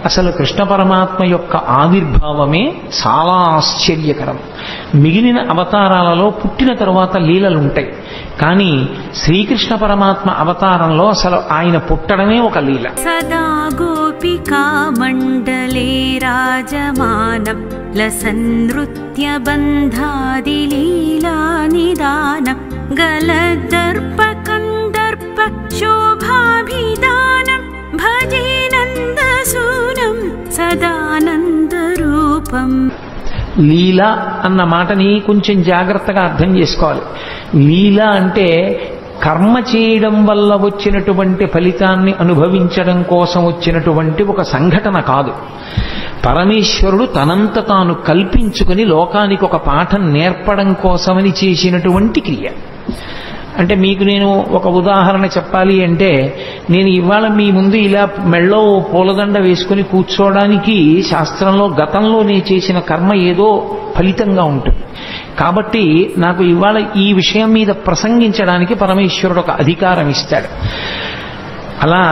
అసలు కృష్ణ పరమాత్మ యొక్క ఆవిర్భావమే చాలా ఆశ్చర్యకరం. మిగిలిన అవతారాలలో పుట్టిన తరువాత లీలలు ఉంటాయి, కానీ శ్రీకృష్ణ పరమాత్మ అవతారంలో అసలు ఆయన పుట్టడమే ఒక లీల. సదా గోపికా మండలే రాజమానం లసనృత్య బంధాది లీలా నిదానం గలదర్ప కందర్ప శోభాభిదానం భజే నందసూనం సదానంద రూపం. లీల అన్న మాటని కొంచెం జాగ్రత్తగా అర్థం చేసుకోవాలి. లీల అంటే కర్మ చేయడం వల్ల వచ్చినటువంటి ఫలితాన్ని అనుభవించడం కోసం వచ్చినటువంటి ఒక సంఘటన కాదు. పరమేశ్వరుడు తనంత తాను కల్పించుకుని లోకానికి ఒక పాఠం నేర్పడం కోసమని చేసినటువంటి క్రియ. అంటే మీకు నేను ఒక ఉదాహరణ చెప్పాలి అంటే, నేను ఇవాళ మీ ముందు ఇలా మెళ్ళో పూలదండ వేసుకుని కూర్చోవడానికి శాస్త్రంలో గతంలో నేను చేసిన కర్మ ఏదో ఫలితంగా ఉంటుంది. కాబట్టి నాకు ఇవాళ ఈ విషయం మీద ప్రసంగించడానికి పరమేశ్వరుడు ఒక అధికారం ఇస్తాడు. అలా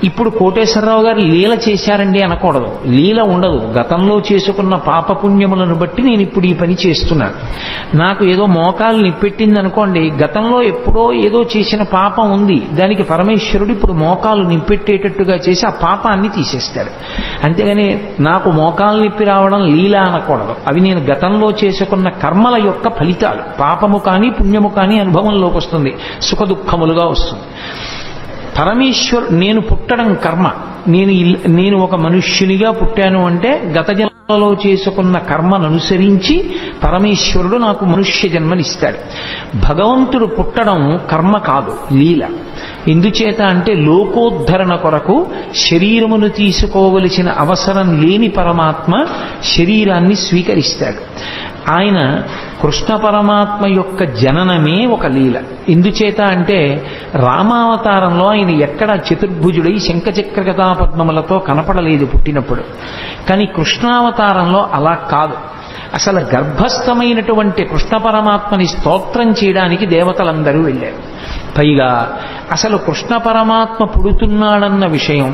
ఇప్పుడు కోటేశ్వరరావు గారు లీల చేశారండి అనకూడదు. లీల ఉండదు. గతంలో చేసుకున్న పాపపుణ్యములను బట్టి నేను ఇప్పుడు ఈ పని చేస్తున్నాను. నాకు ఏదో మోకాలు నిప్పెట్టింది అనుకోండి, గతంలో ఎప్పుడో ఏదో చేసిన పాపం ఉంది, దానికి పరమేశ్వరుడు ఇప్పుడు మోకాలు నిప్పెట్టేటట్టుగా చేసి ఆ పాపాన్ని తీసేస్తాడు. అంతేగాని నాకు మోకాలు నిప్పి రావడం లీల అనకూడదు. అవి నేను గతంలో చేసుకున్న కర్మల యొక్క ఫలితాలు. పాపము కానీ పుణ్యము కానీ అనుభవంలోకి వస్తుంది, సుఖ దుఃఖములుగా వస్తుంది. నేను పుట్టడం కర్మ. నేను ఒక మనుష్యునిగా పుట్టాను అంటే గత జన్మలో చేసుకున్న కర్మను అనుసరించి పరమేశ్వరుడు నాకు మనుష్య జన్మనిస్తాడు. భగవంతుడు పుట్టడం కర్మ కాదు, లీల. ఎందుచేత అంటే లోకోద్ధరణ కొరకు శరీరమును తీసుకోవలసిన అవసరం లేని పరమాత్మ శరీరాన్ని స్వీకరిస్తాడు. ఆయన కృష్ణ పరమాత్మ యొక్క జననమే ఒక లీల. ఎందుచేత అంటే రామావతారంలో ఆయన ఎక్కడ చతుర్భుజుడై శంఖచక్ర గదాపద్మములతో కనపడలేదు పుట్టినప్పుడు. కానీ కృష్ణావతారంలో అలా కాదు. అసలు గర్భస్థమైనటువంటి కృష్ణ పరమాత్మని స్తోత్రం చేయడానికి దేవతలందరూ వెళ్ళారు. పైగా అసలు కృష్ణ పరమాత్మ పుడుతున్నాడన్న విషయం,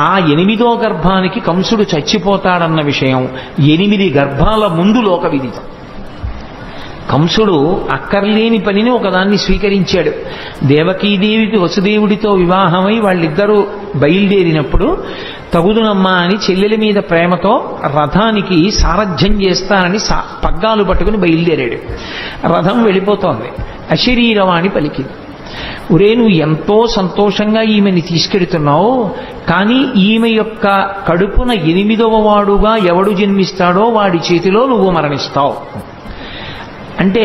ఆ 8వ గర్భానికి కంసుడు చచ్చిపోతాడన్న విషయం 8 గర్భాల ముందు లోక విదితం. కంసుడు అక్కర్లేని పనిని ఒకదాన్ని స్వీకరించాడు. దేవకీదేవికి వసుదేవుడితో వివాహమై వాళ్ళిద్దరూ బయలుదేరినప్పుడు తగుదునమ్మా అని చెల్లెలి మీద ప్రేమతో రథానికి సారథ్యం చేస్తానని పగ్గాలు పట్టుకుని బయలుదేరాడు. రథం వెళ్ళిపోతోంది. అశరీరవాణి పలికింది, ఒరే నువ్వు ఎంతో సంతోషంగా ఈమెని తీసుకెడుతున్నావు, కానీ ఈమె యొక్క కడుపున 8వ వాడుగా ఎవడు జన్మిస్తాడో వాడి చేతిలో నువ్వు మరణిస్తావు. అంటే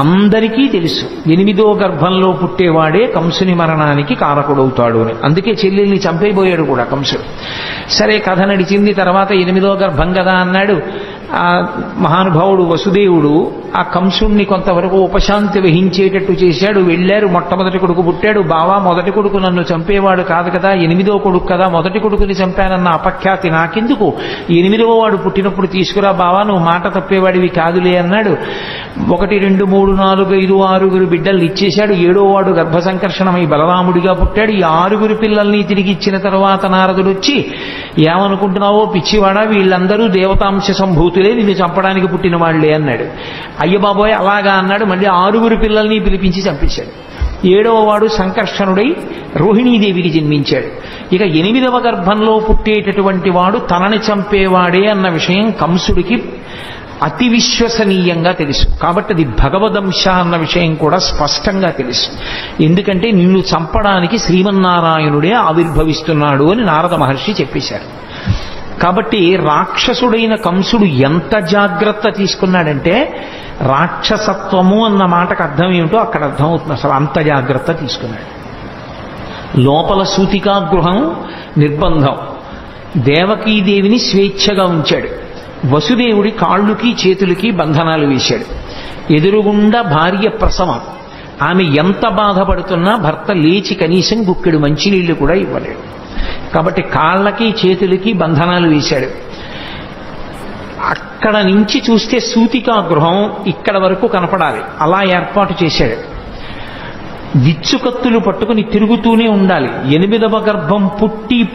అందరికీ తెలుసు 8వ గర్భంలో పుట్టేవాడే కంసుని మరణానికి కారకుడవుతాడు అని. అందుకే చెల్లెల్ని చంపైపోయాడు కూడా కంసుడు. సరే, కథ నడిచింది. తర్వాత 8వ గర్భం కదా అన్నాడు. ఆ మహానుభావుడు వసుదేవుడు ఆ కంసుణ్ణి కొంతవరకు ఉపశాంతి వహించేటట్టు చేశాడు. వెళ్ళారు. మొట్టమొదటి కొడుకు పుట్టాడు. బావా, మొదటి కొడుకు నన్ను చంపేవాడు కాదు కదా, 8వ కొడుకు కదా, మొదటి కొడుకుని చంపానన్న అపఖ్యాతి నాకెందుకు, 8వ వాడు పుట్టినప్పుడు తీసుకురా బావా, నువ్వు మాట తప్పేవాడివి కాదులే అన్నాడు. 1 2 3 4 5 6 బిడ్డల్ని ఇచ్చేశాడు. 7వ వాడు గర్భ సంకర్షణమై బలరాముడిగా పుట్టాడు. ఈ 6 పిల్లల్ని తిరిగి ఇచ్చిన తర్వాత నారదుడు వచ్చి, ఏమనుకుంటున్నావో పిచ్చివాడా, వీళ్ళందరూ దేవతాంశ సంభూతులే, నిన్ను చంపడానికి పుట్టిన వాళ్లే అన్నాడు. అయ్య బాబోయ్ అలాగా అన్నాడు. మళ్ళీ 6 పిల్లల్ని పిలిపించి చంపేశాడు. 7వ వాడు సంకర్షణుడై రోహిణీదేవికి జన్మించాడు. ఇక 8వ గర్భంలో పుట్టేటటువంటి వాడు తనని చంపేవాడే అన్న విషయం కంసుడికి అతి విశ్వసనీయంగా తెలుసు. కాబట్టి అది భగవదంశ అన్న విషయం కూడా స్పష్టంగా తెలుసు. ఎందుకంటే నిన్ను చంపడానికి శ్రీమన్నారాయణుడే ఆవిర్భవిస్తున్నాడు అని నారద మహర్షి చెప్పేశారు. కాబట్టి రాక్షసుడైన కంసుడు ఎంత జాగ్రత్త తీసుకున్నాడంటే, రాక్షసత్వము అన్న మాటకు అర్థం ఏమిటో అక్కడ అర్థమవుతుంది. అసలు అంత జాగ్రత్త తీసుకున్నాడు. లోపల సూతికా గృహం నిర్బంధం, దేవకీదేవిని స్వేచ్ఛగా ఉంచాడు. వసుదేవుడి కాళ్ళుకి చేతులకి బంధనాలు వేశాడు. ఎదురుగుండా భార్య ప్రసవం. ఆమె ఎంత బాధపడుతున్నా భర్త లేచి కనీసం గుక్కెడు మంచినీళ్లు కూడా ఇవ్వలేడు. కాబట్టి కాళ్ళకి చేతులకి బంధనాలు వేశాడు. అక్కడ నుంచి చూస్తే సూతికా గృహం ఇక్కడ వరకు కనపడాలి, అలా ఏర్పాటు చేశాడు. విచ్చుకత్తులు పట్టుకుని తిరుగుతూనే ఉండాలి. 8వ గర్భం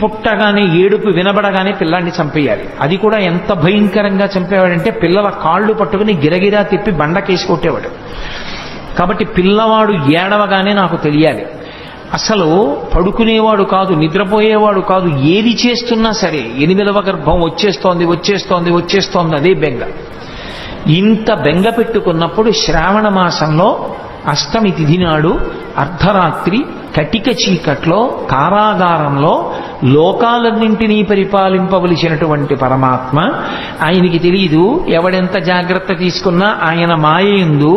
పుట్టగానే ఏడుపు వినబడగానే పిల్లాన్ని చంపేయాలి. అది కూడా ఎంత భయంకరంగా చంపేవాడంటే పిల్లల కాళ్ళు పట్టుకుని గిరగిరా తిప్పి బండకేసి కొట్టేవాడు. కాబట్టి పిల్లవాడు ఏడవగానే నాకు తెలియాలి. అసలు పడుకునేవాడు కాదు, నిద్రపోయేవాడు కాదు, ఏది చేస్తున్నా సరే 8వ గర్భం వచ్చేస్తోంది అదే బెంగ. ఇంత బెంగ పెట్టుకున్నప్పుడు శ్రావణ మాసంలో అష్టమి తిథి నాడు అర్ధరాత్రి కటిక చీకట్లో కారాగారంలో లోకాలన్నింటినీ పరిపాలింపవలసినటువంటి పరమాత్మ, ఆయనకి తెలియదు ఎవడెంత జాగ్రత్త తీసుకున్నా ఆయన మాయందు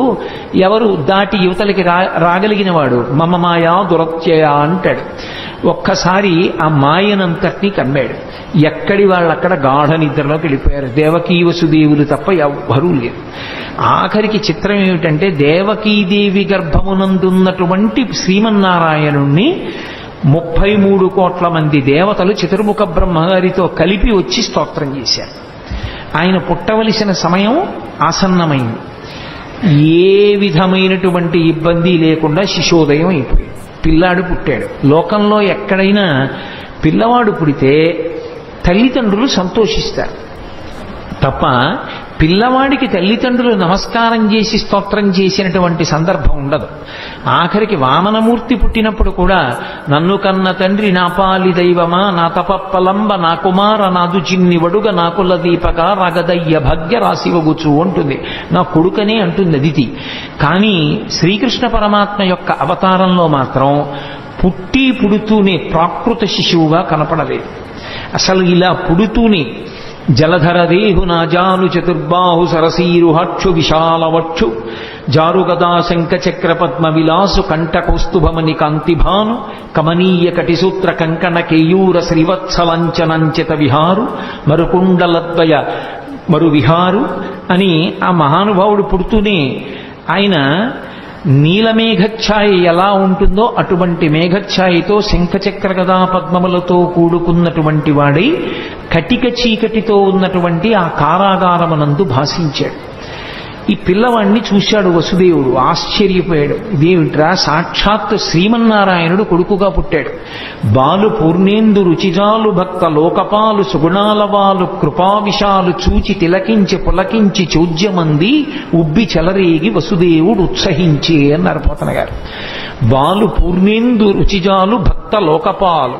ఎవరు దాటి యువతలకి రాగలిగిన వాడు మమ మాయా దురత్యయ అంటాడు. ఒక్కసారి ఆ మాయనంతటినీ కమ్మాడు. ఎక్కడి వాళ్ళక్కడ గాఢ నిద్రలోకి వెళ్ళిపోయారు. దేవకీ వసుదేవులు తప్ప ఎవ్వరూ లేరు. ఆఖరికి చిత్రం ఏమిటంటే దేవకీదేవి గర్భమునందున్నటువంటి శ్రీమన్నారాయణుణ్ణి 33 కోట్ల మంది దేవతలు చతుర్ముఖ బ్రహ్మగారితో కలిపి వచ్చి స్తోత్రం చేశారు. ఆయన పుట్టవలసిన సమయం ఆసన్నమైంది. ఏ విధమైనటువంటి ఇబ్బంది లేకుండా శిశోదయం అయిపోయింది. పిల్లాడు పుట్టాడు. లోకంలో ఎక్కడైనా పిల్లవాడు పుడితే తల్లిదండ్రులు సంతోషిస్తారు తప్ప పిల్లవాడికి తల్లిదండ్రులు నమస్కారం చేసి స్తోత్రం చేసినటువంటి సందర్భం ఉండదు. ఆఖరికి వామనమూర్తి పుట్టినప్పుడు కూడా నన్ను కన్న తండ్రి నా పాలి దైవమా నా తపప్పలంబ నా కుమార నాదు చిన్ని వడుగ నాకుల దీపక రగదయ్య భాగ్య రాశివగుచు అంటుంది. నా కొడుకనే అంటుంది అదితి. కానీ శ్రీకృష్ణ పరమాత్మ యొక్క అవతారంలో మాత్రం పుడుతూనే ప్రాకృత శిశువుగా కనపడలేదు. అసలు ఇలా పుడుతూనే జలధరదేహు నాజాను చతుర్బాహు సరసీరుహక్షు విశాలవక్షు జారుగదా శంఖచక్ర పద్మ విలాసు కంఠకౌస్తుభమని కాంతిభాను కమనీయ కటిసూత్ర కంకణ కేయూర శ్రీవత్సలంచనంచిత విహారు మరుకుండలద్వయ మరు విహారు అని ఆ మహానుభావుడు పుడుతూనే ఆయన నీలమేఘఛాయ ఎలా ఉంటుందో అటువంటి మేఘఛాయతో శంఖచక్ర గదా పద్మములతో కూడుకున్నటువంటి వాడై కటిక చీకటితో ఉన్నటువంటి ఆ కారాగారమునందు భాషించాడు. ఈ పిల్లవాడిని చూశాడు వసుదేవుడు, ఆశ్చర్యపోయాడు. ఇదేమిట్రా, సాక్షాత్ శ్రీమన్నారాయణుడు కొడుకుగా పుట్టాడు. బాలు పూర్ణేందు రుచిజాలు భక్త లోకపాలు సుగుణాలవాలు కృపావిశాలు చూచి తిలకించి పులకించి చౌజ్యమంది ఉబ్బి చెలరేగి వసుదేవుడు ఉత్సహించే అన్నారు పోతన గారు. బాలు పూర్ణేందు రుచిజాలు భక్త లోకపాలు,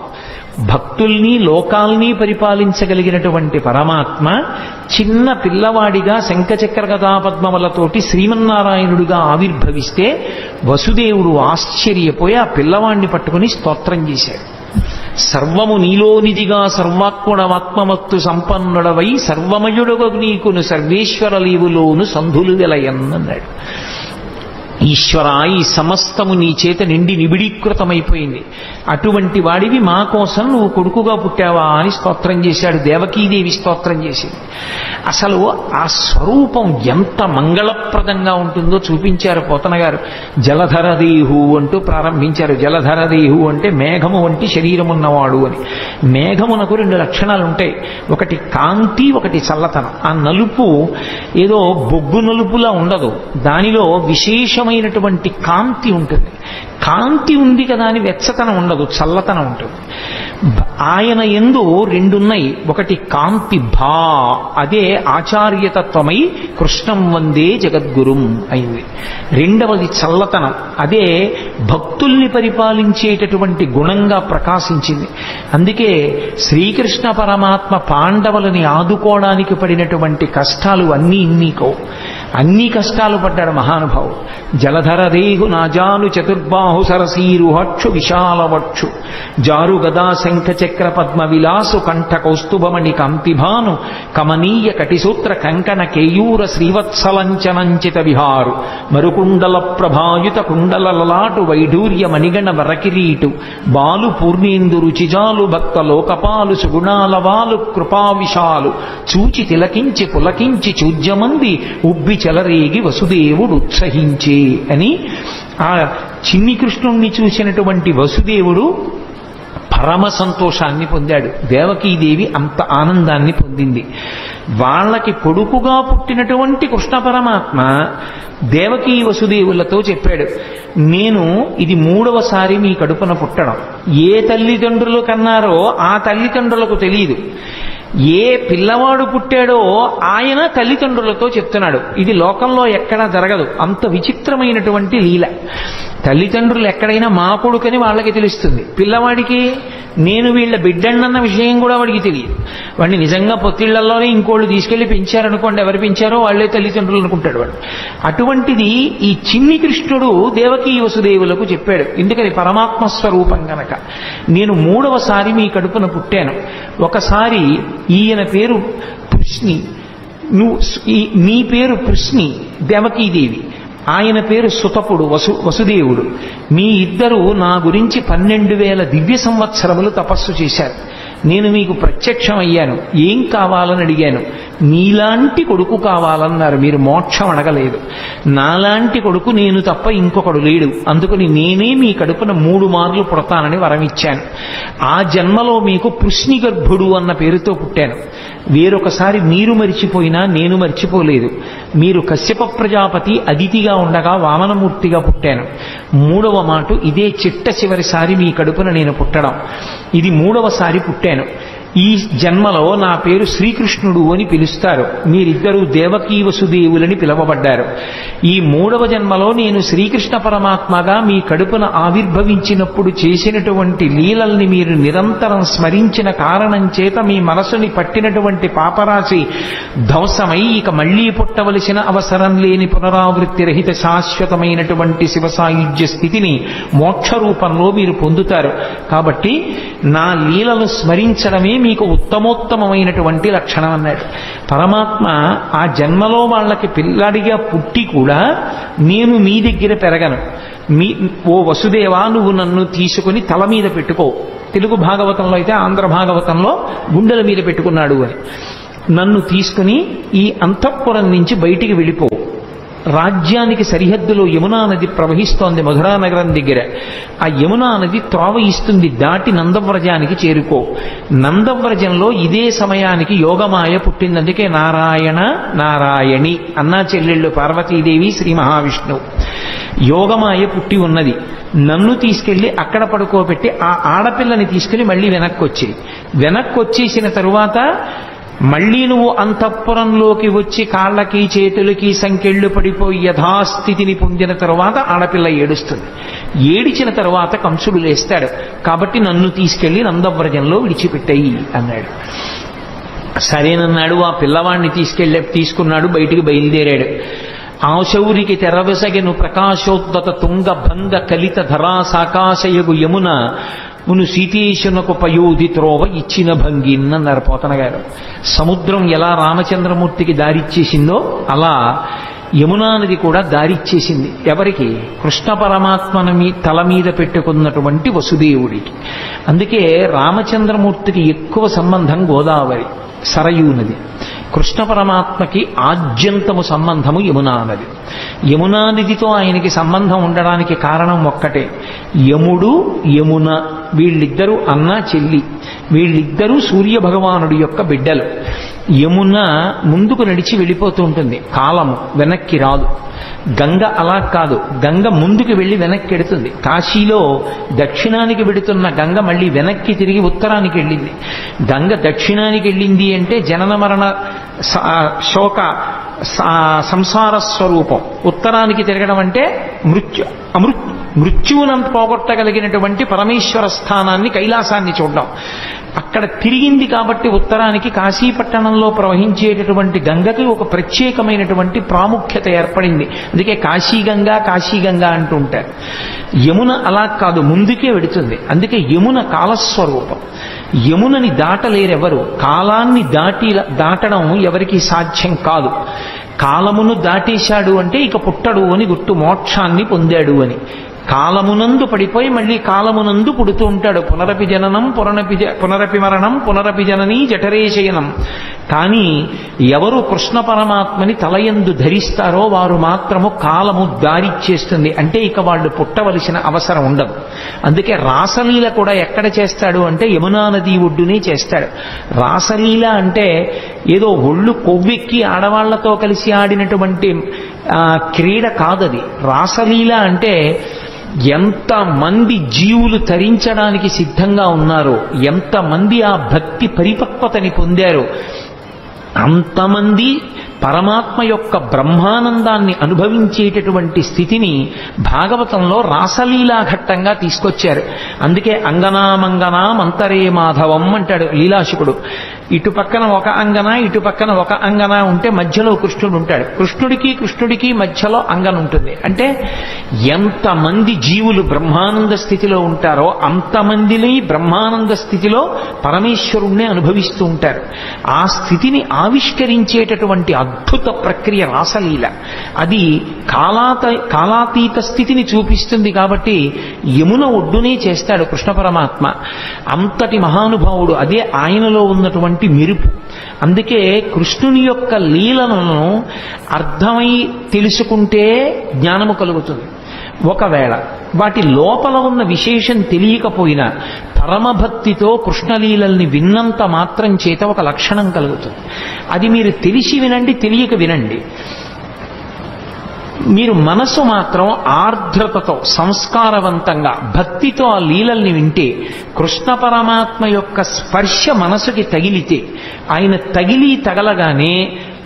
భక్తుల్ని లోకాల్ని పరిపాలించగలిగినటువంటి పరమాత్మ చిన్న పిల్లవాడిగా శంఖచక్ర గదా పద్మములతోటి శ్రీమన్నారాయణుడిగా ఆవిర్భవిస్తే వసుదేవుడు ఆశ్చర్యపోయి ఆ పిల్లవాడిని పట్టుకుని స్తోత్రం చేశాడు. సర్వము నీలోనిదిగా సర్వాత్ముడవాత్మమత్తు సంపన్నుడవై సర్వమయుడుగు నీకును సర్వేశ్వర లీవులోను సంధులు వెలయన్నన్నాడు. ఈశ్వర, ఈ సమస్తము నీ చేత నిండి నిబిడీకృతమైపోయింది. అటువంటి వాడివి మా కోసం నువ్వు కొడుకుగా పుట్టావా అని స్తోత్రం చేశాడు. దేవకీదేవి స్తోత్రం చేసింది. అసలు ఆ స్వరూపం ఎంత మంగళప్రదంగా ఉంటుందో చూపించారు పోతన గారు. జలధరదేహు అంటూ ప్రారంభించారు. జలధరదేహు అంటే మేఘము వంటి శరీరం ఉన్నవాడు అని. మేఘమునకు 2 లక్షణాలు ఉంటాయి. ఒకటి కాంతి, ఒకటి చల్లతనం. ఆ నలుపు ఏదో బొగ్గు నలుపులా ఉండదు, దానిలో విశేషమైనటువంటి కాంతి ఉంటుంది. కాంతి ఉంది కదా అని వెచ్చతనం ఉండదు, చల్లతనం ఉంటుంది. ఆయన యందు 2 ఉన్నాయి. ఒకటి కాంతి భా, అదే ఆచార్యతత్వమై కృష్ణం వందే జగద్గురుం అయింది. రెండవది చల్లతనం, అదే భక్తుల్ని పరిపాలించేటటువంటి గుణంగా ప్రకాశించింది. అందుకే శ్రీకృష్ణ పరమాత్మ పాండవులని ఆదుకోవడానికి పడినటువంటి కష్టాలు అన్నీ ఇన్నీకో, అన్ని కష్టాలు పడ్డాడు మహానుభావుడు. జలధరదేహు నాజాను చతుర్బాహు సరసీరుహక్షు విశాలవక్షు జారు గదా శంఖచక్ర పద్మ విలాసు కంఠ కౌస్తుభమణి కాంతిభాను కమనీయ కటిసూత్ర కంకణ కేయూర శ్రీవత్సలంచనంచిత విహారు మరుకుండల ప్రభాయుత కుండల లలాటు వైఢూర్య మణిగణ వరకిరీటు బాలు పూర్ణేందు రుచిజాలు భక్త లోకపాలు సుగుణాలవాలు కృపావిశాలు చూచి తిలకించి పులకించి చూజ్యమంది ఉబ్బి చెలరేగి వసుదేవుడు ఉత్సహించే అని ఆ చిన్ని కృష్ణుణ్ణి చూసినటువంటి వసుదేవుడు పరమ సంతోషాన్ని పొందాడు. దేవకీదేవి అంత ఆనందాన్ని పొందింది. వాళ్ళకి కొడుకుగా పుట్టినటువంటి కృష్ణ పరమాత్మ దేవకీ వసుదేవులతో చెప్పాడు, నేను ఇది 3వసారి మీ కడుపున పుట్టడం. ఏ తల్లిదండ్రులు కన్నారో ఆ తల్లిదండ్రులకు తెలియదు. ఏ పిల్లవాడు పుట్టాడో ఆయన తల్లిదండ్రులతో చెప్తున్నాడు. ఇది లోకంలో ఎక్కడా జరగదు. అంత విచిత్రమైనటువంటి లీల. తల్లిదండ్రులు ఎక్కడైనా మా కొడుకని వాళ్ళకి తెలుస్తుంది. పిల్లవాడికి నేను వీళ్ళ బిడ్డన్నన్న విషయం కూడా వాడికి తెలియదు. వాడిని నిజంగా పొత్తిళ్లలోనే ఇంకోళ్ళు తీసుకెళ్లి పెంచారనుకోండి, ఎవరు పెంచారో వాళ్లే తల్లిదండ్రులు అనుకుంటాడు వాడు. అటువంటిది ఈ చిన్ని కృష్ణుడు దేవకీ వసుదేవులకు చెప్పాడు. ఎందుకని? పరమాత్మ స్వరూపం గనక. నేను 3వసారి మీ కడుపున పుట్టాను. ఒకసారి ఈయన పేరు పృష్ణి, నీ పేరు పృష్ణి దేవకీదేవి, ఆయన పేరు సుతపుడు వసుదేవుడు. మీ ఇద్దరు నా గురించి 12,000 దివ్య సంవత్సరములు తపస్సు చేశారు. నేను మీకు ప్రత్యక్షమయ్యాను. ఏం కావాలని అడిగాను. నీలాంటి కొడుకు కావాలన్నారు. మీరు మోక్షం అడగలేదు. నాలాంటి కొడుకు నేను తప్ప ఇంకొకడు లేడు. అందుకని నేనే మీ కడుపున 3 మార్లు పుడతానని వరమిచ్చాను. ఆ జన్మలో మీకు పృష్ణి గర్భుడు అన్న పేరుతో పుట్టాను. వేరొకసారి మీరు మరిచిపోయినా నేను మరిచిపోలేదు. మీరు కశ్యప ప్రజాపతి అదితిగా ఉండగా వామనమూర్తిగా పుట్టాను. 3వ మాట ఇదే చిట్ట చివరిసారి మీ కడుపున నేను పుట్టడం. ఇది 3వసారి పుట్టాను. ఈ జన్మలో నా పేరు శ్రీకృష్ణుడు అని పిలుస్తారు. మీరిద్దరూ దేవకీ వసుదేవులని పిలవబడ్డారు. ఈ 3వ జన్మలో నేను శ్రీకృష్ణ పరమాత్మగా మీ కడుపున ఆవిర్భవించినప్పుడు చేసినటువంటి లీలల్ని మీరు నిరంతరం స్మరించిన కారణం చేత మీ మనసుని పట్టినటువంటి పాపరాశి ధ్వంసమై ఇక మళ్లీ పుట్టవలసిన అవసరం లేని పునరావృత్తి రహిత శాశ్వతమైనటువంటి శివసాయుజ్య స్థితిని మోక్ష రూపంలో మీరు పొందుతారు. కాబట్టి నా లీలను స్మరించడమే మీకు ఉత్తమోత్తమైనటువంటి లక్షణం అన్నాడు. పరమాత్మ ఆ జన్మలో వాళ్ళకి పిల్లాడిగా పుట్టి కూడా నేను మీ దగ్గర పెరగను. ఓ వసుదేవా, నువ్వు నన్ను తీసుకుని తల మీద పెట్టుకో. తెలుగు భాగవతంలో అయితే ఆంధ్ర భాగవతంలో గుండెల మీద పెట్టుకున్నాడు అని. నన్ను తీసుకుని ఈ అంతఃపురం నుంచి బయటికి వెళ్ళిపో. రాజ్యానికి సరిహద్దులో యమునా నది ప్రవహిస్తోంది మధురా నగరం దగ్గర. ఆ యమునా నది త్రోవ ఇస్తుంది, దాటి నందవ్రజానికి చేరుకో. నందవ్రజంలో ఇదే సమయానికి యోగమాయ పుట్టింది. అందుకే నారాయణ నారాయణి అన్నా చెల్లెళ్ళు పార్వతీదేవి శ్రీ మహావిష్ణువు. యోగమాయ పుట్టి ఉన్నది. నన్ను తీసుకెళ్లి అక్కడ పడుకోబెట్టి ఆ ఆడపిల్లని తీసుకుని మళ్ళీ వెనక్కి వచ్చేసిన తరువాత మళ్లీ నువ్వు అంతఃపురంలోకి వచ్చి కాళ్ళకి చేతులకి సంకెళ్ళు పడిపోయి యథాస్థితిని పొందిన తరువాత ఆడపిల్ల ఏడుస్తుంది. ఏడిచిన తరువాత కంసుడు లేస్తాడు. కాబట్టి నన్ను తీసుకెళ్లి నందవ్రజంలో విడిచిపెట్టాయి అన్నాడు. సరేనన్నాడు. ఆ పిల్లవాడిని తీసుకున్నాడు. బయటికి బయలుదేరాడు. ఆశౌరికి తెరవెసగెను ప్రకాశోద్దత తుంగ భంగ కలిత ధరాసాకాశయగు యమున మును సీతేశునకు పయోధి త్రోవ ఇచ్చిన భంగిన్నన్నారు పోతన గారు. సముద్రం ఎలా రామచంద్రమూర్తికి దారిచ్చేసిందో అలా యమునా నది కూడా దారిచ్చేసింది. ఎవరికి? కృష్ణ పరమాత్మని తల మీద పెట్టుకున్నటువంటి వసుదేవుడికి. అందుకే రామచంద్రమూర్తికి ఎక్కువ సంబంధం గోదావరి సరయూ నది. కృష్ణ పరమాత్మకి ఆద్యంతము సంబంధము యమునా నది. యమునా నదితో ఆయనకి సంబంధం ఉండడానికి కారణం ఒక్కటే. యముడు యమున వీళ్ళిద్దరూ అన్న చెల్లి. వీళ్ళిద్దరూ సూర్య భగవానుడి యొక్క బిడ్డలు. యమున ముందుకు నడిచి వెళ్ళిపోతూ ఉంటుంది. కాలము వెనక్కి రాదు. గంగ అలా కాదు. గంగ ముందుకు వెళ్ళి వెనక్కి ఎడుతుంది. కాశీలో దక్షిణానికి వెడుతున్న గంగ మళ్ళీ వెనక్కి తిరిగి ఉత్తరానికి వెళ్ళింది. గంగ దక్షిణానికి వెళ్ళింది అంటే జనన మరణ శోక సంసార స్వరూపం. ఉత్తరానికి తిరగడం అంటే మృత్యువునంత పోగొట్టగలిగినటువంటి పరమేశ్వర స్థానాన్ని, కైలాసాన్ని చూడడం. అక్కడ తిరిగింది కాబట్టి ఉత్తరానికి కాశీపట్టణంలో ప్రవహించేటటువంటి గంగకి ఒక ప్రత్యేకమైనటువంటి ప్రాముఖ్యత ఏర్పడింది. అందుకే కాశీగంగా అంటూ ఉంటారు. యమున అలా కాదు, ముందుకే వెడుతుంది. అందుకే యమున కాలస్వరూపం. యమునని దాటలేరెవరు. కాలాన్ని దాటడం ఎవరికి సాధ్యం కాదు. కాలమును దాటేశాడు అంటే ఇక పుట్టడు అని గుర్తు. మోక్షాన్ని పొందాడు అని. కాలమునందు పడిపోయి మళ్ళీ కాలమునందు పుడుతూ ఉంటాడు. పునరపి జననం పునరపి మరణం పునరపి జననీ జఠరే శయనం. కానీ ఎవరు కృష్ణ పరమాత్మని తలయందు ధరిస్తారో వారు మాత్రము కాలము దారిచ్చేస్తుంది. అంటే ఇక వాళ్ళు పుట్టవలసిన అవసరం ఉండదు. అందుకే రాసలీల కూడా ఎక్కడ చేస్తాడు అంటే యమునా నది ఒడ్డునే చేస్తాడు. రాసలీల అంటే ఏదో ఒళ్ళు కొవ్వెక్కి ఆడవాళ్లతో కలిసి ఆడినటువంటి క్రీడ కాదది. రాసలీల అంటే ఎంతమంది జీవులు తరించడానికి సిద్ధంగా ఉన్నారో, ఎంతమంది ఆ భక్తి పరిపక్వతని పొందారో అంతమంది పరమాత్మ యొక్క బ్రహ్మానందాన్ని అనుభవించేటటువంటి స్థితిని భాగవతంలో రాసలీలా ఘట్టంగా తీసుకొచ్చారు. అందుకే అంగనామంగనా మంతరే మాధవం అంటాడు లీలాశుకుడు. ఇటు పక్కన ఒక అంగన, ఇటు పక్కన ఒక అంగన ఉంటే మధ్యలో కృష్ణుడు ఉంటాడు. కృష్ణుడికి మధ్యలో అంగన ఉంటుంది. అంటే ఎంతమంది జీవులు బ్రహ్మానంద స్థితిలో ఉంటారో అంతమందిని బ్రహ్మానంద స్థితిలో పరమేశ్వరుణ్ణి అనుభవిస్తూ ఉంటారు. ఆ స్థితిని ఆవిష్కరించేటటువంటి అద్భుత ప్రక్రియ రాసలీల. అది కాలాతీత స్థితిని చూపిస్తుంది. కాబట్టి యమున ఒడ్డునే చేస్తాడు కృష్ణ పరమాత్మ. అంతటి మహానుభావుడు. అదే ఆయనలో ఉన్నటువంటి మెరుపు. అందుకే కృష్ణుని యొక్క లీలలను అర్థమై తెలుసుకుంటే జ్ఞానము కలుగుతుంది. ఒకవేళ వాటి లోపల ఉన్న విశేషం తెలియకపోయినా పరమభక్తితో కృష్ణలీలల్ని విన్నంత మాత్రం చేత ఒక లక్షణం కలుగుతుంది. అది మీరు తెలిసి వినండి, తెలియక వినండి. మీరు మనసు మాత్రం ఆర్ద్రతతో సంస్కారవంతంగా భక్తితో ఆ లీలల్ని వింటే, కృష్ణ పరమాత్మ యొక్క స్పర్శ మనసుకి తగిలితే, ఆయన తగలగానే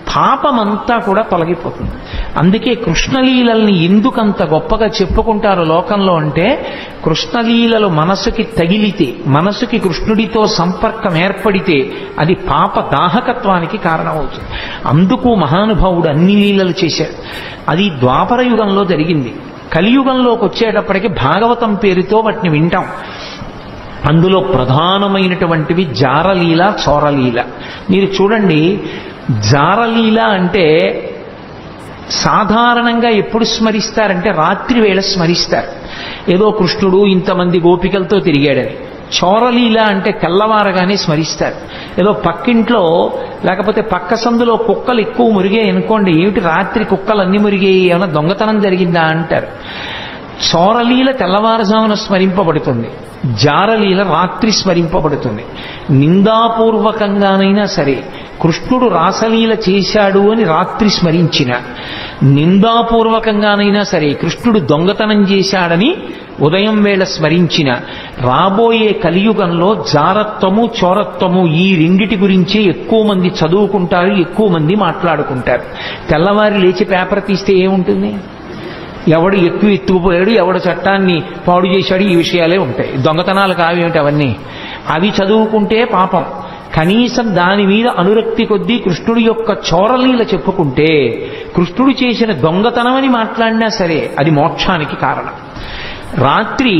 పాపమంతా కూడా తొలగిపోతుంది. అందుకే కృష్ణలీలల్ని ఎందుకంత గొప్పగా చెప్పుకుంటారు లోకంలో అంటే, కృష్ణలీలలు మనసుకి తగిలితే, మనసుకి కృష్ణుడితో సంపర్కం ఏర్పడితే అది పాప దాహకత్వానికి కారణమవుతుంది. అందుకు మహానుభావుడు అన్ని లీలలు చేశాడు. అది ద్వాపర యుగంలో జరిగింది. కలియుగంలోకి వచ్చేటప్పటికి భాగవతం పేరుతో వాటిని వింటాం. అందులో ప్రధానమైనటువంటివి జారలీల, చోరలీల. మీరు చూడండి, జారలీల అంటే సాధారణంగా ఎప్పుడు స్మరిస్తారంటే రాత్రి వేళ స్మరిస్తారు. ఏదో కృష్ణుడు ఇంతమంది గోపికలతో తిరిగాడని. చోరలీల అంటే తెల్లవారగానే స్మరిస్తారు. ఏదో పక్కింట్లో లేకపోతే పక్క సందులో కుక్కలు ఎక్కువ మురిగాయి అనుకోండి, ఏమిటి రాత్రి కుక్కలు అన్ని మురిగాయి, ఏమైనా దొంగతనం జరిగిందా అంటారు. చోరలీల తెల్లవారుజామున స్మరింపబడుతుంది, జారలీల రాత్రి స్మరింపబడుతుంది. నిందాపూర్వకంగానైనా సరే కృష్ణుడు రాసలీల చేశాడు అని రాత్రి స్మరించిన, నిందాపూర్వకంగానైనా సరే కృష్ణుడు దొంగతనం చేశాడని ఉదయం వేళ స్మరించిన, రాబోయే కలియుగంలో జారత్వము, చోరత్వము ఈ రెండిటి గురించే ఎక్కువ మంది చదువుకుంటారు, ఎక్కువ మంది మాట్లాడుకుంటారు. తెల్లవారి లేచి పేపర్ తీస్తే ఏముంటుంది? ఎవడు ఎక్కువ ఎత్తుకుపోయాడు, ఎవడు చట్టాన్ని పాడు చేశాడు, ఈ విషయాలే ఉంటాయి. దొంగతనాలు కావేమిటి అవన్నీ? అవి చదువుకుంటే పాపం. కనీసం దాని మీద అనురక్తి కొద్దీ కృష్ణుడి యొక్క చోరలీల చెప్పుకుంటే, కృష్ణుడు చేసిన దొంగతనమని మాట్లాడినా సరే అది మోక్షానికి కారణం. రాత్రి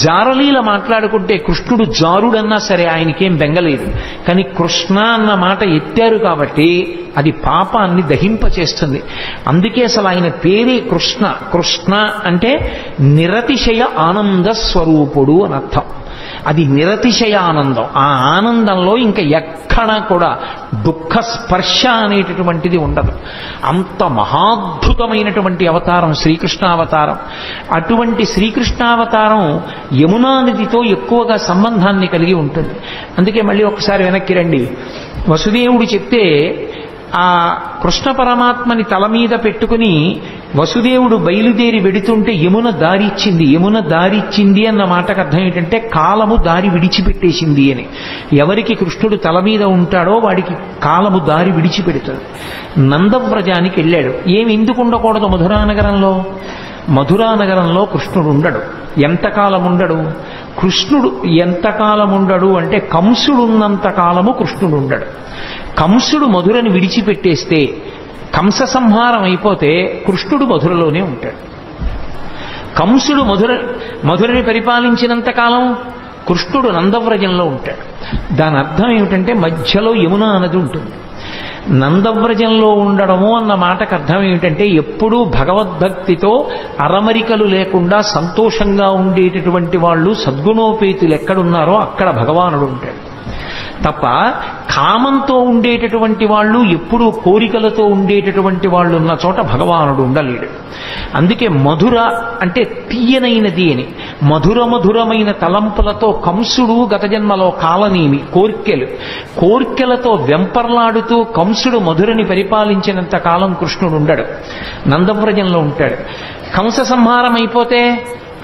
జారలీల మాట్లాడుకుంటే కృష్ణుడు జారుడన్నా సరే ఆయనకేం బెంగలేదు. కానీ కృష్ణ అన్న మాట ఎత్తారు కాబట్టి అది పాపాన్ని దహింపచేస్తుంది. అందుకే అసలు ఆయన పేరే కృష్ణ. కృష్ణ అంటే నిరతిశయ ఆనంద స్వరూపుడు అని అర్థం. అది నిరతిశయ ఆనందం. ఆ ఆనందంలో ఇంకా ఎక్కడా కూడా దుఃఖ స్పర్శ అనేటటువంటిది ఉండదు. అంత మహాద్భుతమైనటువంటి అవతారం శ్రీకృష్ణావతారం. అటువంటి శ్రీకృష్ణావతారం యమునా నదితో ఎక్కువగా సంబంధాన్ని కలిగి ఉంటుంది. అందుకే మళ్ళీ ఒకసారి వెనక్కి రండి. వసుదేవుడు చెప్తే ఆ కృష్ణ పరమాత్మని తల మీద పెట్టుకుని వసుదేవుడు బయలుదేరి వెడుతుంటే యమున దారిచ్చింది. యమున దారిచ్చింది అన్న మాటకు అర్థం ఏంటంటే కాలము దారి విడిచిపెట్టేసింది అని. ఎవరికి కృష్ణుడు తల మీద ఉంటాడో వాడికి కాలము దారి విడిచిపెడుతుంది. నందవ్రజానికి వెళ్ళాడు. ఏమి ఎందుకు ఉండకూడదు మధురానగరంలో? మధురానగరంలో కృష్ణుడు ఉండడు. ఎంతకాలం ఉండడు? కృష్ణుడు ఎంతకాలం ఉండడు అంటే కంసుడు ఉన్నంత కాలము కృష్ణుడు ఉండడు. కంసుడు మధురని విడిచిపెట్టేస్తే, కంస సంహారం అయిపోతే కృష్ణుడు మధురలోనే ఉంటాడు. కంసుడు మధురని పరిపాలించినంత కాలం కృష్ణుడు నందవ్రజంలో ఉంటాడు. దాని అర్థం ఏమిటంటే మధ్యలో యమునా నది ఉంటుంది. నందవ్రజంలో ఉండడము అన్న మాటకు అర్థం ఏమిటంటే ఎప్పుడూ భగవద్భక్తితో అరమరికలు లేకుండా సంతోషంగా ఉండేటటువంటి వాళ్ళు సద్గుణోపేతులు ఎక్కడున్నారో అక్కడ భగవానుడు ఉంటాడు. తప్ప కామంతో ఉండేటటువంటి వాళ్ళు, ఎప్పుడూ కోరికలతో ఉండేటటువంటి వాళ్ళు ఉన్న చోట భగవానుడు ఉండలేడు. అందుకే మధుర అంటే తీయనైనది అని, మధురమైన తలంపులతో కంసుడు గత జన్మలో కాలనేమి కోర్కెలతో వెంపర్లాడుతూ కంసుడు మధురని పరిపాలించినంత కాలం కృష్ణుడు ఉండడు, నందవ్రజంలో ఉంటాడు. కంస సంహారం అయిపోతే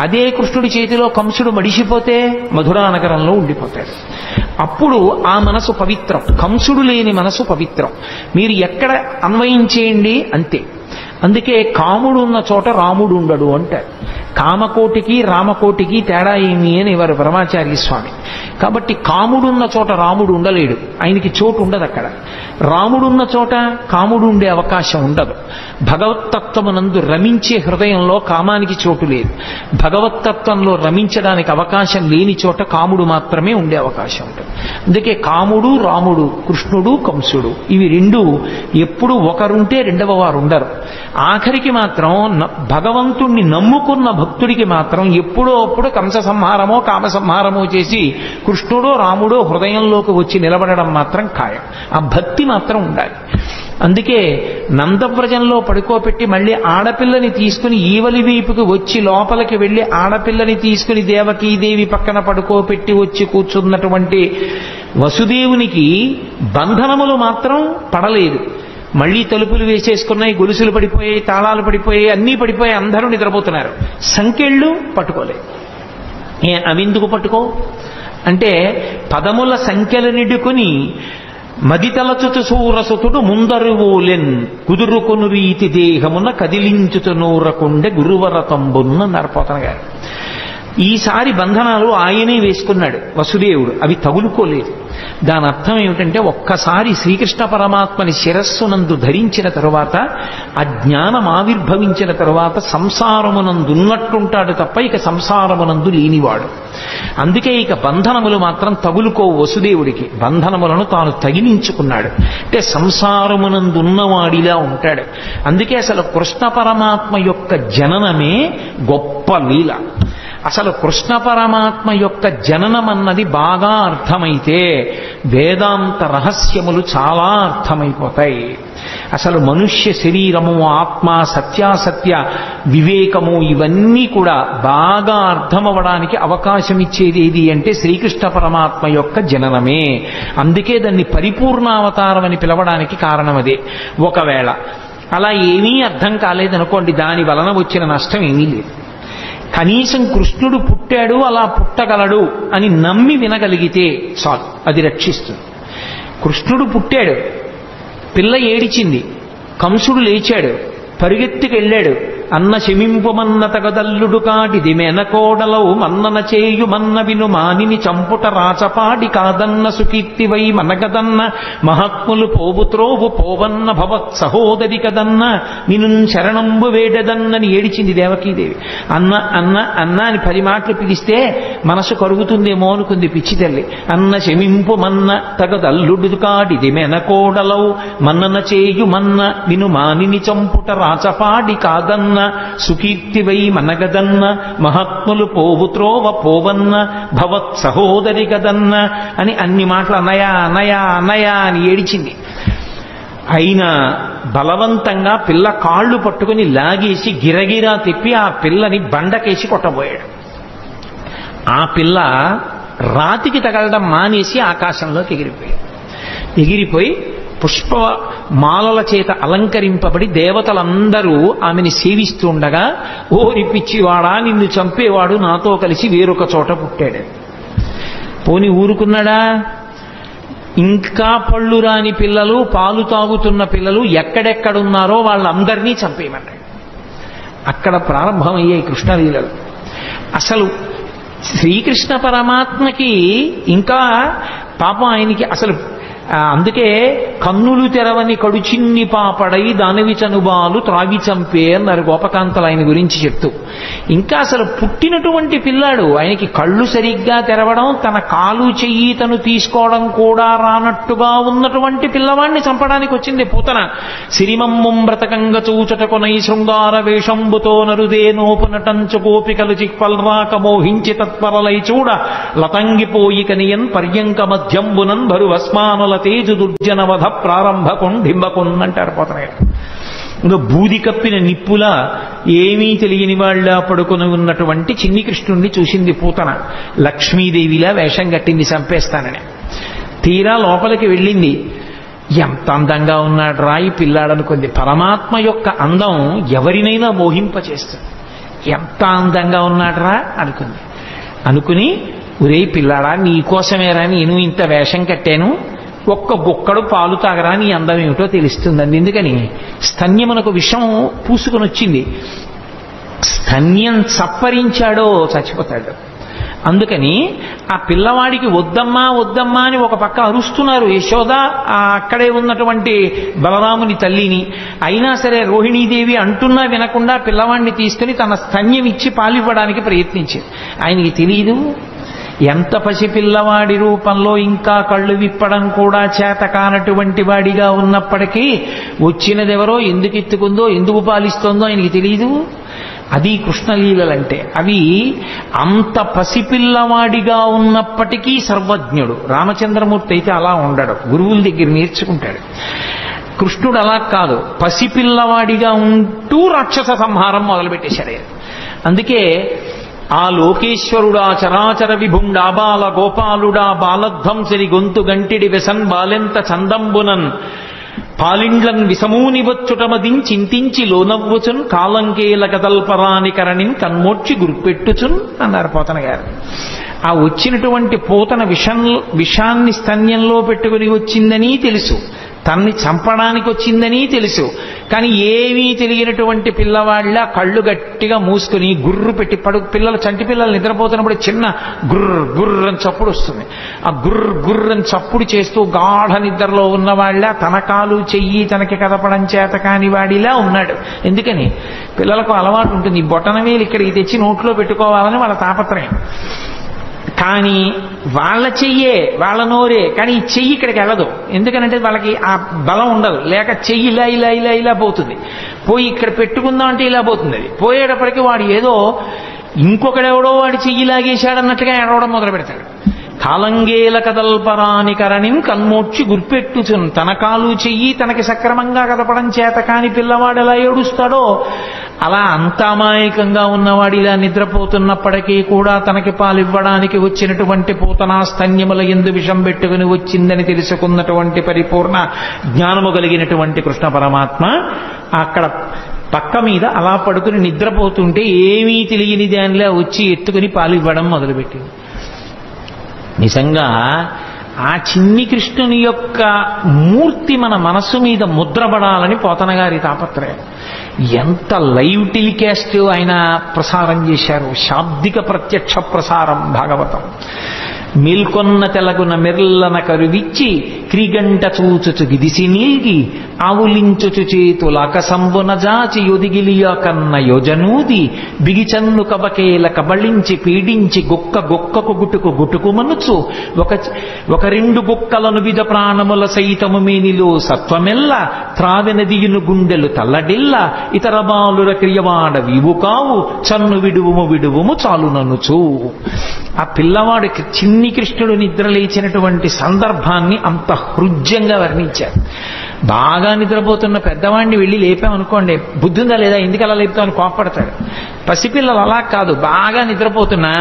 అదే కృష్ణుడి చేతిలో కంసుడు మడిసిపోతే మధురానగరంలో ఉండిపోతాడు. అప్పుడు ఆ మనసు పవిత్రం, కంసుడు లేని మనసు పవిత్రం. మీరు ఎక్కడ అన్వయించేయండి అంతే. అందుకే కాముడు ఉన్న చోట రాముడు ఉండడు అంటారు. కామకోటికి రామకోటికి తేడా ఏమి అని వారు పరమాచార్య స్వామి. కాబట్టి కాముడున్న చోట రాముడు ఉండలేడు, ఆయనకి చోటు ఉండదు అక్కడ. రాముడున్న చోట కాముడు ఉండే అవకాశం ఉండదు. భగవత్తత్వమునందు రమించే హృదయంలో కామానికి చోటు లేదు. భగవత్తత్వంలో రమించడానికి అవకాశం లేని చోట కాముడు మాత్రమే ఉండే అవకాశం ఉంటుంది. అందుకే కాముడు రాముడు, కృష్ణుడు కంసుడు, ఇవి రెండు ఎప్పుడు ఒకరుంటే రెండవ వారు ఉండరు. ఆఖరికి మాత్రం భగవంతుణ్ణి నమ్ముకున్న భక్తుడికి మాత్రం ఎప్పుడో అప్పుడు కంస సంహారమో కామ సంహారమో చేసి కృష్ణుడో రాముడో హృదయంలోకి వచ్చి నిలబడడం మాత్రం ఖాయం. ఆ భక్తి మాత్రం ఉండాలి. అందుకే నందవ్రజంలో పడుకోబెట్టి మళ్ళీ ఆడపిల్లని తీసుకుని ఈవలి వైపుకి వచ్చి లోపలికి వెళ్ళి ఆడపిల్లని తీసుకుని దేవకీదేవి పక్కన పడుకోబెట్టి వచ్చి కూర్చున్నటువంటి వసుదేవునికి బంధనములు మాత్రం పడలేదు. మళ్లీ తలుపులు వేసేసుకున్నాయి, గొలుసులు పడిపోయాయి, తాళాలు పడిపోయాయి, అన్నీ పడిపోయాయి, అందరూ నిద్రపోతున్నారు. సంకెళ్ళు పట్టుకోలేదు. అవిందుకు పట్టుకో అంటే పదముల సంఖ్యలు నిడుకుని మదితలచుతు సూరసుతుడు ముందరువోలెన్ కుదురుకొను రీతి దేహమున కదిలించుతు నూరకుండె గురువరతంబున్న నరపోతన గారు. ఈసారి బంధనాలు ఆయనే వేసుకున్నాడు వసుదేవుడు, అవి తగులుకోలేదు. దాని అర్థం ఏమిటంటే ఒక్కసారి శ్రీకృష్ణ పరమాత్మని శిరస్సునందు ధరించిన తరువాత, ఆ జ్ఞానం ఆవిర్భవించిన తరువాత సంసారమునందున్నట్టుంటాడు తప్ప ఇక సంసారమునందు లేనివాడు. అందుకే ఇక బంధనములు మాత్రం తగులుకోవు వసుదేవుడికి. బంధనములను తాను తగిలించుకున్నాడు అంటే సంసారమునందున్నవాడిలా ఉంటాడు. అందుకే అసలు కృష్ణ పరమాత్మ యొక్క జననమే గొప్ప లీల. అసలు కృష్ణ పరమాత్మ యొక్క జననం అన్నది బాగా అర్థమైతే వేదాంత రహస్యములు చాలా అర్థమైపోతాయి. అసలు మనుష్య శరీరము, ఆత్మ, సత్యాసత్య వివేకము ఇవన్నీ కూడా బాగా అర్థమవడానికి అవకాశం ఇచ్చేది ఏది అంటే శ్రీకృష్ణ పరమాత్మ యొక్క జననమే. అందుకే దాన్ని పరిపూర్ణావతారం అని పిలవడానికి కారణం అదే. ఒకవేళ అలా ఏమీ అర్థం కాలేదనుకోండి, దాని వలన వచ్చిన నష్టం ఏమీ లేదు. కనీసం కృష్ణుడు పుట్టాడు, అలా పుట్టగలడు అని నమ్మి వినగలిగితే చాలు, అది రక్షిస్తుంది. కృష్ణుడు పుట్టాడు, పిల్ల ఏడిచింది, కంసుడు లేచాడు, పరిగెత్తుకెళ్ళాడు, అన్న శమింపుమన్న తగదల్లుడు కాటిది మెనకోడలవు మన్నన చేయు మన్న విను మానిని చంపుట రాచపాడి కాదన్న సుకీర్తివై మనగదన్న మహాత్ములు పోబుత్రోవు పోవన్న భవత్ సహోదరి కదన్న నిను శరణంబు వేడదన్నని ఏడిచింది దేవకీదేవి. అన్న అన్న అన్న అని 10 మాటలు పిలిస్తే మనసు కరుగుతుందేమో అనుకుంది పిచ్చి తల్లి. అన్న శమింపు మన్న తగదల్లుడు కాటిది మెనకోడలవు మన్నన చేయు మన్న విను మానిని చంపుట రాచపాడి కాదన్న సుకీర్తివై మనగదన్న మహాత్ములు పోవుత్రోవ పోవన్న భవత్ సహోదరి గదన్న అని అన్ని మాటలు అన్నయా అన్నయా అన్నయా అని ఏడిచింది. అయినా బలవంతంగా పిల్ల కాళ్ళు పట్టుకుని లాగేసి గిరగిరా తిప్పి ఆ పిల్లని బండకేసి కొట్టబోయాడు. ఆ పిల్ల రాతికి తగలడం మానేసి ఆకాశంలోకి ఎగిరిపోయి పుష్ప మాలల చేత అలంకరింపబడి దేవతలందరూ ఆమెని సేవిస్తుండగా, ఓరి పిచ్చివాడా, నిన్ను చంపేవాడు నాతో కలిసి వేరొక చోట పుట్టాడు. పోని ఊరుకున్నాడా? ఇంకా పళ్ళు రాని పిల్లలు, పాలు తాగుతున్న పిల్లలు ఎక్కడెక్కడున్నారో వాళ్ళందరినీ చంపేయమన్నాడు. అక్కడ ప్రారంభమయ్యాయి కృష్ణలీలలు. అసలు శ్రీకృష్ణ పరమాత్మకి ఇంకా పాపం ఆయనకి అసలు అందుకే కన్నులు తెరవని కడుచిన్ని పాపడై దానివి చనుబాలు త్రాగి చంపే అన్నారు గోపకాంతలు ఆయన గురించి చెప్తూ. ఇంకా అసలు పుట్టినటువంటి పిల్లాడు, ఆయనకి కళ్ళు సరిగ్గా తెరవడం, తన కాలు చెయ్యి తను తీసుకోవడం కూడా రానట్టుగా ఉన్నటువంటి పిల్లవాడిని చంపడానికి వచ్చింది పూతన. సిరిమమ్ముం బ్రతకంగ చూచటకొనై శృంగార వేషంబుతో నరుదేనోపునటంచు గోపికలు చిక్పల్రాక మోహించి తత్పరలై చూడ లతంగిపోయి కనియన్ పర్యంక మధ్యంబునన్ భరువస్మానుల తేజు దుర్జనవధ ప్రారంభ కొండింబకొన్ అంటారు పోతన. ఇంకా బూది కప్పిన నిప్పులా ఏమీ తెలియని వాళ్ళ పడుకొని ఉన్నటువంటి చిన్ని కృష్ణుణ్ణి చూసింది పూతన. లక్ష్మీదేవిలా వేషం కట్టింది చంపేస్తానని. తీరా లోపలికి వెళ్ళింది. ఎంత అందంగా ఉన్నాడు రాయి పిల్లాడనుకుంది. పరమాత్మ యొక్క అందం ఎవరినైనా మోహింపచేస్తుంది. ఎంత అందంగా ఉన్నాడరా అనుకుంది. అనుకుని, ఒరే పిల్లాడా, నీకోసమేరా నేను ఇంత వేషం కట్టాను, ఒక్క గుక్కడు పాలు తాగరా, నీ అందం ఏమిటో తెలుస్తుందండి. ఎందుకని స్తన్యమునకు విషం పూసుకొని వచ్చింది. స్తన్యం చప్పరించాడో చచ్చిపోతాడు. అందుకని ఆ పిల్లవాడికి వద్దమ్మా వద్దమ్మా అని ఒక పక్క అరుస్తున్నారు యశోద, అక్కడే ఉన్నటువంటి బలరాముని తల్లిని. అయినా సరే రోహిణీదేవి అంటున్నా వినకుండా పిల్లవాడిని తీసుకుని తన స్తన్యం ఇచ్చి పాలివ్వడానికి ప్రయత్నించింది. ఆయనకి తెలియదు, ఎంత పసిపిల్లవాడి రూపంలో ఇంకా కళ్ళు విప్పడం కూడా చేత కానటువంటి వాడిగా ఉన్నప్పటికీ వచ్చినదెవరో, ఎందుకు ఎత్తుకుందో, ఎందుకు పాలిస్తోందో ఆయనకి తెలియదు. అది కృష్ణలీలలంటే. అవి అంత పసిపిల్లవాడిగా ఉన్నప్పటికీ సర్వజ్ఞుడు. రామచంద్రమూర్తి అయితే అలా ఉండడు, గురువుల దగ్గర నేర్చుకుంటాడు. కృష్ణుడు అలా కాదు, పసిపిల్లవాడిగా ఉంటూ రాక్షస సంహారం మొదలుపెట్టేశాడు. అందుకే ఆ లోకేశ్వరుడా చరాచర విభుండా బాల గోపాలుడా బాలధ్వంసరి గొంతు గంటిడి వెసన్ బాలెంత చందంబునన్ పాలిండ్లన్ విసమూని వచ్చుటమదించింతించి లోనవ్వుచున్ కాలంకేల కదల్పరాని కరణిన్ కన్మోడ్చి గుర్పెట్టుచున్ అన్నారు పోతన గారు. ఆ వచ్చినటువంటి పూతన విషాన్ని స్తన్యంలో పెట్టుకుని వచ్చిందని తెలుసు, తన్ని చంపడానికి వచ్చిందని తెలుసు. కానీ ఏమీ తెలియనటువంటి పిల్లవాళ్ళ కళ్ళు గట్టిగా మూసుకుని గుర్రు పెట్టి పిల్లలు, చంటి పిల్లలు నిద్రపోతున్నప్పుడు చిన్న గుర్ర గుర్ర అని చప్పుడు వస్తుంది. ఆ గుర్ర గుర్ర అని చప్పుడు చేస్తూ గాఢ నిద్రలో ఉన్నవాళ్ళ తన కాలు చెయ్యి తనకి కదపడం చేత కాని వాడిలా ఉన్నాడు. ఎందుకని పిల్లలకు అలవాటు ఉంటుంది, బొటనవేలు ఇక్కడికి తెచ్చి నోట్లో పెట్టుకోవాలని వాళ్ళ తాపత్రయం. కానీ వాళ్ళ చెయ్యే, వాళ్ళ నోరే, కానీ ఈ చెయ్యి ఇక్కడికి వెళ్ళదు. ఎందుకనంటే వాళ్ళకి ఆ బలం ఉండదు. లేక చెయ్యి ఇలా ఇలా ఇలా ఇలా పోతుంది, పోయి ఇక్కడ పెట్టుకుందాం అంటే ఇలా పోతుంది. అది పోయేటప్పటికి వాడు ఏదో ఇంకొకడెవడో వాడి చెయ్యి లాగేశాడన్నట్టుగా ఏడవడం మొదలు పెడతాడు. కాలంగేల కదల్పరాని కరణిన్ కన్మోడ్చి గుర్పెట్టుచున్. తన కాలు చెయ్యి తనకి సక్రమంగా కదపడం చేత కాని పిల్లవాడు ఎలా ఏడుస్తాడో అలా అంతామాయకంగా ఉన్నవాడు ఇలా నిద్రపోతున్నప్పటికీ కూడా తనకి పాలివ్వడానికి వచ్చినటువంటి పూతనా స్తన్యముల యందు విషం పెట్టుకుని వచ్చిందని తెలుసుకున్నటువంటి పరిపూర్ణ జ్ఞానము కలిగినటువంటి కృష్ణ పరమాత్మ అక్కడ పక్క మీద అలా పడుకుని నిద్రపోతుంటే ఏమీ తెలియని దానిలా వచ్చి ఎత్తుకుని పాలివ్వడం మొదలుపెట్టింది. నిజంగా ఆ చిన్ని కృష్ణుని యొక్క మూర్తి మన మనస్సు మీద ముద్రపడాలని పోతన గారి తాపత్రయం. ఎంత లైవ్ టెలికాస్ట్ ఆయన ప్రసారం చేశారు, శాబ్దిక ప్రత్యక్ష ప్రసారం భాగవతం. మేల్కొన్న తెలగున మెర్లన కరువిచ్చి క్రీగంట చూచుచు గిదిసి నీల్గి ఆవులించుచు చేతులాక సంబున జాచి యొదిగిలియ కన్న యోజనూది బిగిచన్ను కబకేల కబళించి పీడించి గొక్క గొక్కకు గుటుకు గుటుకు మనుచు ఒక రెండు గుక్కలను విధ ప్రాణముల సైతము మేనిలో సత్వమెల్ల త్రావెన దియును గుండెలు తల్లడిల్ల ఇతర బాలుర క్రియవాడ వివు కావు చన్ను విడువుము విడువుము చాలుననుచు. ఆ పిల్లవాడికి చిన్ని కృష్ణుడు నిద్ర లేచినటువంటి సందర్భాన్ని అంత హృద్యంగా వర్ణించారు. బాగా నిద్రపోతున్న పెద్దవాడిని వెళ్ళి లేపామనుకోండి, బుద్ధి ఉందా లేదా, ఎందుకు అలా లేపుతామని కోపడతాడు. పసిపిల్లలు అలా కాదు, బాగా నిద్రపోతున్నా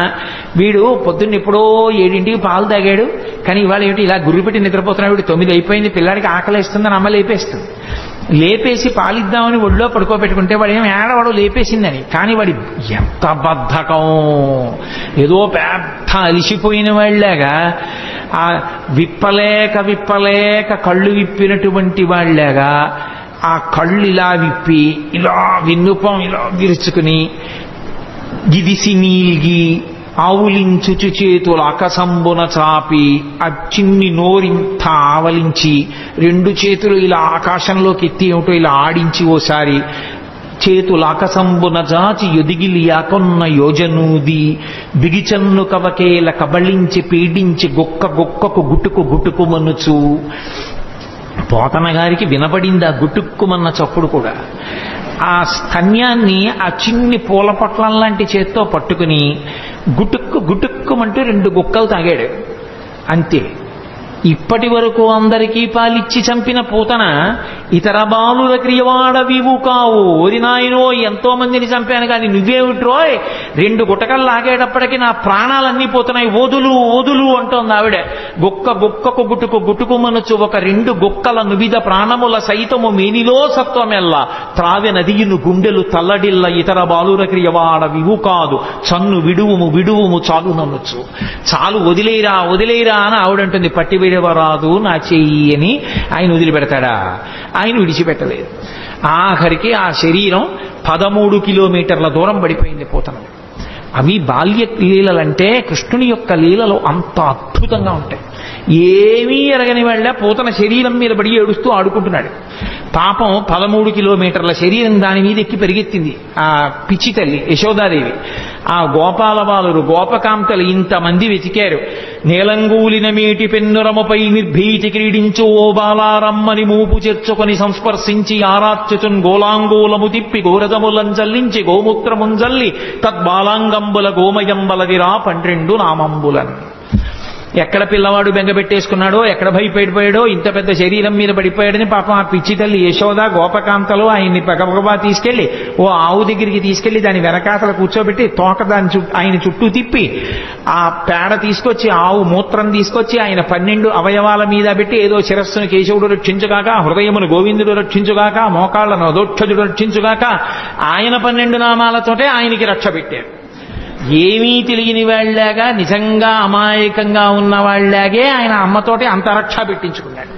వీడు పొద్దున్న ఎప్పుడో 7ంటికి పాలు తాగాడు, కానీ ఇవాళ ఏమిటి ఇలా గుర్రు పెట్టి నిద్రపోతున్నాడు, వీడు 9 అయిపోయింది, పిల్లాడికి ఆకలేస్తుందని అమ్మ లేపేస్తుంది. లేపేసి పాలిద్దామని ఒళ్ళో పడుకోబెట్టుకుంటే వాడు ఏం ఏడవాడు లేపేసిందని. కానీ వాడి ఎంత బద్ధకం, ఏదో పెద్ద అలిసిపోయిన వాళ్ళలాగా ఆ విప్పలేక కళ్ళు విప్పినటువంటి వాళ్ళలాగా ఆ కళ్ళు ఇలా విప్పి ఇలా విన్నుపం ఇలా విరుచుకుని గిదిసి నీల్గి ఆవులించుచు చేతులు ఆకాశంబున చాపి ఆ చిన్ని నోరింత ఆవలించి 2 చేతులు ఇలా ఆకాశంలోకి ఎత్తి ఏమిటో ఇలా ఆడించి ఓసారి చేతులు ఆకాశంబున జాచి ఎదిగిలియాకొన్న యోజనూది బిగిచన్ను కవకేల కబళించి పీడించి గొక్కకు గుటుకు మనుచు. పోతన గారికి వినపడింది ఆ గుటుక్కుమన్న చప్పుడు కూడా. ఆ స్తన్యాన్ని ఆ చిన్ని పూల పొట్లం లాంటి చేత్తో పట్టుకుని గుటుక్కుమంటూ 2 గుక్కలు తాగాడు అంతే. ఇప్పటి వరకు అందరికీ పాలిచ్చి చంపిన పూతన ఇతర బాలుల క్రియవాడవివు కావు. ఓరి నాయనో, ఎంతో మందిని చంపాను కానీ నువ్వేమిట్రోయ్ 2 గుటకలు లాగేటప్పటికీ నా ప్రాణాలన్నీ పోతున్నాయి, వదులు అంటోంది ఆవిడ. గుక్కకు గుటుకు మనచు ఒక 2 గుక్కల నువిద ప్రాణముల సైతము మేనిలో సత్వమెల్ల త్రావె నదియును గుండెలు తల్లడిల్ల ఇతర బాలుల క్రియవాడవివు కాదు. చన్ను విడువుము చాలు నన్నొచ్చు. చాలు వదిలేరా అని ఆవిడంటుంది. పట్టి విడవరాదు నా చెయ్యి అని ఆయన వదిలిపెడతాడా? ఆయన విడిచిపెట్టలేదు. ఆఖరికి ఆ శరీరం 13 కిలోమీటర్ల దూరం పడిపోయింది పోతనది. అవి బాల్య లీలలంటే కృష్ణుని యొక్క లీలలు అంత అద్భుతంగా ఉంటాయి. ఏమీ ఎరగని వాళ్ళ పూతన శరీరం మీద పడి ఏడుస్తూ ఆడుకుంటున్నాడు. పాపం 13 కిలోమీటర్ల శరీరం దాని మీద ఎక్కి పెరిగెత్తింది ఆ పిచ్చి తల్లి యశోదాదేవి. ఆ గోపాల బాలురు గోపకాంతలు ఇంతమంది వెతికారు. నేలంగూలిన మేటి పెన్నురముపై నిర్భీతి క్రీడించు ఓ బాలారమ్మని మూపు చేర్చుకొని సంస్పర్శించి ఆరాత్యుచున్ గోలాంగూలము తిప్పి గోరజములంజల్లించి గోమూత్రముంజల్లి తద్బాలాంగంబుల గోమయంబలదిరా 12 నామంబులన్. ఎక్కడ పిల్లవాడు బెంగపెట్టేసుకున్నాడో, ఎక్కడ భయపడిపోయాడో, ఇంత పెద్ద శరీరం మీద పడిపోయాడని పాపం ఆ పిచ్చి తల్లి యశోద గోపకాంతలో ఆయన్ని పగపగబా తీసుకెళ్లి ఓ ఆవు దగ్గరికి తీసుకెళ్లి దాని వెనకాతల కూర్చోబెట్టి తోక దాని ఆయన చుట్టూ తిప్పి ఆ పేడ తీసుకొచ్చి ఆవు మూత్రం తీసుకొచ్చి ఆయన 12 అవయవాల మీద పెట్టి ఏదో శిరస్సును కేశవుడు రక్షించుగాక, హృదయమును గోవిందుడు రక్షించుగాక, మోకాళ్లను అధోక్షజుడు రక్షించుగాక, ఆయన 12 నామాలతోటే ఆయనకి రక్ష పెట్టారు. ఏమీ తెలియని వాళ్ళలాగా నిజంగా అమాయకంగా ఉన్న వాళ్ళలాగే ఆయన అమ్మతోటి అంతరక్ష పెట్టించుకున్నాడు.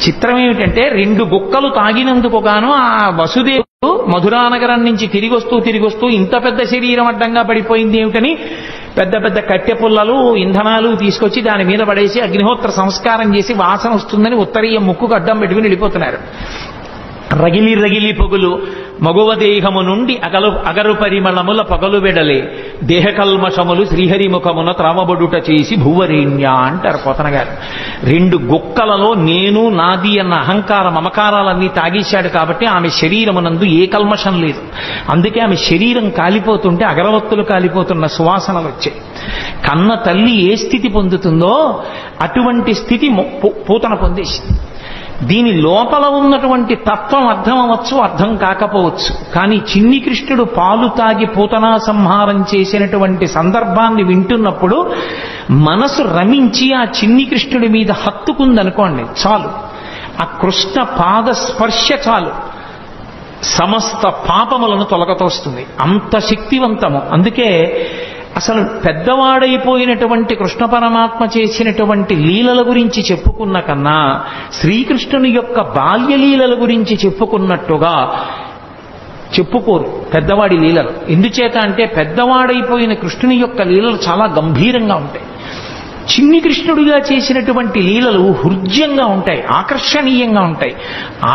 చిత్రం ఏమిటంటే 2 గుక్కలు తాగినందుకు గాను ఆ వసుదేవుడు మధురానగరం నుంచి తిరిగి వస్తూ ఇంత పెద్ద శరీరం అడ్డంగా పడిపోయింది ఏమిటని పెద్ద కట్టె పుల్లలు ఇంధనాలు తీసుకొచ్చి దాని మీద పడేసి అగ్నిహోత్ర సంస్కారం చేసి వాసన వస్తుందని ఉత్తరీయ ముక్కుకు అడ్డం పెట్టుకుని వెళ్ళిపోతున్నారు. రగిలి పొగులు మగువ దేహము నుండి అగరు పరిమళముల పగలు వెడలే దేహకల్మషములు శ్రీహరిముఖమున త్రామబడుట చేసి భూవరేణ్య అంటారు పోతన గారు. 2 గుక్కలలో నేను నాది అన్న అహంకార మమకారాలన్నీ తాగేశాడు కాబట్టి ఆమె శరీరమునందు ఏ కల్మషం లేదు. అందుకే ఆమె శరీరం కాలిపోతుంటే అగరవత్తులు కాలిపోతున్న సువాసనలు వచ్చాయి. కన్న తల్లి ఏ స్థితి పొందుతుందో అటువంటి స్థితి పూతన పొందేసింది. దీని లోపల ఉన్నటువంటి తత్వం అర్థం అవ్వచ్చు, అర్థం కాకపోవచ్చు. కానీ చిన్ని కృష్ణుడు పాలు తాగి పూతనా సంహారం చేసినటువంటి సందర్భాన్ని వింటున్నప్పుడు మనసు రమించి ఆ చిన్ని కృష్ణుడి మీద హత్తుకుందనుకోండి చాలు. ఆ కృష్ణ పాద స్పర్శ చాలు సమస్త పాపములను తొలగతోస్తుంది. అంత శక్తివంతము. అందుకే అసలు పెద్దవాడైపోయినటువంటి కృష్ణ పరమాత్మ చేసినటువంటి లీలల గురించి చెప్పుకున్న కన్నా శ్రీకృష్ణుని యొక్క బాల్య లీలల గురించి చెప్పుకున్నట్టుగా చెప్పుకోరు పెద్దవాడి లీలలు. ఎందుచేత అంటే పెద్దవాడైపోయిన కృష్ణుని యొక్క లీలలు చాలా గంభీరంగా ఉంటాయి. చిన్ని కృష్ణుడిగా చేసినటువంటి లీలలు హృద్యంగా ఉంటాయి, ఆకర్షణీయంగా ఉంటాయి,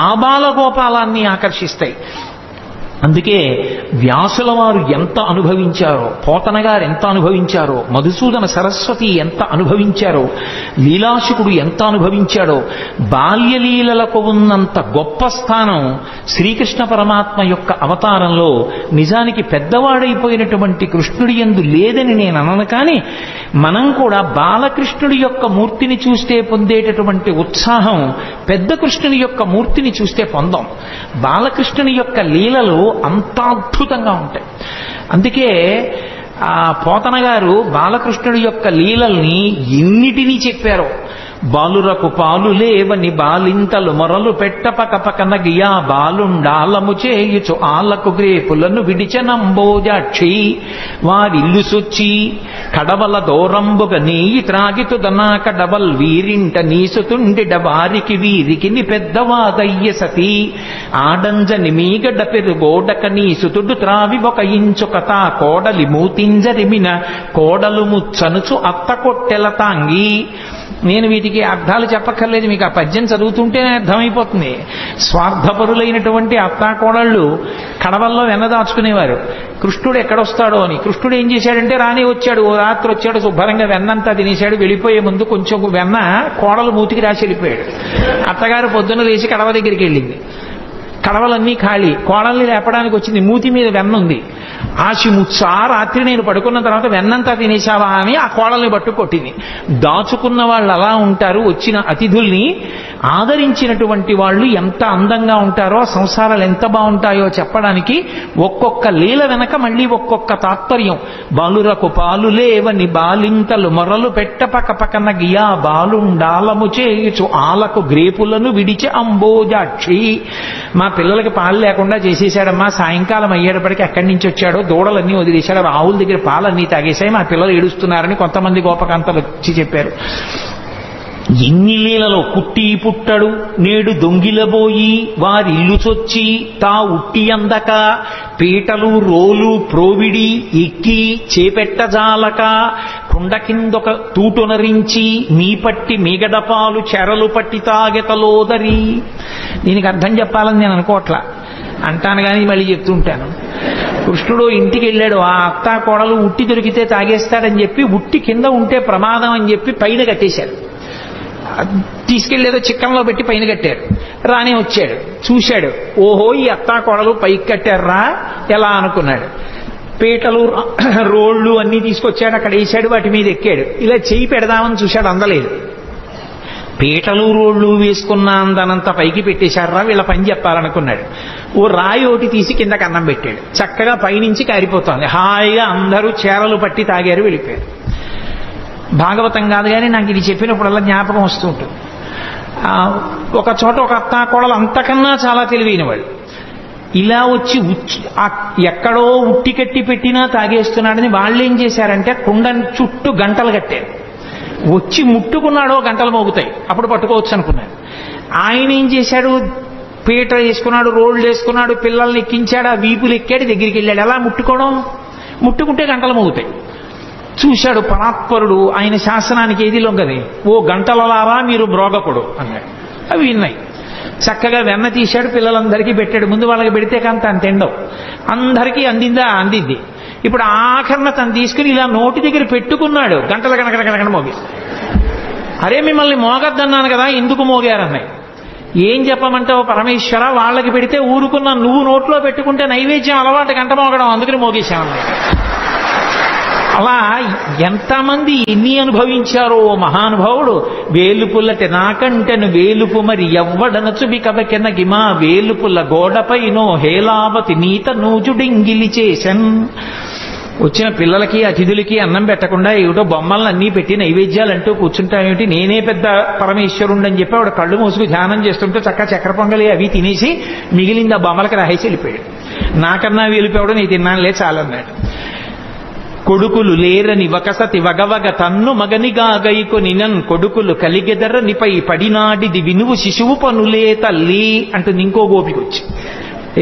ఆబాలగోపాలాన్ని ఆకర్షిస్తాయి. అందుకే వ్యాసుల వారు ఎంత అనుభవించారో, పోతన గారు ఎంత అనుభవించారో, మధుసూదన సరస్వతి ఎంత అనుభవించారో, లీలాశుకుడు ఎంత అనుభవించాడో, బాల్యలీలలకు ఉన్నంత గొప్ప స్థానం శ్రీకృష్ణ పరమాత్మ యొక్క అవతారంలో నిజానికి పెద్దవాడైపోయినటువంటి కృష్ణుడి యందు లేదని నేను అనను. కానీ మనం కూడా బాలకృష్ణుడి యొక్క మూర్తిని చూస్తే పొందేటటువంటి ఉత్సాహం పెద్ద కృష్ణుని యొక్క మూర్తిని చూస్తే పొందాం. బాలకృష్ణుని యొక్క లీలలు అంత అద్భుతంగా ఉంటాయి. అందుకే పోతన గారు బాలకృష్ణుడి యొక్క లీలల్ని ఎన్నిటినీ చెప్పారో. బాలురకు పాలు లేవని బాలింతలు మొరలు పెట్ట పకపకన గియా బాలుండాలము చేయుచు ఆలకు గ్రేపులను విడిచనంబోజాక్షి వారిల్లు సొచ్చి కడవల దూరంబుగ నీయి త్రాగితుదనా కడవల్ వీరింట నీసుతుండిడ వారికి వీరికి పెద్దవాదయ్య సతీ ఆడంజని మీగడ పెరుగోడక నీసుతుడు త్రావి ఒక ఇంచుకత కోడలి మూతింజరిమిన కోడలు ముచ్చనుచు అత్త కొట్టెల తాంగి. నేను వీటికి అర్థాలు చెప్పక్కర్లేదు, మీకు ఆ పద్యం చదువుతుంటేనే అర్థమైపోతుంది. స్వార్థపరులైనటువంటి అత్తాకోడళ్ళు కడవల్లో వెన్న దాచుకునేవారు. కృష్ణుడు ఎక్కడొస్తాడో అని. కృష్ణుడు ఏం చేశాడంటే రాని వచ్చాడు, రాత్రి వచ్చాడు, శుభ్రంగా వెన్నంతా తినేశాడు. వెళ్ళిపోయే ముందు కొంచెం వెన్న కోడలు మూతికి రాసి వెళ్ళిపోయాడు. అత్తగారు పొద్దున్న లేచి కడవ దగ్గరికి వెళ్ళింది. కడవలన్నీ ఖాళీ. కోడల్ని లేపడానికి వచ్చింది, మూతి మీద వెన్న ఉంది. ఆశిముచ్చా రాత్రి నేను పడుకున్న తర్వాత వెన్నంతా తినేశావా అని ఆ కోడల్ని పట్టు కొట్టింది. దాచుకున్న వాళ్ళు అలా ఉంటారు. వచ్చిన అతిథుల్ని ఆదరించినటువంటి వాళ్ళు ఎంత అందంగా ఉంటారో, సంసారాలు ఎంత బాగుంటాయో చెప్పడానికి ఒక్కొక్క లీల వెనక మళ్ళీ ఒక్కొక్క తాత్పర్యం. బాలురకు పాలు లేవని బాలింతలు మొరలు పెట్ట పకపకన గియా బాలుండాలము చేయుచు ఆలకు గ్రేపులను విడిచి అంబోజాక్షి. మా పిల్లలకి పాలు లేకుండా చేసేసాడమ్మా, సాయంకాలం అయ్యేటప్పటికి ఎక్కడి నుంచి వచ్చాడో దూడలన్నీ వదిలేశాడు, ఆవుల దగ్గర పాలన్నీ తాగేశాయి, మా పిల్లలు ఏడుస్తున్నారని కొంతమంది గోపకాంతలు వచ్చి చెప్పారు. ఎన్ని లీలలో పుట్టి పుట్టడు నేడు దొంగిలబోయి వారి ఇల్లు చొచ్చి తా ఉట్టి అందక పీటలు రోలు ప్రోవిడి ఎక్కి చేపెట్టజాలక కుండ కిందొక తూటునరించి మీ పట్టి మీగడపాలు చెరలు పట్టి తాగెతలోదరి. దీనికి అర్థం చెప్పాలని నేను అనుకోవట్లా, అంటాను కానీ మళ్ళీ చెప్తుంటాను. కృష్ణుడు ఇంటికి వెళ్ళాడు, ఆ అత్తా కోడలు ఉట్టి దొరికితే తాగేస్తాడని చెప్పి ఉట్టి కింద ఉంటే ప్రమాదం అని చెప్పి పైన కట్టేశారు. తీసుకెళ్లేదో చిక్కంలో పెట్టి పైన కట్టారు. రానే వచ్చాడు, చూశాడు, ఓహో ఈ అత్తా కోడలు పైకి కట్టారా ఎలా అనుకున్నాడు. పీటలు రోళ్లు అన్నీ తీసుకొచ్చాడు, అక్కడ వేసాడు, వాటి మీద ఎక్కాడు. ఇలా చేయి పెడదామని చూశాడు, అందలేదు. పీటలు రోళ్లు వేసుకున్న అందనంత పైకి పెట్టేశారా, వీళ్ళ పని చెప్పాలనుకున్నాడు. ఓ రాయి ఒకటి తీసి కిందకి అన్నం పెట్టాడు. చక్కగా పైనుంచి కారిపోతుంది. హాయిగా అందరూ చేరలు పట్టి తాగారు, వెళ్ళిపోయారు. భాగవతం కాదు కానీ నాకు ఇది చెప్పినప్పుడల్లా జ్ఞాపకం వస్తూ ఉంటుంది. ఒక చోట ఒక అత్తా కోడలు అంతకన్నా చాలా తెలివైన వాళ్ళు ఇలా వచ్చి ఎక్కడో ఉట్టి కట్టి పెట్టినా తాగేస్తున్నాడని వాళ్ళు ఏం చేశారంటే కుండ చుట్టూ గంటలు కట్టారు. వచ్చి ముట్టుకున్నాడో గంటలు మోగుతాయి, అప్పుడు పట్టుకోవచ్చు అనుకున్నాడు. ఆయన ఏం చేశాడు, పీట వేసుకున్నాడు, రోడ్లు వేసుకున్నాడు, పిల్లల్ని ఎక్కించాడు, ఆ వీపులు ఎక్కాడు, దగ్గరికి వెళ్ళాడు. ఎలా ముట్టుకోవడం, ముట్టుకుంటే గంటలు మోగుతాయి. చూశాడు పరాత్పరుడు, ఆయన శాసనానికి ఏది లొంగది. ఓ గంటలలారా మీరు మ్రోగకుడు అన్నాడు. అవి విన్నాయి. చక్కగా వెన్న తీశాడు, పిల్లలందరికీ పెట్టాడు. ముందు వాళ్ళకి పెడితే కానీ తను తిండవు. అందరికీ అందిందా, అందింది. ఇప్పుడు ఆఖరణ తను తీసుకుని ఇలా నోటి దగ్గర పెట్టుకున్నాడు, గంటల కనకన మోగి. అరే మిమ్మల్ని మోగద్దన్నాను కదా, ఎందుకు మోగారన్నాయి. ఏం చెప్పమంటావు పరమేశ్వర, వాళ్ళకి పెడితే ఊరుకున్నా, నువ్వు నోట్లో పెట్టుకుంటే నైవేద్యం అలవాటు గంట మోగడం, అందుకని మోగేశామన్నాయి. అలా ఎంతమంది ఎన్ని అనుభవించారో మహానుభావుడు. వేలుపుల్లటి నాకంటెను వేలుపు మరి ఎవ్వడనచు బికబకెన గిమా వేలుపుల్ల గోడపైనో హేలావతి నీత నూజుడింగిలి చేసన్. వచ్చిన పిల్లలకి అతిథులకి అన్నం పెట్టకుండా ఏమిటో బొమ్మలను అన్నీ పెట్టి నైవేద్యాలు అంటూ కూర్చుంటామేమిటి, నేనే పెద్ద పరమేశ్వరుండని చెప్పి ఆవిడ కళ్ళు మూసుకు ధ్యానం చేస్తుంటే చక్క చక్కెర పొంగలి అవి తినేసి మిగిలింది ఆ బొమ్మలకి రాహేసి వెళ్ళిపోయాడు. నాకన్నా వేలిపోవడం నీ తిన్నానులే చాలన్నాడు. కొడుకులు లేరని వకసతి వగవగ తన్ను మగనిగా గైకొనినన్ కొడుకులు కలిగెదరనిపై పడినాడిది వినువు శిశువు పనులే తల్లి అంటుంది ఇంకో గోపికొచ్చి.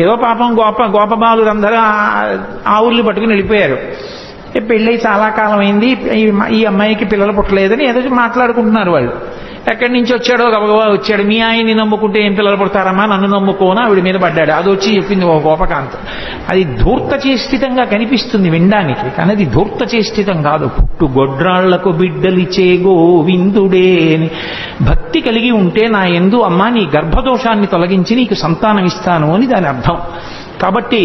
ఏదో పాపం గోపబాలురందరూ ఆవుల్ని పట్టుకుని వెళ్ళిపోయారు. పెళ్ళై చాలా కాలం అయింది, ఈ అమ్మాయికి పిల్లలు పుట్టలేదని ఏదో మాట్లాడుకుంటున్నారు వాళ్ళు. ఎక్కడి నుంచి వచ్చాడో గబగబా వచ్చాడు. మీ ఆయన్ని నమ్ముకుంటే ఏం పిల్లలు పుడతారమ్మా, నన్ను నమ్ముకోనా ఆవిడ మీద పడ్డాడు. అది వచ్చి చెప్పింది ఓ గోపకాంతం. అది ధూర్తచేష్టితంగా కనిపిస్తుంది వినడానికి, కానీ అది ధూర్తచేష్టితం కాదు. పుట్టు గొడ్రాళ్లకు బిడ్డలిచే గోవిందుడే అని భక్తి కలిగి ఉంటే నా యందు అమ్మా నీ గర్భదోషాన్ని తొలగించి నీకు సంతానం ఇస్తాను అని దాని అర్థం. కాబట్టి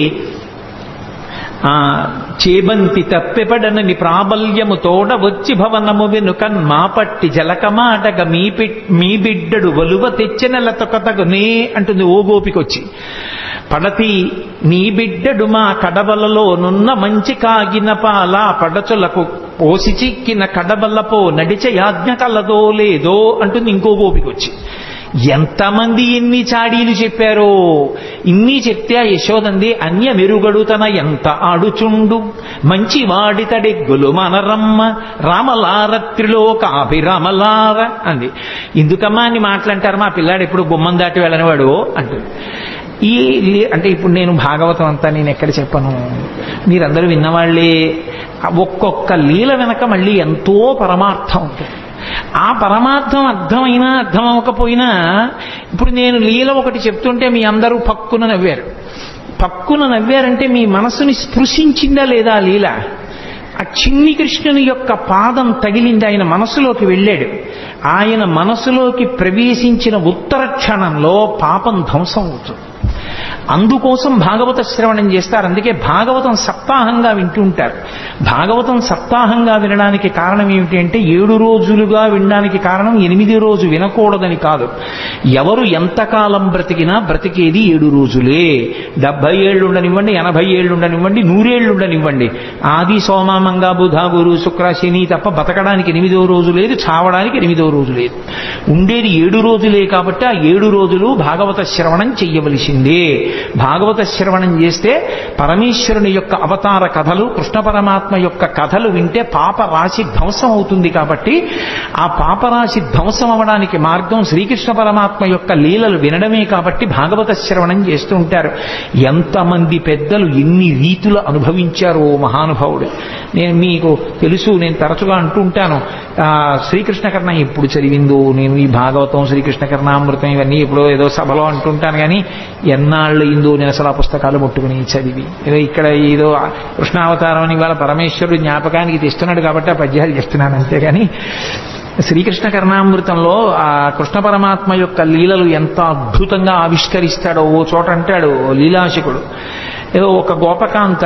చేబంతి తప్పెపడనని ప్రాబల్యము తోడ వచ్చి భవనము వెనుకన్ మా పట్టి జలకమాటగ మీ బిడ్డడు వలువ తెచ్చెనల తొకతగునే అంటుంది ఓ గోపికొచ్చి. పడతి నీ బిడ్డడు మా కడవలలో నున్న మంచి కాగిన పాల పడచులకు పోసి చిక్కిన కడవలపో నడిచే యాజ్ఞ కలదో లేదో అంటుంది ఇంకో గోపిక వచ్చి. ఎంతమంది ఎన్ని చాడీలు చెప్పారో. ఇన్ని చెప్తే ఆ యశోదంది అన్య మెరుగడు తన ఎంత ఆడుచుండు మంచి వాడితడెగ్గులు మనరమ్మ రామలారత్రిలోకాభిరామలార అంది. ఎందుకమ్మా అని మాట్లాంటారు, మా పిల్లాడు ఎప్పుడు గుమ్మం దాటి వెళ్ళనివాడు అంటుంది. అంటే ఇప్పుడు నేను భాగవతం అంతా నేను ఎక్కడ చెప్పను, మీరందరూ విన్నవాళ్లే. ఒక్కొక్క లీల వెనక మళ్ళీ ఎంతో పరమార్థం ఉంటుంది. ఆ పరమార్థం అర్థమైనా అర్థం అవ్వకపోయినా ఇప్పుడు నేను లీల ఒకటి చెప్తుంటే మీ అందరూ పక్కున నవ్వారు. పక్కున నవ్వారంటే మీ మనసుని స్పృశించిందా లేదా లీల? ఆ చిన్ని కృష్ణుని యొక్క పాదం తగిలింది, ఆయన మనసులోకి వెళ్ళాడు. ఆయన మనసులోకి ప్రవేశించిన ఉత్తర క్షణంలో పాపం ధ్వంసం అవుతుంది. అందుకోసం భాగవత శ్రవణం చేస్తారు. అందుకే భాగవతం సప్తాహంగా వింటుంటారు. భాగవతం సప్తాహంగా వినడానికి కారణం ఏమిటి అంటే 7 రోజులుగా వినడానికి కారణం 8 రోజు వినకూడదని కాదు. ఎవరు ఎంతకాలం బ్రతికినా బ్రతికేది 7 రోజులే. 70 ఏళ్ళు ఉండనివ్వండి, 80 ఏళ్ళు ఉండనివ్వండి, 100 ఏళ్ళు ఉండనివ్వండి. ఆది సోమ మంగ బుధ గురు శుక్ర శని తప్ప బతకడానికి 8వ రోజు లేదు, చావడానికి 8వ రోజు లేదు. ఉండేది 7 రోజులే. కాబట్టి ఆ 7 రోజులు భాగవత శ్రవణం చెయ్యవలసిందే. భాగవత శ్రవణం చేస్తే పరమేశ్వరుని యొక్క అవతార కథలు, కృష్ణ పరమాత్మ యొక్క కథలు వింటే పాపరాశి ధ్వంసం అవుతుంది. కాబట్టి ఆ పాపరాశి ధ్వంసం అవడానికి మార్గం శ్రీకృష్ణ పరమాత్మ యొక్క లీలలు వినడమే. కాబట్టి భాగవత శ్రవణం చేస్తూ ఉంటారు. ఎంతమంది పెద్దలు ఎన్ని రీతులు అనుభవించారో మహానుభావుడు. నేను మీకు తెలుసు, నేను తరచుగా అంటూ ఉంటాను, శ్రీకృష్ణ కర్ణ ఎప్పుడు చదివిందో నేను ఈ భాగవతం శ్రీకృష్ణ కర్ణామృతం ఇవన్నీ ఎప్పుడో ఏదో సభలో అంటుంటాను. కానీ ఎన్నాళ్ళు అయిందో నేను అసలు ఆ పుస్తకాలు ముట్టుకుని చదివి. ఏదో ఇక్కడ ఏదో కృష్ణావతారం అని ఇవాళ పరమేశ్వరుడు జ్ఞాపకానికి తెస్తున్నాడు కాబట్టి ఆ పద్యాలు చేస్తున్నాను అంతేగాని శ్రీకృష్ణ కర్ణామృతంలో ఆ కృష్ణ పరమాత్మ యొక్క లీలలు ఎంత అద్భుతంగా ఆవిష్కరిస్తాడో. ఓ చోట అంటాడు లీలాశకుడు, ఏదో ఒక గోపకాంత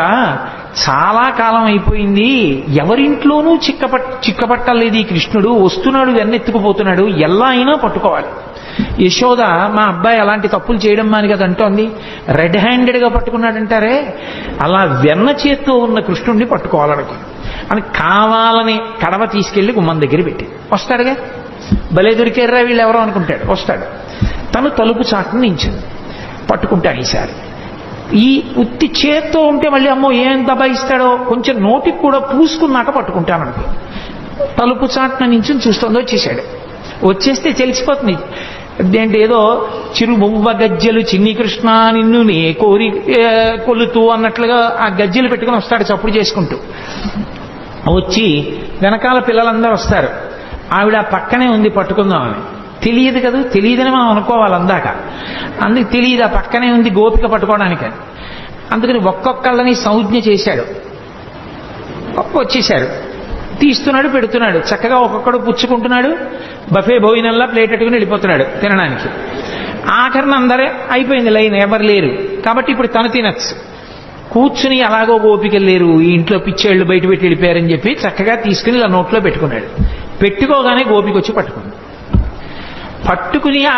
చాలా కాలం అయిపోయింది, ఎవరింట్లోనూ చిక్కపట్టలేదు ఈ కృష్ణుడు, వస్తున్నాడు వెన్నెత్తుకుపోతున్నాడు, ఎలా అయినా పట్టుకోవాలి. యశోద మా అబ్బాయి అలాంటి తప్పులు చేయడం మాని కదా అంటోంది. రెడ్ హ్యాండెడ్గా పట్టుకున్నాడంటారే, అలా వెన్న చేత్తో ఉన్న కృష్ణుడిని పట్టుకోవాలనుకున్నాడు అని కావాలని కడవ తీసుకెళ్లి గుమ్మం దగ్గర పెట్టి వస్తాడుగా. భలే దొరికారా వీళ్ళు ఎవరో అనుకుంటాడు. వస్తాడు, తను తలుపు చాటును నించింది, పట్టుకుంటాడు. ఈసారి ఈ ఉత్తి చేత్తో ఉంటే మళ్ళీ అమ్మో ఏం దబాయిస్తాడో, కొంచెం నోటికి కూడా పూసుకున్నాక పట్టుకుంటాననుకో. తలుపు చాటున నించుని చూస్తుందో వచ్చేసాడు. వచ్చేస్తే తెలిసిపోతుంది అదేంటి, ఏదో చిరు మువ్వ గజ్జెలు చిన్ని కృష్ణ నిన్ను నే కోరి కొలుతూ అన్నట్లుగా ఆ గజ్జెలు పెట్టుకుని వస్తాడు చప్పుడు చేసుకుంటూ. వచ్చి వెనకాల పిల్లలందరూ వస్తారు. ఆవిడ పక్కనే ఉంది పట్టుకుందామని. తెలియదు కదా, తెలియదని మనం అనుకోవాలి అందాక. అందుకు తెలియదు ఆ పక్కనే ఉంది గోపిక పట్టుకోవడానికి. అందుకని ఒక్కొక్కళ్ళని సంజ్ఞ చేశాడు. వచ్చేశారు, తీస్తున్నాడు, పెడుతున్నాడు, చక్కగా ఒక్కొక్కడు పుచ్చుకుంటున్నాడు. బఫే భోజనంలా ప్లేట్ పెట్టుకుని వెళ్ళిపోతున్నాడు తినడానికి. ఆఖరిని అందరే అయిపోయింది లైన్, ఎవరు లేరు కాబట్టి ఇప్పుడు తను తినచ్చు. కూర్చుని అలాగో గోపికలు లేరు, ఈ ఇంట్లో పిచ్చేళ్ళు బయట పెట్టి వెళ్ళిపోయారని చెప్పి చక్కగా తీసుకుని ఇలా నోట్లో పెట్టుకున్నాడు. పెట్టుకోగానే గోపిక వచ్చి పట్టుకుంది. పట్టుకుని ఆ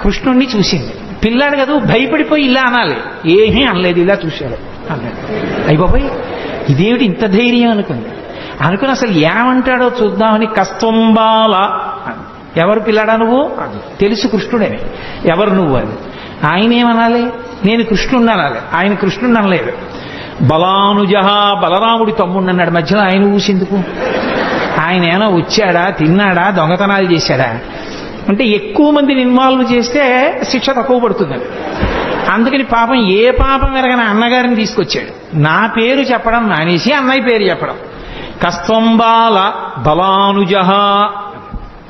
కృష్ణుణ్ణి చూసింది. పిల్లాడు కదా భయపడిపోయి ఇలా అనాలి, ఏమీ అనలేదు, ఇలా చూశాడు అన్నాడు. అయిపోయి ఇదేమిటి ఇంత ధైర్యం అనుకుంది. అనుకుని అసలు ఏమంటాడో చూద్దామని కస్తంబాల, ఎవరు పిల్లాడా నువ్వు, తెలుసు కృష్ణుడని, ఎవరు నువ్వు అని. ఆయన ఏమనాలి, నేను కృష్ణుడిని అనాలి. ఆయన కృష్ణుడిని అనలేదు. బలానుజహ, బలరాముడి తమ్ముడిని అన్నాడు. మధ్యలో ఆయన ఊసిందుకు? ఆయన ఏమైనా వచ్చాడా, తిన్నాడా, దొంగతనాలు చేశాడా? అంటే ఎక్కువ మందిని ఇన్వాల్వ్ చేస్తే శిక్ష తక్కువ పడుతుందని. అందుకని పాపం ఏ పాపం ఎరగని అన్నగారిని తీసుకొచ్చాడు. నా పేరు చెప్పడం మానేసి అన్నయ్య పేరు చెప్పడం. కస్తంబాల బలానుజహ.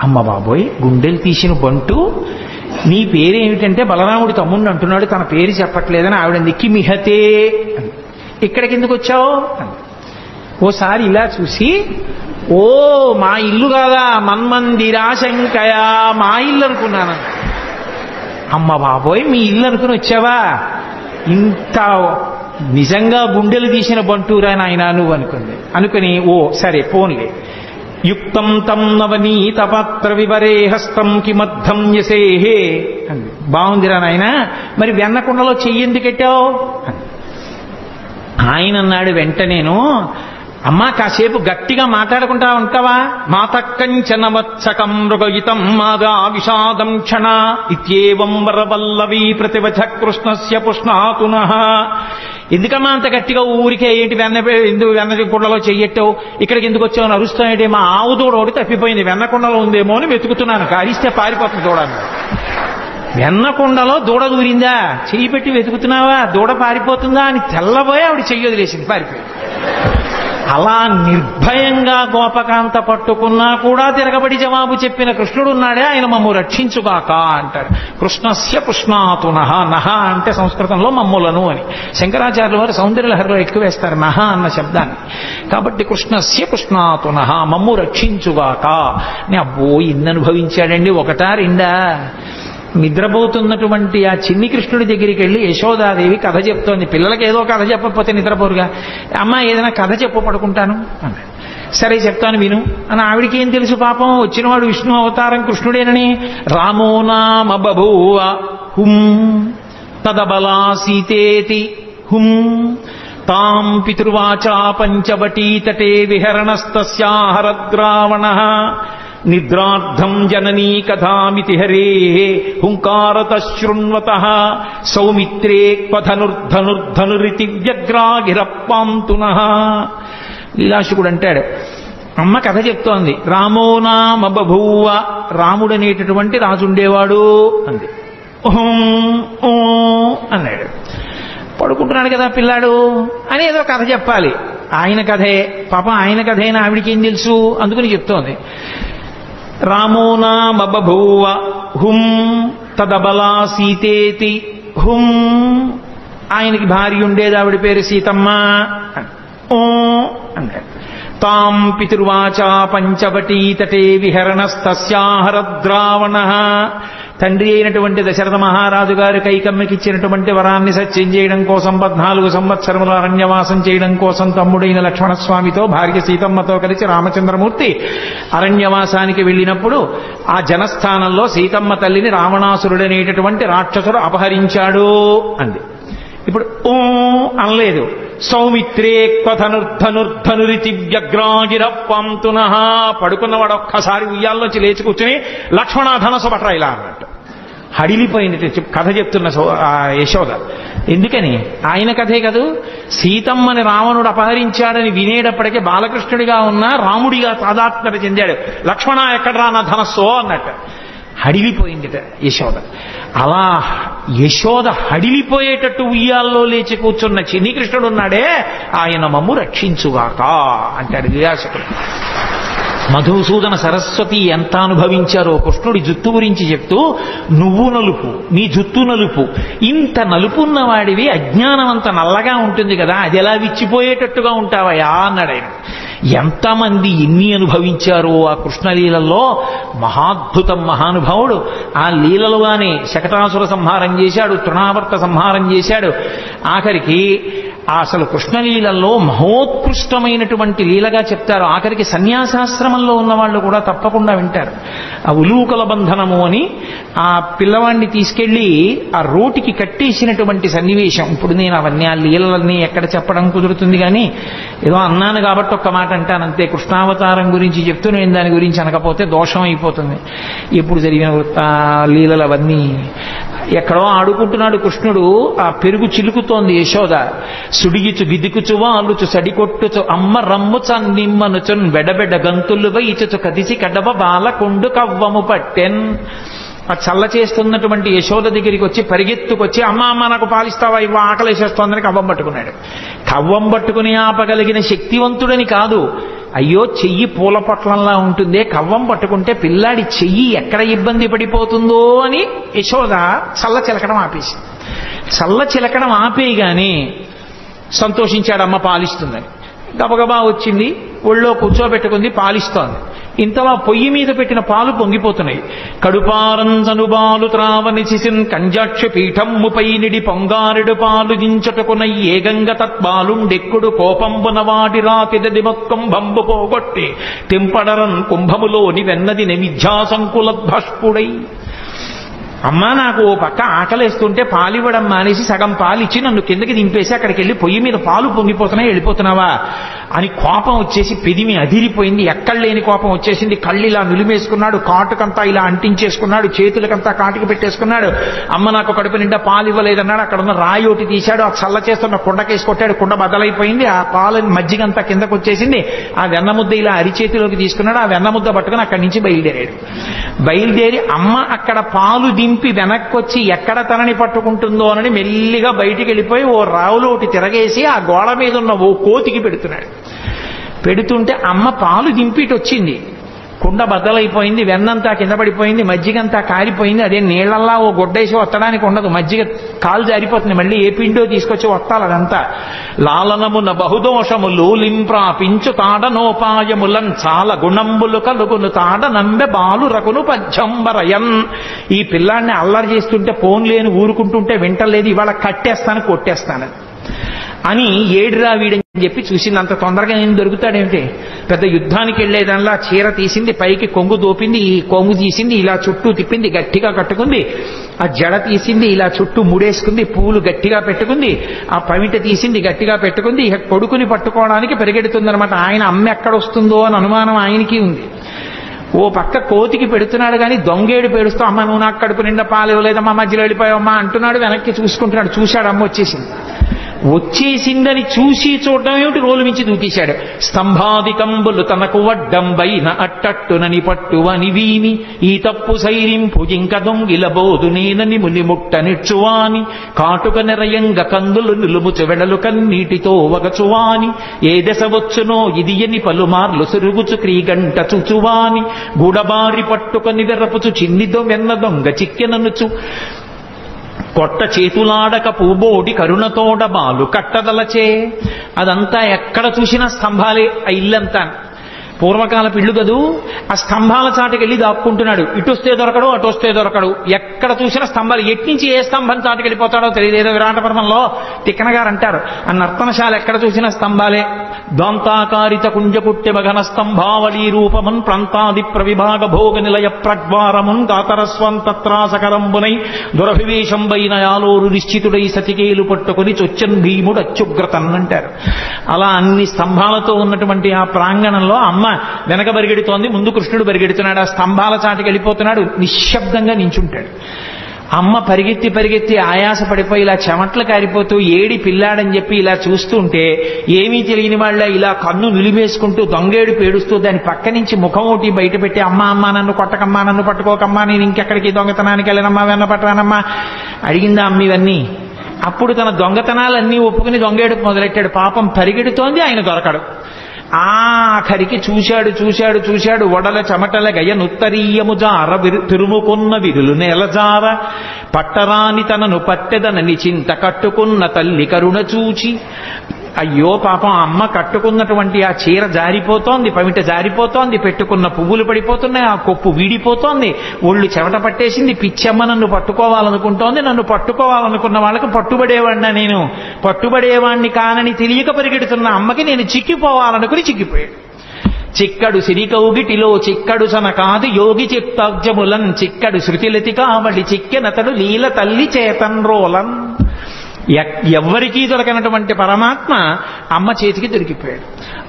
అమ్మ బాబోయ్, గుండెలు తీసిన బంటు, నీ పేరేమిటంటే బలరాముడి తమ్ముడిని అంటున్నాడు, తన పేరు చెప్పట్లేదని ఆవిడ నిక్కిమిహతే. ఇక్కడికి ఎందుకు వచ్చావు? ఓసారి ఇలా చూసి, ఓ మా ఇల్లు కాదా, మన్మందిరాశంకయా, మా ఇల్లు అనుకున్నాను. అమ్మ బాబోయ్, మీ ఇల్లు అనుకుని వచ్చావా? ఇంత నిజంగా గుండెలు తీసిన బంటూరా నాయన నువ్వు అనుకుని ఓ సరే పోన్లే. యుక్తం తం నవనీత పాత్ర వివరే హస్తం కిమద్ధం యసేహే అంది. బాగుందిరా నాయన, మరి వెన్నకుండలో చెయ్యి ఎందుకు పెట్టావు? ఆయన అన్నాడు వెంటనేను, అమ్మా కాసేపు గట్టిగా మాట్లాడుకుంటా ఉంటావా? మాతకంచనవత్సకం మృగయితం మాదా విషాదం క్షణ ఇత్యేవం వరవల్లవీ ప్రతివచ కృష్ణస్య పుష్ణాతునః. ఎందుకమ్మా అంత గట్టిగా ఊరికే ఏంటి వెన్న కుండలో చెయ్యట్టావు, ఇక్కడికి ఎందుకు వచ్చావు అని అరుస్తాయంటే, మా ఆవు దూడ ఒకటి తప్పిపోయింది, వెన్నకుండలో ఉందేమో అని వెతుకుతున్నాను, అరిస్తే పారిపోతుంది దూడని. వెన్నకుండలో దూడ దూరిందా, చెయ్యి పెట్టి వెతుకుతున్నావా, దూడ పారిపోతుందా అని తెల్లబోయి ఆవిడ చెయ్యి వదిలేసింది, పారిపోయింది. అలా నిర్భయంగా గోపకాంత పట్టుకున్నా కూడా తిరగబడి జవాబు చెప్పిన కృష్ణుడు ఉన్నాడే, ఆయన మమ్ము రక్షించుగాక అంటాడు. కృష్ణస్య పుష్ణాతునః. నహ అంటే సంస్కృతంలో మమ్ములను అని. శంకరాచార్యుల వారు సౌందర్యలహరిలో ఎక్కువ వేస్తారు నహ అన్న శబ్దాన్ని. కాబట్టి కృష్ణస్య పుష్ణాతునః, మమ్ము రక్షించుగాక. అబ్బో ఇన్ని అనుభవించాడండి, ఒకటా రెండా? నిద్రపోతున్నటువంటి ఆ చిన్ని కృష్ణుడి దగ్గరికి వెళ్ళి యశోదాదేవి కథ చెప్తోంది. పిల్లలకి ఏదో కథ చెప్పకపోతే నిద్రపోరుగా. అమ్మ ఏదైనా కథ చెప్పు పడుకుంటాను అన్నాడు. సరే చెప్తాను విను అని. ఆవిడికి ఏం తెలుసు పాపం, వచ్చినవాడు విష్ణు అవతారం కృష్ణుడేనని. రామో నామ బభూవ హుం తదబలా సీతేతి హుం తాం పితృవాచా పంచవటీతటే విహరణస్తస్యాహరద్రావణః నిద్రార్థం జననీ కథామితి హరే హుంకారతః శృణ్వతః సౌమిత్రే క్వధనుర్ధనుర్ధనురితి వ్యగ్రాగిరప్పాంతునః. లీలాశుకుడు అంటాడు, అమ్మ కథ చెప్తోంది. రామో నామ బభూవ, రాముడనేటటువంటి రాజుండేవాడు అంది. అన్నాడు. పడుకుంటున్నాడు కదా పిల్లాడు అని ఏదో కథ చెప్పాలి. ఆయన కథే పాపం, ఆయన కథేనా ఆవిడికి ఏం తెలుసు, అందుకని చెప్తోంది. రామో నామ బభూవ హుం తదబలా సీతేతి హుం. ఆయనకి భార్య ఉండేది, ఆవిడ పేరు సీతమ్మ అన్నాడు. తాం పితృవాచా పంచవటీతటే విహరణస్తస్యాహరద్రావణః. తండ్రి అయినటువంటి దశరథ మహారాజు గారు కైకమ్మకిచ్చినటువంటి వరాన్ని సత్యం చేయడం కోసం 14 సంవత్సరముల అరణ్యవాసం చేయడం కోసం తమ్ముడైన లక్ష్మణస్వామితో భార్య సీతమ్మతో కలిసి రామచంద్రమూర్తి అరణ్యవాసానికి వెళ్ళినప్పుడు ఆ జనస్థానంలో సీతమ్మ తల్లిని రావణాసురుడనేటటువంటి రాక్షసుడు అపహరించాడు అంది. ఇప్పుడు అనలేదు. సౌమిత్రే క్వధనుర్ధనుర్ధనురితి వ్యగ్రాగిరప్పాంతునః. పడుకున్నవాడు ఒక్కసారి ఉయ్యాల్లోంచి లేచి కూర్చుని లక్ష్మణ ధనసు పట్రా ఇలా అన్నట్టు హడిలిపోయింది కథ చెప్తున్న యశోద. ఎందుకని? ఆయన కథే కదూ. సీతమ్మని రావణుడు అపహరించాడని వినేటప్పటికే బాలకృష్ణుడిగా ఉన్న రాముడిగా తాదాత్మ్యత చెందాడు. లక్ష్మణ ఎక్కడరా నా ధనస్సో అన్నట్టు హడిలిపోయిందిట యశోద. అలా యశోద హడిలిపోయేటట్టు ఉయ్యాల్లో లేచి కూర్చున్న చిన్ని కృష్ణుడు ఉన్నాడే, ఆయన మమ్ము రక్షించుగాక అంటాడు లీలాశకుడు. మధుసూదన సరస్వతి ఎంత అనుభవించారో కృష్ణుడి జుత్తు గురించి చెప్తూ, నువ్వు నలుపు, నీ జుత్తు నలుపు, ఇంత నలుపున్న వాడివి అజ్ఞానం అంత నల్లగా ఉంటుంది కదా, అది ఎలా విచ్చిపోయేటట్టుగా ఉంటావయా అన్నాడు ఆయన. ఎంతమంది ఎన్ని అనుభవించారో ఆ కృష్ణలీలలో. మహాద్భుతం మహానుభావుడు. ఆ లీలలుగానే శకటాసుర సంహారం చేశాడు, తృణావర్త సంహారం చేశాడు. ఆఖరికి అసలు కృష్ణలీలలో మహోత్కృష్టమైనటువంటి లీలగా చెప్తారు. ఆఖరికి సన్యాసాశ్రమంలో ఉన్న వాళ్ళు కూడా తప్పకుండా వింటారు. ఆ ఉలూకల బంధనము అని ఆ పిల్లవాడిని తీసుకెళ్లి ఆ రోటికి కట్టేసినటువంటి సన్నివేశం. ఇప్పుడు నేను అవన్నీ ఆ లీలలన్నీ ఎక్కడ చెప్పడం కుదురుతుంది, కానీ ఏదో అన్నాను కాబట్టి ఒక్క మాట అంటానంతే. కృష్ణావతారం గురించి చెప్తూ నేను దాని గురించి అనకపోతే దోషం అయిపోతుంది. ఎప్పుడు జరిగిన లీలలు అవన్నీ. ఎక్కడో ఆడుకుంటున్నాడు కృష్ణుడు, ఆ పెరుగు చిలుకుతోంది యశోద. సుడిగిచు గిదికుచు వాలుచు సడికొట్టుచు అమ్మ రమ్ముచ నిమ్మనుచున్ వెడబెడ గంతులు వైచుచు కదిసి కడవ బాల కొండు కవ్వము పట్టెన్. ఆ చల్ల చేస్తున్నటువంటి యశోద దగ్గరికి వచ్చి పరిగెత్తుకొచ్చి, అమ్మ అమ్మ నాకు పాలిస్తావా, ఇవ్వ ఆకలేసేస్తోందని కవ్వం పట్టుకున్నాడు. కవ్వం పట్టుకుని ఆపగలిగిన శక్తివంతుడని కాదు, అయ్యో చెయ్యి పూల పొట్లంలా ఉంటుందే, కవ్వం పట్టుకుంటే పిల్లాడి చెయ్యి ఎక్కడ ఇబ్బంది పడిపోతుందో అని యశోద చల్ల చిలకడం ఆపేసి. చల్ల చిలకడం ఆపేయగానే సంతోషించాడమ్మ పాలిస్తుందని. గబగబా వచ్చింది, ఒళ్ళో కూర్చోబెట్టుకుంది, పాలిస్తోంది. ఇంతలా పొయ్యి మీద పెట్టిన పాలు పొంగిపోతున్నాయి. కడుపారంజనుబాలు త్రావనిసిన్ కంజాక్ష పీఠమ్ముపై నిడి పొంగారెడు పాలు దించటకున ఏగంగ తత్బాలుండెక్కుడు కోపంబున వాటి రాతిదది మొక్కం బంబు పోగొట్టి తెంపడరన్ కుంభములోని వెన్నది నిమిధ్యాసంకులద్భష్పుడై. అమ్మా నాకు ఓ పక్క ఆకలేస్తుంటే పాలు ఇవ్వడం మానేసి సగం పాలు ఇచ్చి నన్ను కిందకి దింపేసి అక్కడికి వెళ్ళి పొయ్యి మీద పాలు పొంగిపోతున్నాయి, వెళ్ళిపోతున్నావా అని కోపం వచ్చేసి పెదిమి అదిరిపోయింది. ఎక్కడ లేని కోపం వచ్చేసింది. కళ్ళు ఇలా నిలిమేసుకున్నాడు, కాటుకంతా ఇలా అంటించేసుకున్నాడు, చేతులకంతా కాటుకు పెట్టేసుకున్నాడు. అమ్మ నాకు కడుపు నిండా పాలు ఇవ్వలేదన్నాడు. అక్కడ ఉన్న రాయి ఒకటి తీశాడు, ఆ చల్ల చేస్తున్న కుండకేసి కొట్టాడు, కుండ బద్దలైపోయింది. ఆ పాలని మజ్జిగంతా కిందకు వచ్చేసింది. ఆ వెన్నముద్ద ఇలా అరిచేతిలోకి తీసుకున్నాడు. ఆ వెన్నముద్ద పట్టుకుని అక్కడి నుంచి బయలుదేరి అమ్మ అక్కడ పాలు దింపి వెనక్కి వచ్చి ఎక్కడ తనని పట్టుకుంటుందో అని మెల్లిగా బయటికి వెళ్ళిపోయి ఓ రావులో ఒకటి తిరగేసి ఆ గోడ మీద ఉన్న ఓ కోతికి పెడుతున్నాడు. పెడుతుంటే అమ్మ పాలు దింపి ఇటు వచ్చింది. కుండ బద్దలైపోయింది, వెన్నంతా కింద పడిపోయింది, మజ్జిగంతా కారిపోయింది. అదే నీళ్లల్లా ఓ గుడ్డేసి వత్తడానికి ఉండదు, మజ్జిగ కాలు జారిపోతుంది. మళ్ళీ ఏ పిండో తీసుకొచ్చి వత్తాలి. అదంతా లాలనమున బహుదోషములు లింప్రాపించు తాడనోపాయములన్ చాలా గుణంబులు కలుగును తాడ నంబె బాలు రకును పద్యంబరయన్. ఈ పిల్లాన్ని అల్లరి చేస్తుంటే ఫోన్ లేని ఊరుకుంటుంటే వింటలేదు, ఇవాళ కట్టేస్తాను కొట్టేస్తాను అని ఏడురా వీడని చెప్పి చూసింది. అంత తొందరగా ఏం దొరుకుతాడేమిటి? పెద్ద యుద్ధానికి వెళ్లేదానిలా చీర తీసింది, పైకి కొంగు దోపింది, ఈ కొంగు తీసింది, ఇలా చుట్టూ తిప్పింది, గట్టిగా కట్టుకుంది. ఆ జడ తీసింది, ఇలా చుట్టూ ముడేసుకుంది, పూలు గట్టిగా పెట్టుకుంది, ఆ పమిట తీసింది, గట్టిగా పెట్టుకుంది. ఇక కొడుకుని పట్టుకోవడానికి పరిగెడుతుందనమాట. ఆయన అమ్మ ఎక్కడొస్తుందో అని అనుమానం ఆయనకి ఉంది. ఓ పక్క కోతికి పెడుతున్నాడు కానీ దొంగేడు పేడుస్తూ అమ్మ నువ్వు నాకు కడుపు నిండా పాలు ఇవ్వలేదమ్మా, మధ్యలో వెళ్ళిపోయావమ్మా అంటున్నాడు. వెనక్కి చూసుకుంటున్నాడు. చూశాడు, అమ్మ వచ్చేసిందని చూసి చూడడం ఏమిటి, రోలు మించి దూకేశాడు. స్తంభాదికంబులు తనకు వడ్డంబైన అట్టట్టునని పట్టువని వీని ఈ తప్పు సైరింపు జింక దొంగిల బోధు నేనని ముని ముట్ట నిచ్చువాని కాటుక నెరయంగ కందులు నిలుముచు వెడలు కన్నీటితో వగచువాని ఏ దశ వచ్చునో ఇది ఎని పలుమార్లు సురుగుచు క్రీగంట చుచువాని గూడబారి పట్టుకొని వెర్రపుచు చిన్నిదో వెన్న దొంగ చిక్కెననుచు కొట్ట చేతులాడక పూబోడి కరుణతోడ బాలు కట్టదలచే. అదంతా ఎక్కడ చూసినా స్తంభాలే. ఆ ఇల్లంతా పూర్వకాలపు ఇల్లు కదూ. ఆ స్తంభాల చాటుకి వెళ్ళి దాక్కుంటున్నాడు. ఇటు వస్తే దొరకడు, అటు వస్తే దొరకడు. ఎక్కడ చూసినా స్తంభాలు. ఎట్నుంచి ఏ స్తంభం చాటుకి వెళ్ళిపోతాడో తెలియదు. ఏదో విరాట పర్వంలో తిక్కన గారు అంటారు, ఆ నర్తనశాల ఎక్కడ చూసినా స్తంభాలే. దాంతాకారిత కుంజపుట్టె మగన స్తంభావళీ రూపమున్ ప్రాంతాది ప్రవిభాగ భోగ నిలయ ప్రద్వారమున్ గాతరస్వం తత్రాసకరంబునై దురభివేశంబైన యాలోరు నిశ్చితుడై సతికేలు పట్టుకుని చొచ్చన్ భీముడు అత్యుగ్రతన్ అంటారు. అలా అన్ని స్తంభాలతో ఉన్నటువంటి ఆ ప్రాంగణంలో అమ్మ వెనక పరిగెడుతోంది, ముందు కృష్ణుడు పరిగెడుతున్నాడు. ఆ స్తంభాల చాటుకి వెళ్ళిపోతున్నాడు. నిశ్శబ్దంగా నించుంటాడు. అమ్మ పరిగెత్తి పరిగెత్తి ఆయాస పడిపోయి ఇలా చెమట్లు కారిపోతూ ఏడి పిల్లాడని చెప్పి ఇలా చూస్తుంటే ఏమీ తెలియని వాళ్ళ ఇలా కన్ను నిలిమేసుకుంటూ దొంగేడు పేడుస్తూ దాని పక్క నుంచి ముఖం ఒకటి బయట పెట్టి అమ్మ అమ్మ నన్ను కొట్టకమ్మా, నన్ను పట్టుకోకమ్మా, నేను ఇంకెక్కడికి దొంగతనానికి వెళ్ళనమ్మా, వెన్న పట్టరానమ్మా అడిగిందా అమ్మ ఇవన్నీ. అప్పుడు తన దొంగతనాలన్నీ ఒప్పుకుని దొంగేడు మొదలెట్టాడు. పాపం పరిగెడుతోంది, ఆయన దొరకడు. ఆఖరికి చూశాడు వడల చెమటల గయ నుత్తరీయము జార తిరుముకున్న విరులు నేలజార పట్టరాని తనను పట్టెదనని చింత కట్టుకున్న తల్లి కరుణ చూచి. అయ్యో పాపం అమ్మ కట్టుకున్నటువంటి ఆ చీర జారిపోతోంది, పమిట జారిపోతోంది, పెట్టుకున్న పువ్వులు పడిపోతున్నాయి, ఆ కొప్పు వీడిపోతోంది, ఒళ్ళు చెమట పట్టేసింది. పిచ్చమ్మ నన్ను పట్టుకోవాలనుకుంటోంది. నన్ను పట్టుకోవాలనుకున్న వాళ్ళకి పట్టుబడేవాడినా నేను? పట్టుబడేవాణ్ణి కానని తెలియక పరిగెడుతున్న అమ్మకి నేను చిక్కిపోవాలనుకుని చిక్కిపోయాడు. చిక్కడు సిరికౌగిటిలో చిక్కడు సన కాదు యోగి చిత్తాజ్యములన్ చిక్కడు శృతిలతి కావడి చిక్కెనతడు లీల తల్లి చేతన్ రోలన్. ఎవ్వరికీ దొరకనటువంటి పరమాత్మ అమ్మ చేతికి దొరికిపోయాడు.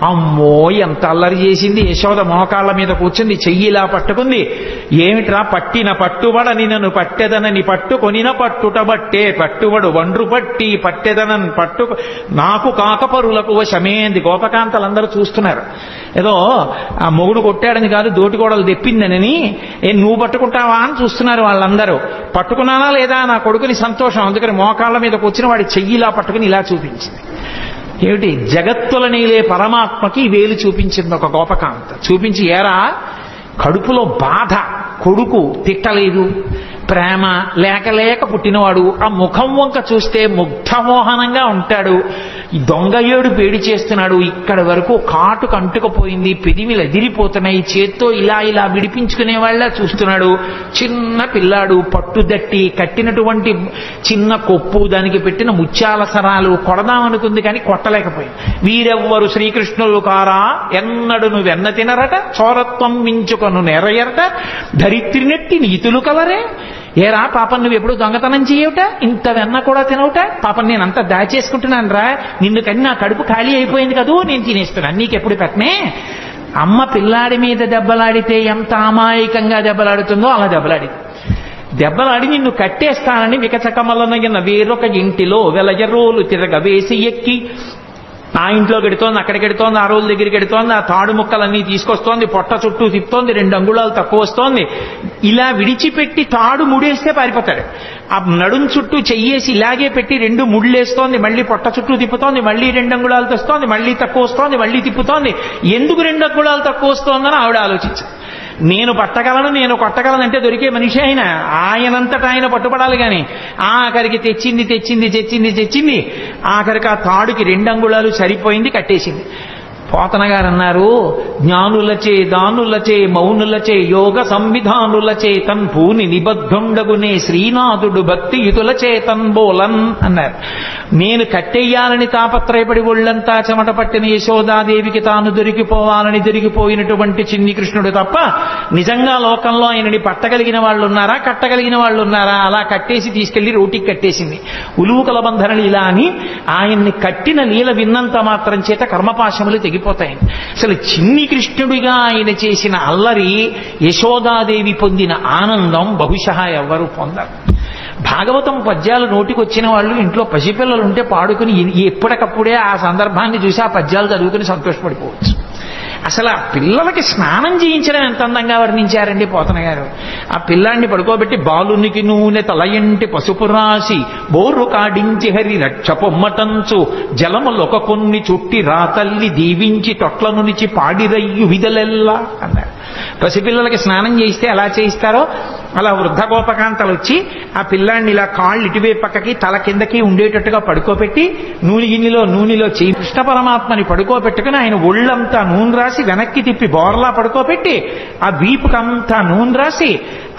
అమ్మో ఎంత అల్లరి చేసింది. యశోద మోకాళ్ళ మీద కూర్చుంది, చెయ్యిలా పట్టుకుంది. ఏమిట్రా పట్టిన పట్టుబడని నన్ను పట్టెదనని పట్టుకొనిన పట్టుట బట్టే పట్టుబడు వండ్రు పట్టి పట్టెదనని పట్టు నాకు కాకపరులకు వశమేంది. గోపకాంతలందరూ చూస్తున్నారు. ఏదో ఆ మొగుడు కొట్టాడని కాదు, దోటికోడలు తెప్పిందనని నువ్వు పట్టుకుంటావా అని చూస్తున్నారు వాళ్ళందరూ. పట్టుకున్నానా లేదా నా కొడుకుని సంతోషం. అందుకని మోకాళ్ళ మీద కూర్చుని వాడి చెయ్యిలా పట్టుకుని ఇలా చూపించింది. ఏమిటి? జగత్తుల నీలే పరమాత్మకి వేలు చూపించింది ఒక గోపకాంత. చూపించి ఏరా కడుపులో బాధ, కొడుకు తిట్టలేదు, ప్రేమ లేక పుట్టినవాడు, ఆ ముఖం వంక చూస్తే ముగ్ధమోహనంగా ఉంటాడు, ఈ దొంగ ఏడు పేడి చేస్తున్నాడు, ఇక్కడి వరకు కాటు కంటుకుపోయింది, పెదిమిలు ఎదిరిపోతున్నాయి, చేత్తో ఇలా విడిపించుకునే వాళ్ళ చూస్తున్నాడు. చిన్న పిల్లాడు, పట్టుదట్టి కట్టినటువంటి చిన్న కొప్పు, దానికి పెట్టిన ముత్యాల సరాలు కొడదామనుకుంది కానీ కొట్టలేకపోయింది. వీరెవ్వరు శ్రీకృష్ణులు కారా ఎన్నడును వెన్న తినరట చోరత్వం మించుకొను నెరయరట ధరిత్రినెట్టి నీతులు కలరే. ఏరా పాపం నువ్వు ఎప్పుడు దొంగతనం చేయవుట, ఇంత వెన్న కూడా తినవుట, పాపం నేను అంతా దాచేసుకుంటున్నాను రా, నిన్ను కని నా కడుపు ఖాళీ అయిపోయింది కదూ, నేను తినేస్తున్నాను, నీకెప్పుడు పెట్టనే. అమ్మ పిల్లాడి మీద దెబ్బలాడితే ఎంత అమాయకంగా దెబ్బలాడుతుందో అలా దెబ్బలాడి నిన్ను కట్టేస్తానని వికచకమలనగిన వేరొక ఇంటిలో వెలజరోలు తిరగవేసి ఎక్కి ఆ ఇంట్లో గెడుతోంది, అక్కడికి గెడుతోంది, ఆ రోజు దగ్గరికి గెడుతోంది, ఆ తాడు ముక్కలన్నీ తీసుకొస్తోంది, పొట్ట చుట్టూ తిప్పుతోంది, 2 అంగుళాలు తక్కువ వస్తోంది. ఇలా విడిచిపెట్టి తాడు ముడేస్తే పారిపోతాడు. ఆ నడుం చుట్టూ చెయ్యేసి ఇలాగే పెట్టి 2 ముళ్ళేస్తోంది, మళ్ళీ పొట్ట చుట్టూ తిప్పుతోంది, మళ్ళీ 2 అంగుళాలు తెస్తోంది, మళ్ళీ తక్కువ వస్తోంది, మళ్ళీ తిప్పుతోంది. ఎందుకు 2 అంగుళాలు తక్కువ వస్తోందని ఆవిడ ఆలోచించారు. నేను పట్టగలను, నేను కొట్టగలనంటే దొరికే మనిషి ఆయనంతటా ఆయన పట్టుబడాలి. కానీ ఆఖరికి తెచ్చింది ఆఖరికి ఆ తాడుకి 2 అంగుళాలు సరిపోయింది, కట్టేసింది. పోతన గారు అన్నారు, జ్ఞానులచే దానులచే మౌనులచే యోగ సంవిధానులచే తన్పూని నిబద్ధుండగునే శ్రీనాథుడు భక్తియుతుల చేతన్ బోలన్ అన్నారు. నేను కట్టెయ్యాలని తాపత్రయపడి ఒళ్ళంతా చెమట పట్టిన యశోదాదేవికి తాను దొరికిపోవాలని దొరికిపోయినటువంటి చిన్ని కృష్ణుడు తప్ప నిజంగా లోకంలో ఆయనని పట్టగలిగిన వాళ్ళు ఉన్నారా, కట్టగలిగిన వాళ్ళు ఉన్నారా? అలా కట్టేసి తీసుకెళ్లి రోటికి కట్టేసింది. ఉలూకల బంధనలు ఇలా అని ఆయన్ని కట్టిన లీల విన్నంత మాత్రం చేత కర్మపాశములు తెగిపోతాయి. అసలు చిన్ని కృష్ణుడిగా ఆయన చేసిన అల్లరి, యశోదాదేవి పొందిన ఆనందం బహుశಃ ఎవ్వరూ పొందరు. భాగవతం పద్యాలు నోటికొచ్చిన వాళ్ళు ఇంట్లో పసిపిల్లలుంటే పాడుకుని ఎప్పటికప్పుడే ఆ సందర్భాన్ని చూసి ఆ పద్యాలు చదువుకుని సంతోషపడిపోవచ్చు. అసలు ఆ పిల్లలకి స్నానం చేయించడం ఎంత అందంగా వర్ణించారండి పోతన గారు. ఆ పిల్లాన్ని పడుకోబెట్టి బాలునికి నూనె తలయంటి పసుపు రాసి బోర్రు కాడించి హరి రక్ష పొమ్మటంచు జలములొక కొన్ని చుట్టి రాతల్లి దీవించి తొట్ల నుంచి పాడిరయ్యు విధలెల్లా అన్నారు. పసిపిల్లలకి స్నానం చేయిస్తే ఎలా చేయిస్తారో అలా వృద్ధ గోపకాంతలు వచ్చి ఆ పిల్లాన్ని ఇలా కాళ్ళు ఇటువైపు పక్కకి తల కిందకి ఉండేటట్టుగా పడుకోబెట్టి నూనెలో చేయి కృష్ణ పరమాత్మని పడుకోబెట్టుకుని ఆయన ఒళ్ళంతా నూనె రాసి వెనక్కి తిప్పి బోర్లా పడుకోబెట్టి ఆ వీపుకంతా నూనె రాసి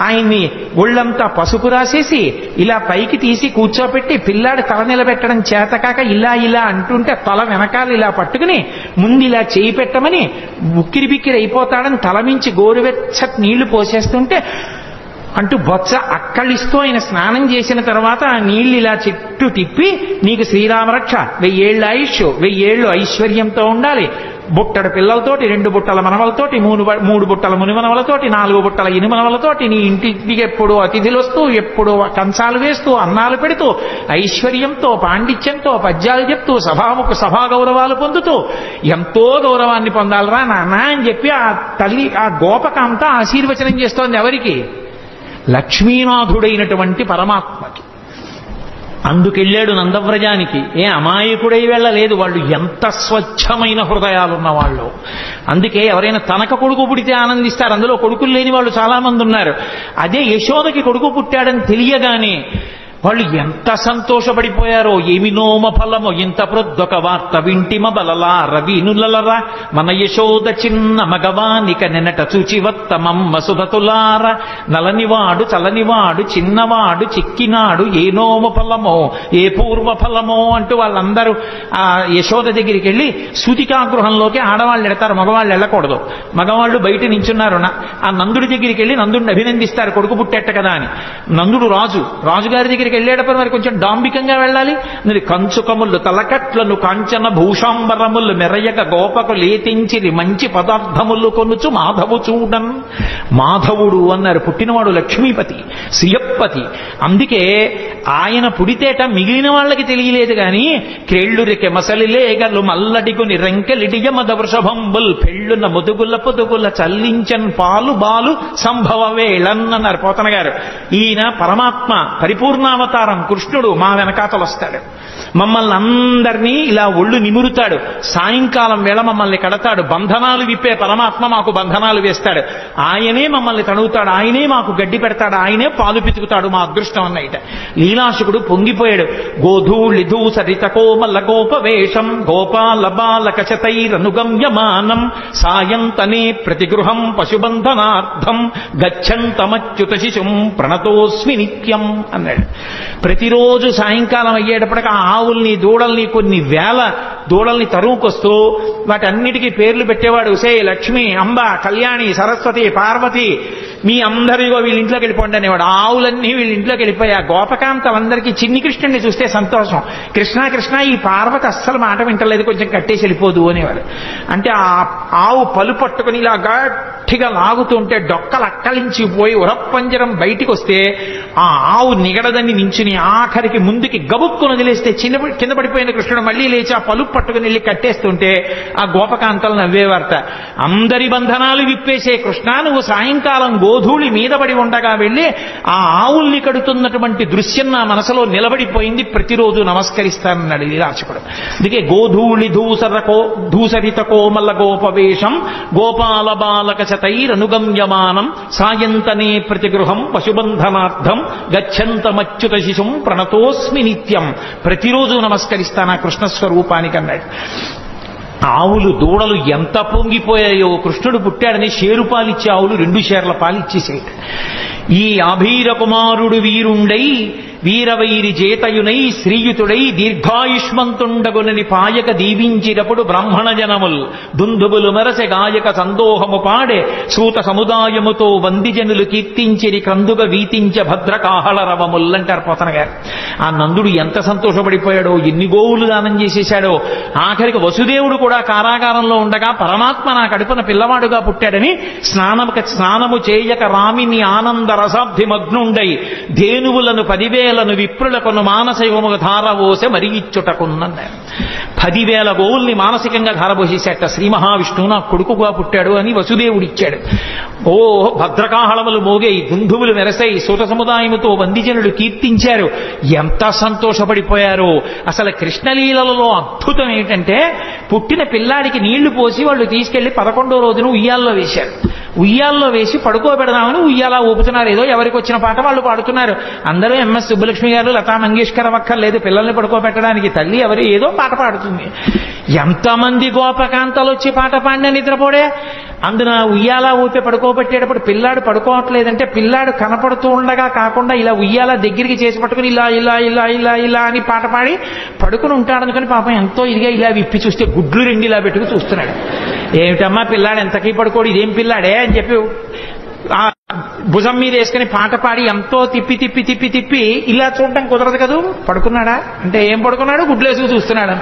ఆయన్ని ఒళ్ళంతా పసుపు రాసేసి ఇలా పైకి తీసి కూర్చోబెట్టి పిల్లాడు తల నిలబెట్టడం చేతకాక ఇలా అంటుంటే తల వెనకాల ఇలా పట్టుకుని ముందు ఇలా చేయి పెట్టమని ఉక్కిరి బిక్కిరి అయిపోతాడని తల మించి గోరువెచ్చటి నీళ్లు పోసేస్తుంటే అంటూ బొత్స అక్కడిస్తూ ఆయన స్నానం చేసిన తర్వాత ఆ నీళ్లు ఇలా చుట్టూ తిప్పి నీకు శ్రీరామరక్ష 1000 ఏళ్ల ఆయుష్ 1000 ఏళ్లు ఐశ్వర్యంతో ఉండాలి, బుట్టడు పిల్లలతోటి 2 బుట్టల మనవలతోటి 3 బుట్టల మునిమనవలతోటి 4 బుట్టల ఇనుమనవలతోటి నీ ఇంటికి ఎప్పుడు అతిథులు వస్తూ ఎప్పుడు కంచాలు వేస్తూ అన్నాలు పెడుతూ ఐశ్వర్యంతో పాండిత్యంతో పద్యాలు చెప్తూ సభా గౌరవాలు పొందుతూ ఎంతో గౌరవాన్ని పొందాలరా నాన్న అని చెప్పి ఆ తల్లి ఆ గోపకాంత ఆశీర్వచనం చేస్తోంది. ఎవరికి? లక్ష్మీనాథుడైనటువంటి పరమాత్మకి. అందుకెళ్ళాడు నందవ్రజానికి. అమాయకుడై వెళ్ళలేదు. వాళ్ళు ఎంత స్వచ్ఛమైన హృదయాలున్న వాళ్ళు. అందుకే ఎవరైనా తనక కొడుకు పుడితే ఆనందిస్తారు. అందులో కొడుకులు లేని వాళ్ళు చాలా మంది ఉన్నారు. అదే యశోదకి కొడుకు పుట్టాడని తెలియగానే వాళ్ళు ఎంత సంతోషపడిపోయారో. ఏమి నోమ ఫలమో ఇంత ప్రొద్దొక వార్త వింటిమ బలలార వీనులరా మన యశోద చిన్న మగవానిక నెనట చూచివత్తమమ్మ సుధతులార నలనివాడు చలనివాడు చిన్నవాడు చిక్కినాడు ఏ నోమ ఫలమో ఏ పూర్వ ఫలమో అంటూ వాళ్ళందరూ ఆ యశోద దగ్గరికి వెళ్ళి సూతికాగృహంలోకి ఆడవాళ్ళు ఎడతారు, మగవాళ్ళు వెళ్ళకూడదు. మగవాళ్ళు బయట నించున్నారు. ఆ నందుడి దగ్గరికి వెళ్ళి నందుడిని అభినందిస్తారు, కొడుకు పుట్టేట కదా అని. నందుడు రాజుగారి దగ్గరికి వెళ్ళేటప్పుడు మరి కొంచెం డాంబికంగా వెళ్ళాలి. కంచుకములు తలకట్లను కాంచన భూషాంబరములు మెరయక గోపకు లేతించిరి మంచి పదార్థములు కొనుచు మాధవు చూడన్. మాధవుడు అన్నారు. పుట్టినవాడు లక్ష్మీపతి, శ్రియప్పతి. అందుకే ఆయన పుడితేట మిగిలిన వాళ్ళకి తెలియలేదు కానీ క్రేళ్లురికె మసలిలేగలు మల్లడిగుని రెంకెలిడియమద వృషభంబుల్ పెళ్ళున ముదుగుల పొదుగుల చల్లించన్ పాలు బాలు సంభవ వేళన్ అన్నారు పోతన గారు. ఈయన పరమాత్మ పరిపూర్ణావతారం కృష్ణుడు మా వెనకాతలు వస్తాడు. మమ్మల్ని అందరినీ ఇలా ఒళ్ళు నిమురుతాడు. సాయంకాలం వేళ మమ్మల్ని కడతాడు. బంధనాలు విప్పే పరమాత్మ మాకు బంధనాలు వేస్తాడు. ఆయనే మమ్మల్ని తడుగుతాడు, ఆయనే మాకు గడ్డి పెడతాడు, ఆయనే పాలు పితుకుతాడు. మా అదృష్టం అన్నయిట. లీలాశుకుడు పొంగిపోయాడు. గోధూళిధూ సరిత కోమల గోపవేషం గోపాల బాలక శతైరనుగమ్యమానం సాయంతనే ప్రతిగృహం పశుబంధనార్థం గచ్చంతమచ్యుత శిశుం ప్రణతోస్మి నిత్యం అన్నాడు. ప్రతిరోజు సాయంకాలం అయ్యేటప్పటికి ఆ ఆవుల్ని దూడల్ని కొన్ని వేల దూడల్ని తరువుకొస్తూ వాటన్నిటికీ పేర్లు పెట్టేవాడు. సే లక్ష్మి, అంబ, కళ్యాణి, సరస్వతి, పార్వతి, మీ అందరిగో వీళ్ళ ఇంట్లోకి వెళ్ళిపోండి అనేవాడు. ఆవులన్నీ వీళ్ళ ఇంట్లోకి వెళ్ళిపోయి ఆ గోపకాంతలందరికీ చిన్ని కృష్ణుడిని చూస్తే సంతోషం. కృష్ణ కృష్ణ ఈ పార్వతి అస్సలు మాట వింటలేదు, కొంచెం కట్టేసి వెళ్ళిపోదు అనేవాడు. అంటే ఆ ఆవు పలు పట్టుకుని ఇలా గట్టిగా లాగుతుంటే డొక్కలు అక్కలించిపోయి ఉరప్పంజరం బయటికి వస్తే ఆ ఆవు నిగడదని నించుని ఆఖరికి ముందుకి గబుక్కును వదిలేస్తే కింద పడిపోయిన కృష్ణుడు మళ్ళీ లేచి ఆ పలుపు పట్టుకుని వెళ్ళి కట్టేస్తుంటే ఆ గోపకాంతలు నవ్వేవారట. అందరి బంధనాలు విప్పేసే కృష్ణ, నువ్వు సాయంకాలం గోధూళి మీద పడి ఉండగా వెళ్ళి ఆ ఆవుల్ని కడుతున్నటువంటి దృశ్యం నా మనసులో నిలబడిపోయింది, ప్రతిరోజు నమస్కరిస్తానన్నాడు విరాచకుడు. అందుకే గోధూళి ధూసరిత కోమల గోపవేషం గోపాల బాలక శతైరనుగమ్యమానం సాయంతనే ప్రతిగృహం పశుబంధనార్థం గచ్చంతమచ్యుత శిశుం ప్రణతోస్మి నిత్యం. ప్రతిరోజు నమస్కరిస్తాను ఆ కృష్ణస్వరూపానికి అన్నాడు. ఆవులు దూడలు ఎంత పొంగిపోయాయో, కృష్ణుడు పుట్టాడని షేరు పాలిచ్చే ఆవులు 2 షేర్ల పాలిచ్చేసాయి. ఈ అభీర కుమారుడు వీరుండై వీరవైరి చేతయునై శ్రీయుతుడై దీర్ఘాయుష్మంతుండగునని పాయక దీవించినప్పుడు బ్రాహ్మణ జనముల్ దుందుబులు మెరసె గాయక సందోహము పాడే సూత సముదాయముతో వందిజనులు కీర్తించిరి కందుగ వీతించ భద్రకాహళ రవముల్ అంటారు పోతన గారు. ఆ నందుడు ఎంత సంతోషపడిపోయాడో, ఎన్ని గోవులు దానం చేసేశాడో. ఆఖరికి వసుదేవుడు కూడా కారాగారంలో ఉండగా పరమాత్మ నా కడుపున పిల్లవాడుగా పుట్టాడని స్నానము చేయక రామిని ఆనంద రసాబ్ధిమగ్నుండై ధేనువులను 10,000 విప్రులకును మానసికముగా ధారవోసే మరి ఇచ్చుటకున్నాడు. 10,000 గోవుల్ని మానసికంగా ధారపోసేసేట. శ్రీ మహావిష్ణువు నా కొడుకుగా పుట్టాడు అని వసుదేవుడిచ్చాడు. ఓ భద్రకాహళములు మోగేయి, దుందువులు మెరసై సూత సముదాయముతో వందిజనులు కీర్తించారు. ఎంత సంతోషపడిపోయారో. అసలు కృష్ణలీలలో అద్భుతం ఏంటంటే, పుట్టిన పిల్లాడికి నీళ్లు పోసి వాళ్ళు తీసుకెళ్లి 11వ రోజున ఉయ్యాల్లో వేశారు. ఉయ్యాల్లో వేసి పడుకోబెడదామని ఉయ్యాలా ఊపుతున్నారు. ఏదో ఎవరికి వచ్చిన పాట వాళ్ళు పాడుతున్నారు. అందరూ ఎంఎస్ సుబ్బలక్ష్మి గారు, లతా మంగేష్కర్ అక్కర్లేదు పిల్లల్ని పడుకోబెట్టడానికి. తల్లి ఎవరు ఏదో పాట పాడుతుంది. ఎంతమంది గోపకాంతలు వచ్చి పాట పాడినా నిద్రపోడే. అందున ఉయ్యాలా ఊపి పడుకోబెట్టేటప్పుడు పిల్లాడు పడుకోవట్లేదంటే పిల్లాడు కనపడుతూ ఉండగా కాకుండా ఇలా ఉయ్యాలా దగ్గరికి చేసి పట్టుకుని ఇలా ఇలా ఇలా ఇలా ఇలా అని పాట పాడి పడుకుని ఉంటాడనుకుని పాపం ఎంతో ఇదిగా ఇలా విప్పి చూస్తే గుడ్లు 2 ఇలా పెట్టుకుని చూస్తున్నాడు. ఏమిటమ్మా పిల్లాడు ఎంతకీ పడుకోడు, ఇదేం పిల్లాడే అని చెప్పి ఆ భుజం మీద వేసుకుని పాట పాడి ఎంతో తిప్పి తిప్పి తిప్పి తిప్పి ఇలా చూడటం కుదరదు కదూ. పడుకున్నాడా అంటే ఏం పడుకున్నాడు, గుడ్లేసుకు చూస్తున్నాడు.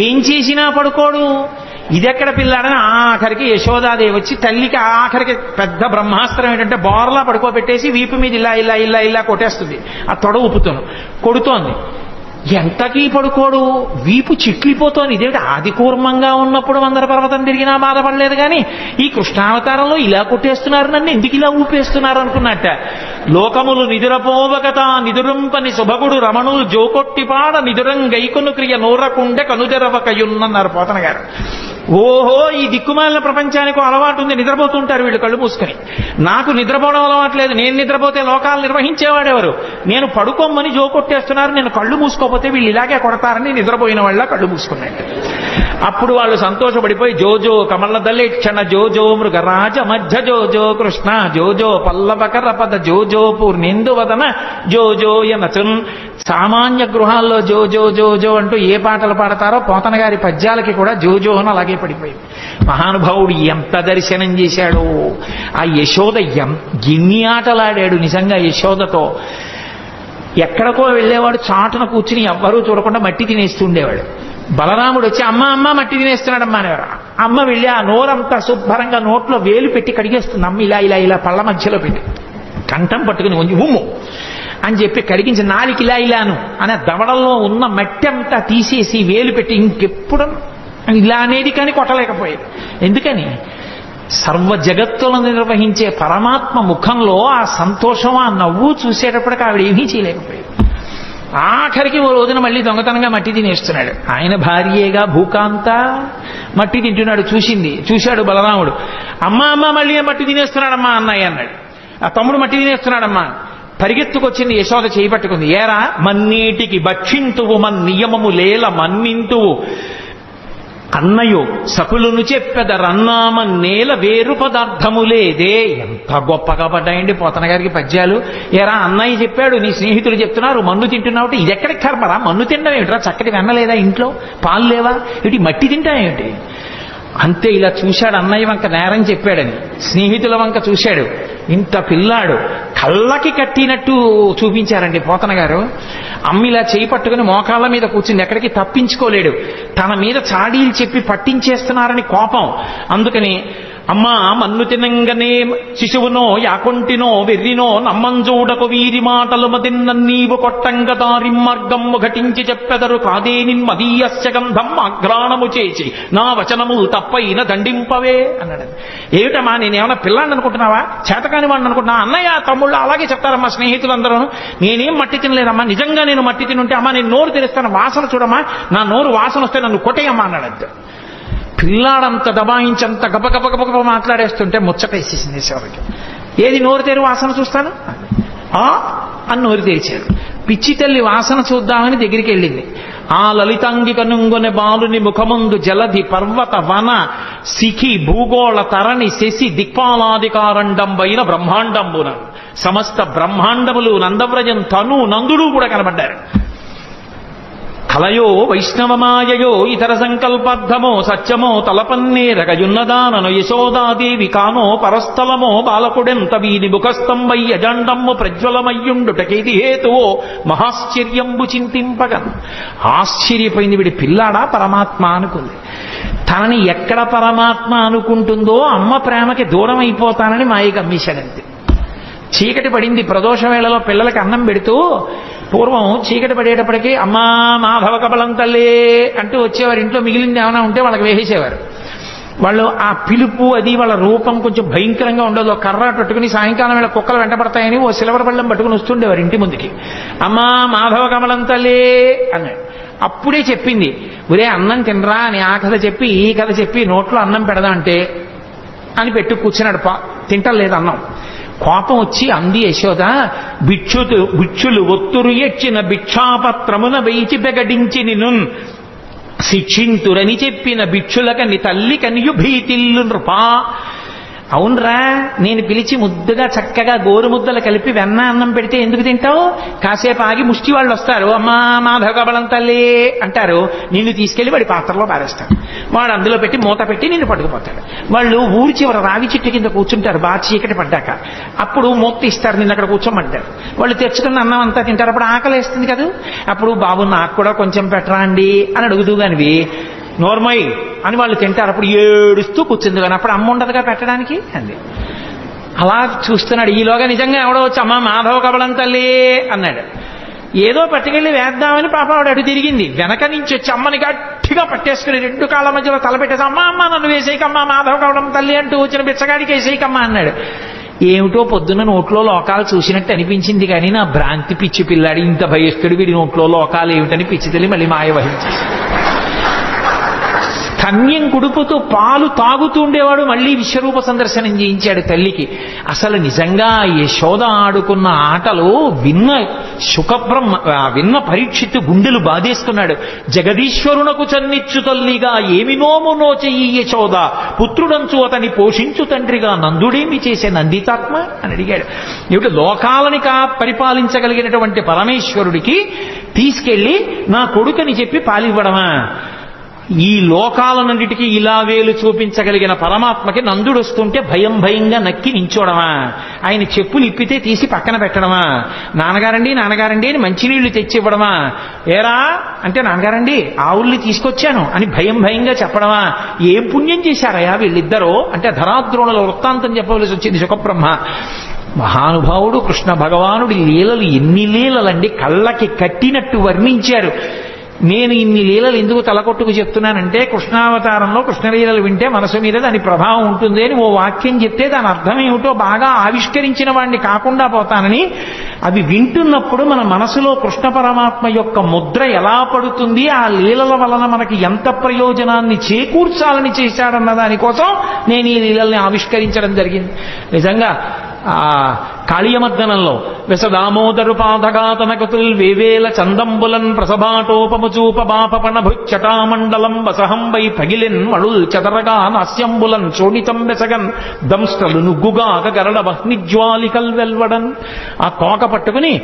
ఏం చేసినా పడుకోడు. ఇదెక్కడ పిల్లాడని ఆఖరికి యశోదాదేవి వచ్చి తల్లికి ఆఖరికి పెద్ద బ్రహ్మాస్త్రం ఏంటంటే బోర్లా పడుకోబెట్టేసి వీపు మీద ఇలా ఇలా ఇలా ఇలా కొట్టేస్తుంది. ఆ తొడ ఊపుతాను కొడుతోంది. ఎంతకీ పడుకోడు, వీపు చిట్లిపోతోంది. ఇదేమిటి ఆది కూర్మంగా ఉన్నప్పుడు 100 పర్వతం తిరిగినా బాధపడలేదు కానీ ఈ కృష్ణావతారంలో ఇలా కొట్టేస్తున్నారు, నన్ను ఎందుకు ఇలా ఊపేస్తున్నారు అనుకున్నట్ట. లోకములు నిదురపోవగత నిదురుంపని శుభగుడు రమణులు జోకొట్టిపాడ నిదురం గైకొను క్రియ నోరకుండే కనుదెరవకయున్నన్నారు పోతన గారు. ఓహో, ఈ దిక్కుమాలిన ప్రపంచానికి అలవాటు ఉంది, నిద్రపోతుంటారు వీళ్ళు కళ్ళు మూసుకొని. నాకు నిద్రపోవడం అలవాట్లేదు. నేను నిద్రపోతే లోకాలు నిర్వహించేవాడెవరు? నేను పడుకోమని జోకొట్టేస్తున్నారు, నేను కళ్ళు మూసుకోపోతే వీళ్ళు ఇలాగే కొడతారని నిద్రపోయిన వాళ్ళ కళ్ళు మూసుకున్నట్టు. అప్పుడు వాళ్ళు సంతోషపడిపోయి జోజో కమలదల్లి క్షణ జోజో మృగరాజ మధ్య జోజో కృష్ణ జోజో పల్లవకర పద జోజో పూర్ణేందువదన జోజో యనచున్. సామాన్య గృహాల్లో జోజో జోజో అంటూ ఏ పాటలు పాడతారో పోతన గారి పద్యాలకి కూడా జోజో అని అలాగే పడిపోయింది. మహానుభావుడు ఎంత దర్శనం చేశాడో. ఆ యశోద ఎన్ని ఆటలాడాడు నిజంగా యశోదతో. ఎక్కడికో వెళ్ళేవాడు చాటున కూర్చుని ఎవ్వరూ చూడకుండా మట్టి తినేస్తుండేవాడు. బలరాముడు వచ్చి అమ్మ అమ్మ మట్టి తినేస్తున్నాడమ్మా అనేవారు. అమ్మ వెళ్ళి ఆ నోరంతా శుభ్రంగా నోట్లో వేలు పెట్టి కడిగేస్తుంది. అమ్మ ఇలా ఇలా ఇలా పళ్ళ మధ్యలో పెట్టి కంఠం పట్టుకుని కొంచెం ఉమ్ము అని చెప్పి కడిగించి నాలికి ఇలా ఇలాను అనే దవడల్లో ఉన్న మట్టి అంతా తీసేసి వేలు పెట్టి ఇంకెప్పుడు ఇలా అనేది కానీ కొట్టలేకపోయేది. ఎందుకని? సర్వ జగత్తులను నిర్వహించే పరమాత్మ ముఖంలో ఆ సంతోషం, ఆ నవ్వు చూసేటప్పటికి ఆవిడ ఏమీ చేయలేకపోయేది. ఆఖరికి ఓ రోజున మళ్ళీ దొంగతనంగా మట్టి తినేస్తున్నాడు. ఆయన భార్యేగా భూకాంత మట్టి తింటున్నాడు. చూశాడు బలరాముడు. అమ్మ అమ్మ మళ్ళీ మట్టి తినేస్తున్నాడమ్మా అన్నయ్య అన్నాడు. ఆ తమ్ముడు మట్టి తినేస్తున్నాడమ్మా. పరిగెత్తుకొచ్చింది యశోద చేయి పట్టుకుంది. ఏరా మన్నీటికి భక్షింతువు మన్నియమము లేల మన్నింతువు అన్నయో సకులును చెప్పెదరన్నామ నేల వేరు పదార్థము లేదే. ఎంత గొప్పగా పడ్డాయండి పోతన గారికి పద్యాలు. ఏరా అన్నయ్య చెప్పాడు, నీ స్నేహితులు చెప్తున్నారు మన్ను తింటున్నావు. ఇది ఎక్కడికి కర్మరా? మన్ను తినడం ఏమిట్రా? చక్కటి వెన్నలేదా ఇంట్లో? పాలు లేవా? ఇటు మట్టి తింటామేమిటి? అంతే ఇలా చూశాడు. అన్నయ్య వంక నేరం చెప్పాడని స్నేహితుల వంక చూశాడు. ఇంత పిల్లాడు కళ్ళకి కట్టినట్టు చూపించారండి పోతన గారు. అమ్మిలా చేయి పట్టుకుని మోకాళ్ళ మీద కూర్చుంది, ఎక్కడికి తప్పించుకోలేడు. తన మీద చాడీలు చెప్పి పట్టించేస్తున్నారని కోపం. అందుకని అమ్మా మన్ను తినంగనే శిశువునో యాకొంటినో వెర్రినో నమ్మంజూడకు వీరి మాటలు మదిన్న నీవు కొట్టంగ దారి మార్గము ఘటించి చెప్పెదరు కాదే నిన్మదీయస్య గంధం ఆఘ్రాణము చేసి నా వచనము తప్పైన దండింపవే అన్నాడు. ఏమిటమ్మా నేనేమన్నా పిల్లాన్ని అనుకుంటున్నావా, చేతకాని వాడిని అనుకుంటున్నా? అన్నయ్య తమ్ముళ్ళు అలాగే చెప్తారమ్మా స్నేహితులందరూ. నేనేం మట్టి తినలేదమ్మా, నిజంగా నేను మట్టి తినుంటే అమ్మా నేను నోరు తెరుస్తాను, వాసన చూడమ్మా, నా నోరు వాసన వస్తే నన్ను కొట్టేయమ్మా అన్నాడు. పిల్లాడంత దబాయించంత గబగబగబగబ మాట్లాడేస్తుంటే ముచ్చటేసేసింది శివకి. ఏది నోరు తెరు వాసన చూస్తాను అని నోరు తెరిచాడు. పిచ్చి తల్లి వాసన చూద్దామని దగ్గరికి వెళ్ళింది. ఆ లలితాంగి కనుంగొనె బాలుని ముఖముందు జలధి పర్వత వన శిఖి భూగోళ తరణి శశి దిక్పాలాధికారండంబైన బ్రహ్మాండంబున సమస్త బ్రహ్మాండములు నందవ్రజం తను నందుడు కూడా కనబడ్డారు. కలయో వైష్ణవమాయయో ఇతర సంకల్పర్థమో సత్యమో తలపన్నేరగయున్నదానను యశోదాదేవి కానో పరస్థలమో బాలకుడెంత వీని ముఖస్తంభై అజండమ్ము ప్రజ్వలమయ్యుండుటకేది హేతువో మహాశ్చర్యంబు చింతింపగన్. ఆశ్చర్యపోయింది. వీడి పిల్లాడా పరమాత్మ అనుకుంది. తనని ఎక్కడ పరమాత్మ అనుకుంటుందో అమ్మ ప్రేమకి దూరం అయిపోతానని మాయకి అమ్మేశాడంతే. చీకటి పడింది. ప్రదోష వేళలో పిల్లలకి అన్నం పెడుతూ పూర్వం చీకటి పడేటప్పటికీ అమ్మా మాధవ కబలం తల్లే అంటూ వచ్చేవారు. ఇంట్లో మిగిలింది ఏమైనా ఉంటే వాళ్ళకి వేసేసేవారు. వాళ్ళు ఆ పిలుపు అది వాళ్ళ రూపం కొంచెం భయంకరంగా ఉండదు. కర్ర పట్టుకుని సాయంకాలం వేళ కుక్కలు వెంటపడతాయని ఓ సిల్వర్ బళ్ళం పట్టుకుని వస్తుండేవారు ఇంటి ముందుకి. అమ్మా మాధవ కమలం తల్లే అన్నాడు. అప్పుడే చెప్పింది, ఒరే అన్నం తినరా అని. ఆ కథ చెప్పి ఈ కథ చెప్పి నోట్లో అన్నం పెడదా అంటే అని పెట్టు కూర్చున్నాడు. తింటలేదు అన్నం. కోపం వచ్చి అంది యశోద, భిక్షులు ఒత్తురు ఎచ్చిన భిక్షాపత్రమున వేచి బెగడించి నిను శిక్షింతురని చెప్పిన భిక్షులకని తల్లి కనియు భీతిల్లు నృపా. అవునరా, నేను పిలిచి ముద్దుగా చక్కగా గోరు ముద్దలు కలిపి వెన్న అన్నం పెడితే ఎందుకు తింటావు? కాసేపు ఆగి ముష్టి వాళ్ళు వస్తారు, అమ్మా మాధవ కబలం తల్లి అంటారు. నిన్ను తీసుకెళ్లి వాడి పాత్రలో పారేస్తాడు. వాడు అందులో పెట్టి మూత పెట్టి నిన్ను పట్టుకుపోతాడు. వాళ్ళు ఊరి చివర రావి చెట్టు కింద కూర్చుంటారు బాగా చీకటి పడ్డాక. అప్పుడు మూత ఇస్తారు, నిన్ను అక్కడ కూర్చోమంటారు. వాళ్ళు తెచ్చుకున్న అన్నం అంతా తింటారు. అప్పుడు ఆకలి వేస్తుంది కదా. అప్పుడు బాబు నాకు కూడా కొంచెం పెట్టరా అండి అని అడుగుతూ కానివి నోర్మై అని వాళ్ళు తింటారు. అప్పుడు ఏడుస్తూ కూర్చుంది. కానీ అప్పుడు అమ్మ ఉండదుగా పెట్టడానికి అంది. అలా చూస్తున్నాడు. ఈలోగా నిజంగా ఎవడో వచ్చి అమ్మ మాధవ కబలం తల్లి అన్నాడు. ఏదో పట్టుకెళ్ళి వేద్దామని పాప ఆవిడ అటు తిరిగింది. వెనక నుంచి వచ్చి అమ్మని గట్టిగా పట్టేసుకుని రెండు కాళ్ళ మధ్యలో తలపెట్టేసి అమ్మ అమ్మ నన్ను వేసేయకమ్మా మాధవ కబలం తల్లి అంటూ వచ్చిన బిచ్చగాడికి వేసేయకమ్మా అన్నాడు. ఏమిటో పొద్దున్న నోట్లో లోకాలు చూసినట్టు అనిపించింది. కానీ నా భ్రాంతి పిచ్చి పిల్లాడి ఇంత భయస్తుడు వీడి నోట్లో లోకాలు ఏమిటని పిచ్చి తల్లి మళ్ళీ మాయ వహించేసి కన్యం కుడుపుతూ పాలు తాగుతూ ఉండేవాడు. మళ్ళీ విశ్వరూప సందర్శనం చేయించాడు తల్లికి. అసలు నిజంగా యశోద ఆడుకున్న ఆటలు విన్న పరీక్షిత్తు గుండెలు బాధేస్తున్నాడు. జగదీశ్వరునకు చన్నిచ్చు తల్లిగా ఏమి నోము నోచెయ్యి యశోద పుత్రుడంచు అతని పోషించు తండ్రిగా నందుడేమి చేసే నందితాత్మ అని అడిగాడు. ఏమిటి లోకాలని పరిపాలించగలిగినటువంటి పరమేశ్వరుడికి తీసుకెళ్లి నా కొడుకని చెప్పి పాలివ్వడమా? ఈ లోకాలన్నిటికీ ఇలా వేలు చూపించగలిగిన పరమాత్మకి నందుడు వస్తుంటే భయం భయంగా నక్కి నించోడమా? ఆయన చెప్పులు ఇప్పితే తీసి పక్కన పెట్టడమా? నాన్నగారండి నాన్నగారండి అని మంచినీళ్లు తెచ్చివ్వడమా? ఏరా అంటే నాన్నగారండి ఆవుల్ని తీసుకొచ్చాను అని భయం భయంగా చెప్పడమా? ఏం పుణ్యం చేశారయా వీళ్ళిద్దరూ అంటే ధరాద్రోణుల వృత్తాంతం చెప్పవలసి వచ్చింది సుఖబ్రహ్మ. మహానుభావుడు కృష్ణ భగవానుడి లీలలు ఎన్ని లీలలండి, కళ్ళకి కట్టినట్టు వర్ణించారు. నేను ఇన్ని లీలలు ఎందుకు తలకొట్టుకు చెప్తున్నానంటే కృష్ణావతారంలో కృష్ణలీలలు వింటే మనసు మీద దాని ప్రభావం ఉంటుంది అని ఓ వాక్యం చెప్తే దాని అర్థం ఏమిటో బాగా ఆవిష్కరించిన వాడిని కాకుండా పోతానని. అవి వింటున్నప్పుడు మన మనసులో కృష్ణ పరమాత్మ యొక్క ముద్ర ఎలా పడుతుంది, ఆ లీలల వలన మనకి ఎంత ప్రయోజనాన్ని చేకూర్చాలని చేశాడన్న దానికోసం నేను ఈ లీలల్ని ఆవిష్కరించడం జరిగింది. నిజంగా కాళీయమర్దనంలో విసదామోదరు పాదఘాతనకతుల్ వేవేల చందంబులన్ ప్రసభాటోపముచూపబాపణభుచ్చటామండలం వసహం వై పగిలిన్ మళుల్ చెదరగా నాస్యంబులన్ చోణితం వెసగన్ దంస్ట్రలు నుగ్గుగాక గరడ వహ్నిజ్వాలికల్ వెల్వడన్. ఆ తోక పట్టుకుని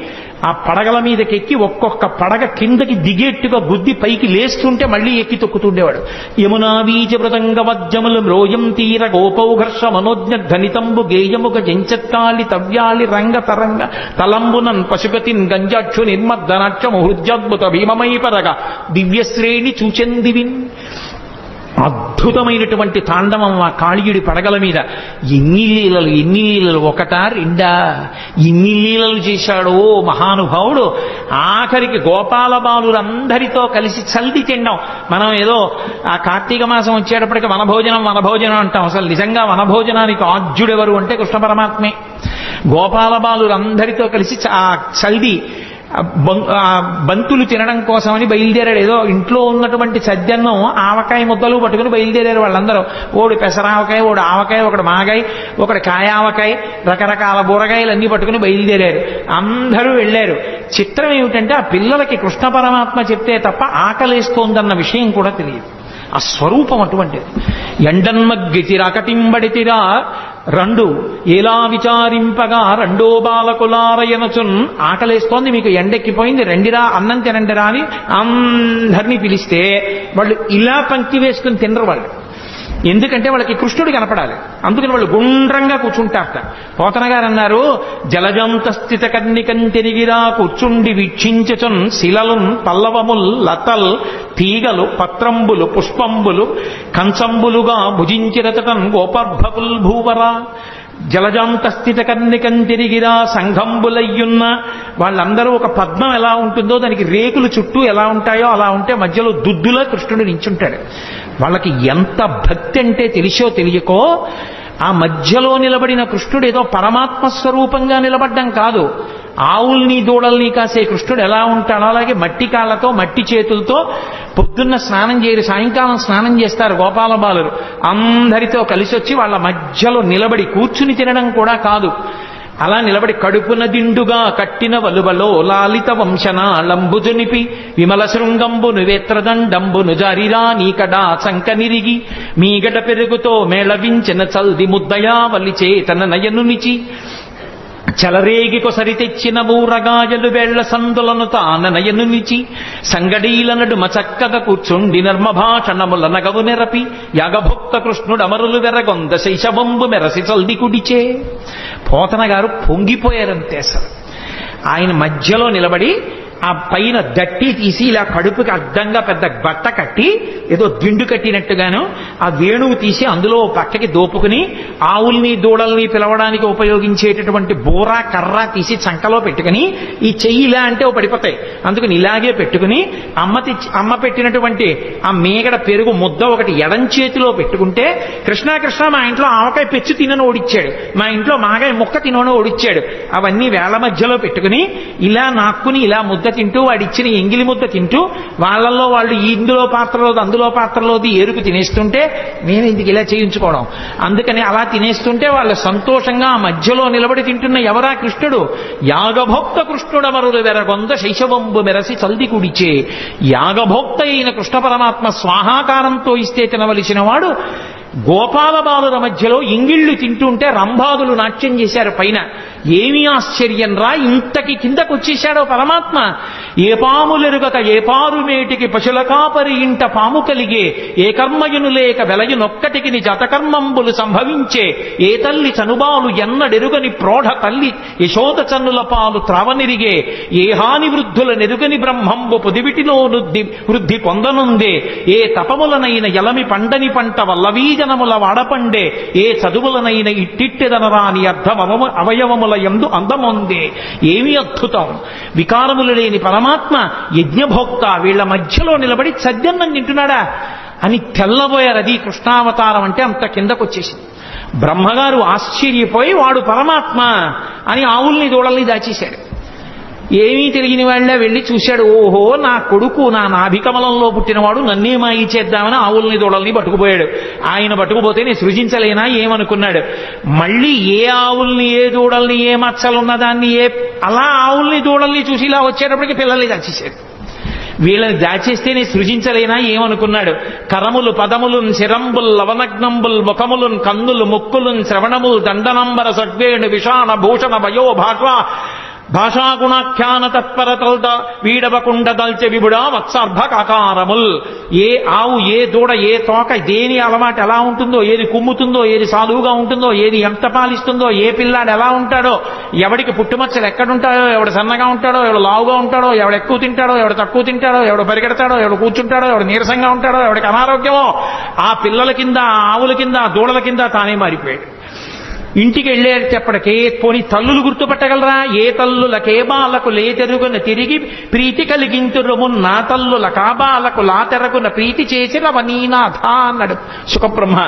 ఆ పడగల మీదకెక్కి ఒక్కొక్క పడగ కిందకి దిగేట్టుగా గుద్ది పైకి లేస్తుంటే మళ్ళీ ఎక్కి తొక్కుతుండేవాడు. యమునా బీజ మృదంగ వద్యములు మ్రోయం తీర గోపౌఘర్ష మనోజ్ఞ ధనితంబు గేయముగ జంచత్కాలి తవ్యాలి రంగ తరంగ తలంబునన్ పశుపతిన్ గంజాక్షు నిర్మద్దనాక్షము హృద్యాద్భుత భీమమై పరగ దివ్యశ్రేణి చూచెందివిన్. అద్భుతమైనటువంటి తాండవం ఆ కాళీయుడి పడగల మీద. ఎన్ని లీలలు ఒకటా రెండా, ఎన్ని లీలలు చేశాడో మహానుభావుడు. ఆఖరికి గోపాల బాలురందరితో కలిసి చల్ది తిండం. మనం ఏదో ఆ కార్తీక మాసం వచ్చేటప్పటికి వనభోజనం అంటాం. అసలు నిజంగా వనభోజనానికి ఆద్యుడెవరు అంటే కృష్ణ పరమాత్మే. గోపాల బాలురందరితో కలిసి ఆ చల్ది బంతులు తినడం కోసమని బయలుదేరాడు. ఏదో ఇంట్లో ఉన్నటువంటి సద్యన్నం ఆవకాయ ముద్దలు పట్టుకుని బయలుదేరారు వాళ్ళందరూ. ఓడి పెసరావకాయ, ఓడి ఆవకాయ, ఒకటి మాగాయ, ఒకటి కాయావకాయ, రకరకాల బూరగాయలు అన్ని పట్టుకుని బయలుదేరారు. అందరూ వెళ్ళారు. చిత్రం ఏమిటంటే ఆ పిల్లలకి కృష్ణ పరమాత్మ చెప్తే తప్ప ఆకలేస్తోందన్న విషయం కూడా తెలియదు. ఆ స్వరూపం అటువంటిది. ఎండన్మగ్గితిరకటింబడితిరా రెండు ఎలా విచారింపగా రెండో బాలకులారయనచున్. ఆకలేస్తోంది, మీకు ఎండెక్కిపోయింది, రండిరా అన్నం తినండిరా అని అందరినీ పిలిస్తే వాళ్ళు ఇలా పంక్తి వేసుకుని తినరు వాళ్ళు. ఎందుకంటే వాళ్ళకి కృష్ణుడు కనపడాలి. అందుకని వాళ్ళు గుండ్రంగా కూర్చుంటారట. పోతన గారు అన్నారు, జలజంత స్థిత కన్నికం తిరిగిరా కూర్చుండి వీక్షించచున్ శిలలున్ పల్లవముల్ లతల్ తీగలు పత్రంబులు పుష్పంబులు కంచంబులుగా భుజించిరతటన్ గోపర్భకుల్ భూవరా. జలజాంత స్థిత కన్నికం తిరిగిరా సంఘంబులయ్యున్న. వాళ్ళందరూ ఒక పద్మం ఎలా ఉంటుందో దానికి రేకులు చుట్టూ ఎలా ఉంటాయో అలా ఉంటే మధ్యలో దుద్దులా కృష్ణుడు నించుంటాడు. వాళ్ళకి ఎంత భక్తి అంటే తెలిసో తెలియకో ఆ మధ్యలో నిలబడిన కృష్ణుడు ఏదో పరమాత్మ స్వరూపంగా నిలబడ్డం కాదు. ఆవుల్ని దూడల్ని కాసే కృష్ణుడు ఎలా ఉంటాడో అలాగే మట్టి కాళ్ళతో మట్టి చేతులతో పొద్దున్న స్నానం చేయరు, సాయంకాలం స్నానం చేస్తారు గోపాల బాలురు. అందరితో కలిసి వచ్చి వాళ్ళ మధ్యలో నిలబడి కూర్చుని తినడం కూడా కాదు, అలా నిలబడి కడుపున దిండుగా కట్టిన వలువలో లాలిత వంశనాళంబుజునిపి విమల శృంగంబును వేత్రదండంబును జారిరా నీకడా సంక నిరిగి మీగడ పెరుగుతో మేళవించిన చల్ది ముద్దయా వలిచే తన నయనునిచి చలరేగి కొసరి తెచ్చిన బూరగాయలు వేళ్ల సందులను తాన నయనునిచి సంగడీల నడుమ చక్కగా కూర్చుండి నర్మభాషణముల నగవు నెరపి యాగభుక్త కృష్ణుడమరులు వెరగొంద శైశవంబు మెరసి చల్ది కుడిచే. పోతన గారు పొంగిపోయారంతే. అసలు ఆయన మధ్యలో నిలబడి ఆ పైన దట్టి తీసి ఇలా కడుపుకి అడ్డంగా పెద్ద బట్ట కట్టి ఏదో దిండు కట్టినట్టుగాను ఆ వేణువు తీసి అందులో పక్కకి దోపుకుని ఆవుల్ని దూడల్ని పిలవడానికి ఉపయోగించేటటువంటి బోరా కర్ర తీసి చంకలో పెట్టుకుని ఈ చెయ్యి ఇలా అంటే పడిపోతాయి, అందుకని ఇలాగే పెట్టుకుని అమ్మ పెట్టినటువంటి ఆ మేగడ పెరుగు ముద్ద ఒకటి ఎడం చేతిలో పెట్టుకుంటే కృష్ణ మా ఇంట్లో ఆవకాయ పెచ్చు తినని ఓడిచ్చాడు, మా ఇంట్లో మాగాయ ముక్క తినని ఓడిచ్చాడు, అవన్నీ వేళ్ల మధ్యలో పెట్టుకుని ఇలా నాక్కుని ఇలా ముద్ద తింటూ వాడిచ్చిన ఎంగిలి ముద్ద తింటూ వాళ్ళల్లో వాళ్ళు ఇందులో పాత్రలోది అందులో పాత్రలోది ఏరుకు తినేస్తుంటే నేను ఇందుకు ఇలా చేయించుకోవడం. అందుకని అలా తినేస్తుంటే వాళ్ళు సంతోషంగా ఆ మధ్యలో నిలబడి తింటున్న ఎవరా కృష్ణుడు. యాగభోక్త కృష్ణుడమరులు వెరగొంద శైశవంబు మెరసి చల్ది కుడిచే. యాగభోక్త అయిన కృష్ణ పరమాత్మ స్వాహాకారంతో ఇస్తే తినవలసిన వాడు గోపాల బాలుల మధ్యలో ఇంగిళ్ళు తింటుంటే రంభాదులు నాట్యం చేశారు పైన. ఏమీ ఆశ్చర్యం రా, ఇంతకి కిందకు వచ్చేశాడో పరమాత్మ. ఏ పాములెరుగక ఏ పారు మేటికి పశుల కాపరి ఇంట పాము కలిగే, ఏ కర్మయును లేక వెలయునొక్కటికి జతకర్మంబులు సంభవించే, ఏ తల్లి చనుబాలు ఎన్నడెరుగని ప్రోఢ తల్లి యశోద చన్నుల పాలు త్రావనిరిగే, ఏ హాని వృద్ధుల నెరుగని బ్రహ్మంబు పొదివిటిలో వృద్ధి పొందనుందే, ఏ తపములనైన ఎలమి పండని పంట వల్లవీజనముల వాడపండే, ఏ చదువులనైన ఇట్టిట్టెదనరాని అవయవముల యందు అందముందే. ఏమి అద్భుతం! వికారములు లేని పరమాత్మ యజ్ఞభోక్త వీళ్ల మధ్యలో నిలబడి సద్యన్నం తింటున్నాడా అని తెల్లబోయారు. అది కృష్ణావతారం అంటే అంత కిందకొచ్చేసింది. బ్రహ్మగారు ఆశ్చర్యపోయి వాడు పరమాత్మ అని ఆవుల్ని దూడల్ని దాచేశాడు. ఏమీ తెలియని వాళ్ళ వెళ్ళి చూశాడు. ఓహో, నా కొడుకు నా నాభికమలంలో పుట్టినవాడు, నన్నే మాయి చేద్దామని ఆవుల్ని దూడల్ని పట్టుకుపోయాడు. ఆయన పట్టుకుపోతే నేను సృజించలేనా ఏమనుకున్నాడు. మళ్ళీ ఏ ఆవుల్ని ఏ దూడల్ని ఏ మచ్చలున్నదాన్ని అలా ఆవుల్ని దూడల్ని చూసి ఇలా వచ్చేటప్పటికి పిల్లల్ని దాచేశాడు. వీళ్ళని దాచేస్తేనే సృజించలేనా ఏమనుకున్నాడు. కరములు పదములున్ శిరంబుల్ లవనగ్నంబుల్ ముఖములున్ కన్నులు ముక్కులున్ శ్రవణముల్ దండనంబర సడ్వేణు విషాణ భూషణ భయో భాషాగుణాఖ్యాన తత్పరతల్ద వీడవకుండ దల్చె విబుడా వత్సర్భకాకారముల్. ఏ ఆవు ఏ దూడ ఏ తోక దేని అలవాటు ఎలా ఉంటుందో, ఏది కుమ్ముతుందో, ఏది సాధువుగా ఉంటుందో, ఏది ఎంత పాలిస్తుందో, ఏ పిల్లాడు ఎలా ఉంటాడో, ఎవడికి పుట్టుమచ్చలు ఎక్కడుంటాడో, ఎవడు సన్నగా ఉంటాడో, ఎవడు లావుగా ఉంటాడో, ఎవడు ఎక్కువ తింటాడో, ఎవడు తక్కువ తింటాడో, ఎవడు పరిగెడతాడో, ఎవడు కూర్చుంటాడో, ఎవడు నీరసంగా ఉంటాడో, ఎవడికి అనారోగ్యమో, ఆ పిల్లల కింద ఆ ఆవుల కింద ఆ దూడల కింద తానే మారిపోయాడు. ఇంటికి వెళ్ళేటప్పటికే పోని తల్లులు గుర్తుపట్టగలరా? ఏ తల్లులకే బాలకు లేతెరుగున తిరిగి ప్రీతి కలిగింతురుము, నా తల్లుల కాబాలకు లాతెరగున ప్రీతి చేసిన వనీనాథ అన్నాడు సుఖబ్రహ్మ.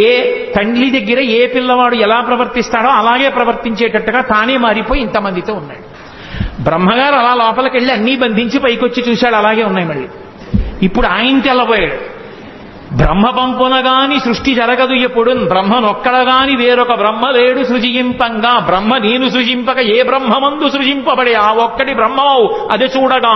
ఏ తండ్రి దగ్గర ఏ పిల్లవాడు ఎలా ప్రవర్తిస్తాడో అలాగే ప్రవర్తించేటట్టుగా తానే మారిపోయి ఇంతమందితో ఉన్నాడు. బ్రహ్మగారు అలా లోపలికి వెళ్ళి అన్నీ బంధించి పైకొచ్చి చూశాడు, అలాగే ఉన్నాయి. మళ్ళీ ఇప్పుడు ఆయన తెల్లబోయాడు. బ్రహ్మ పంపునగాని సృష్టి జరగదు ఎప్పుడు, బ్రహ్మనొక్కడగాని వేరొక బ్రహ్మ లేడు సృజింపంగా, బ్రహ్మ నేను సృజింపక ఏ బ్రహ్మమందు సృజింపబడే ఆ ఒక్కటి బ్రహ్మవు అది చూడగా.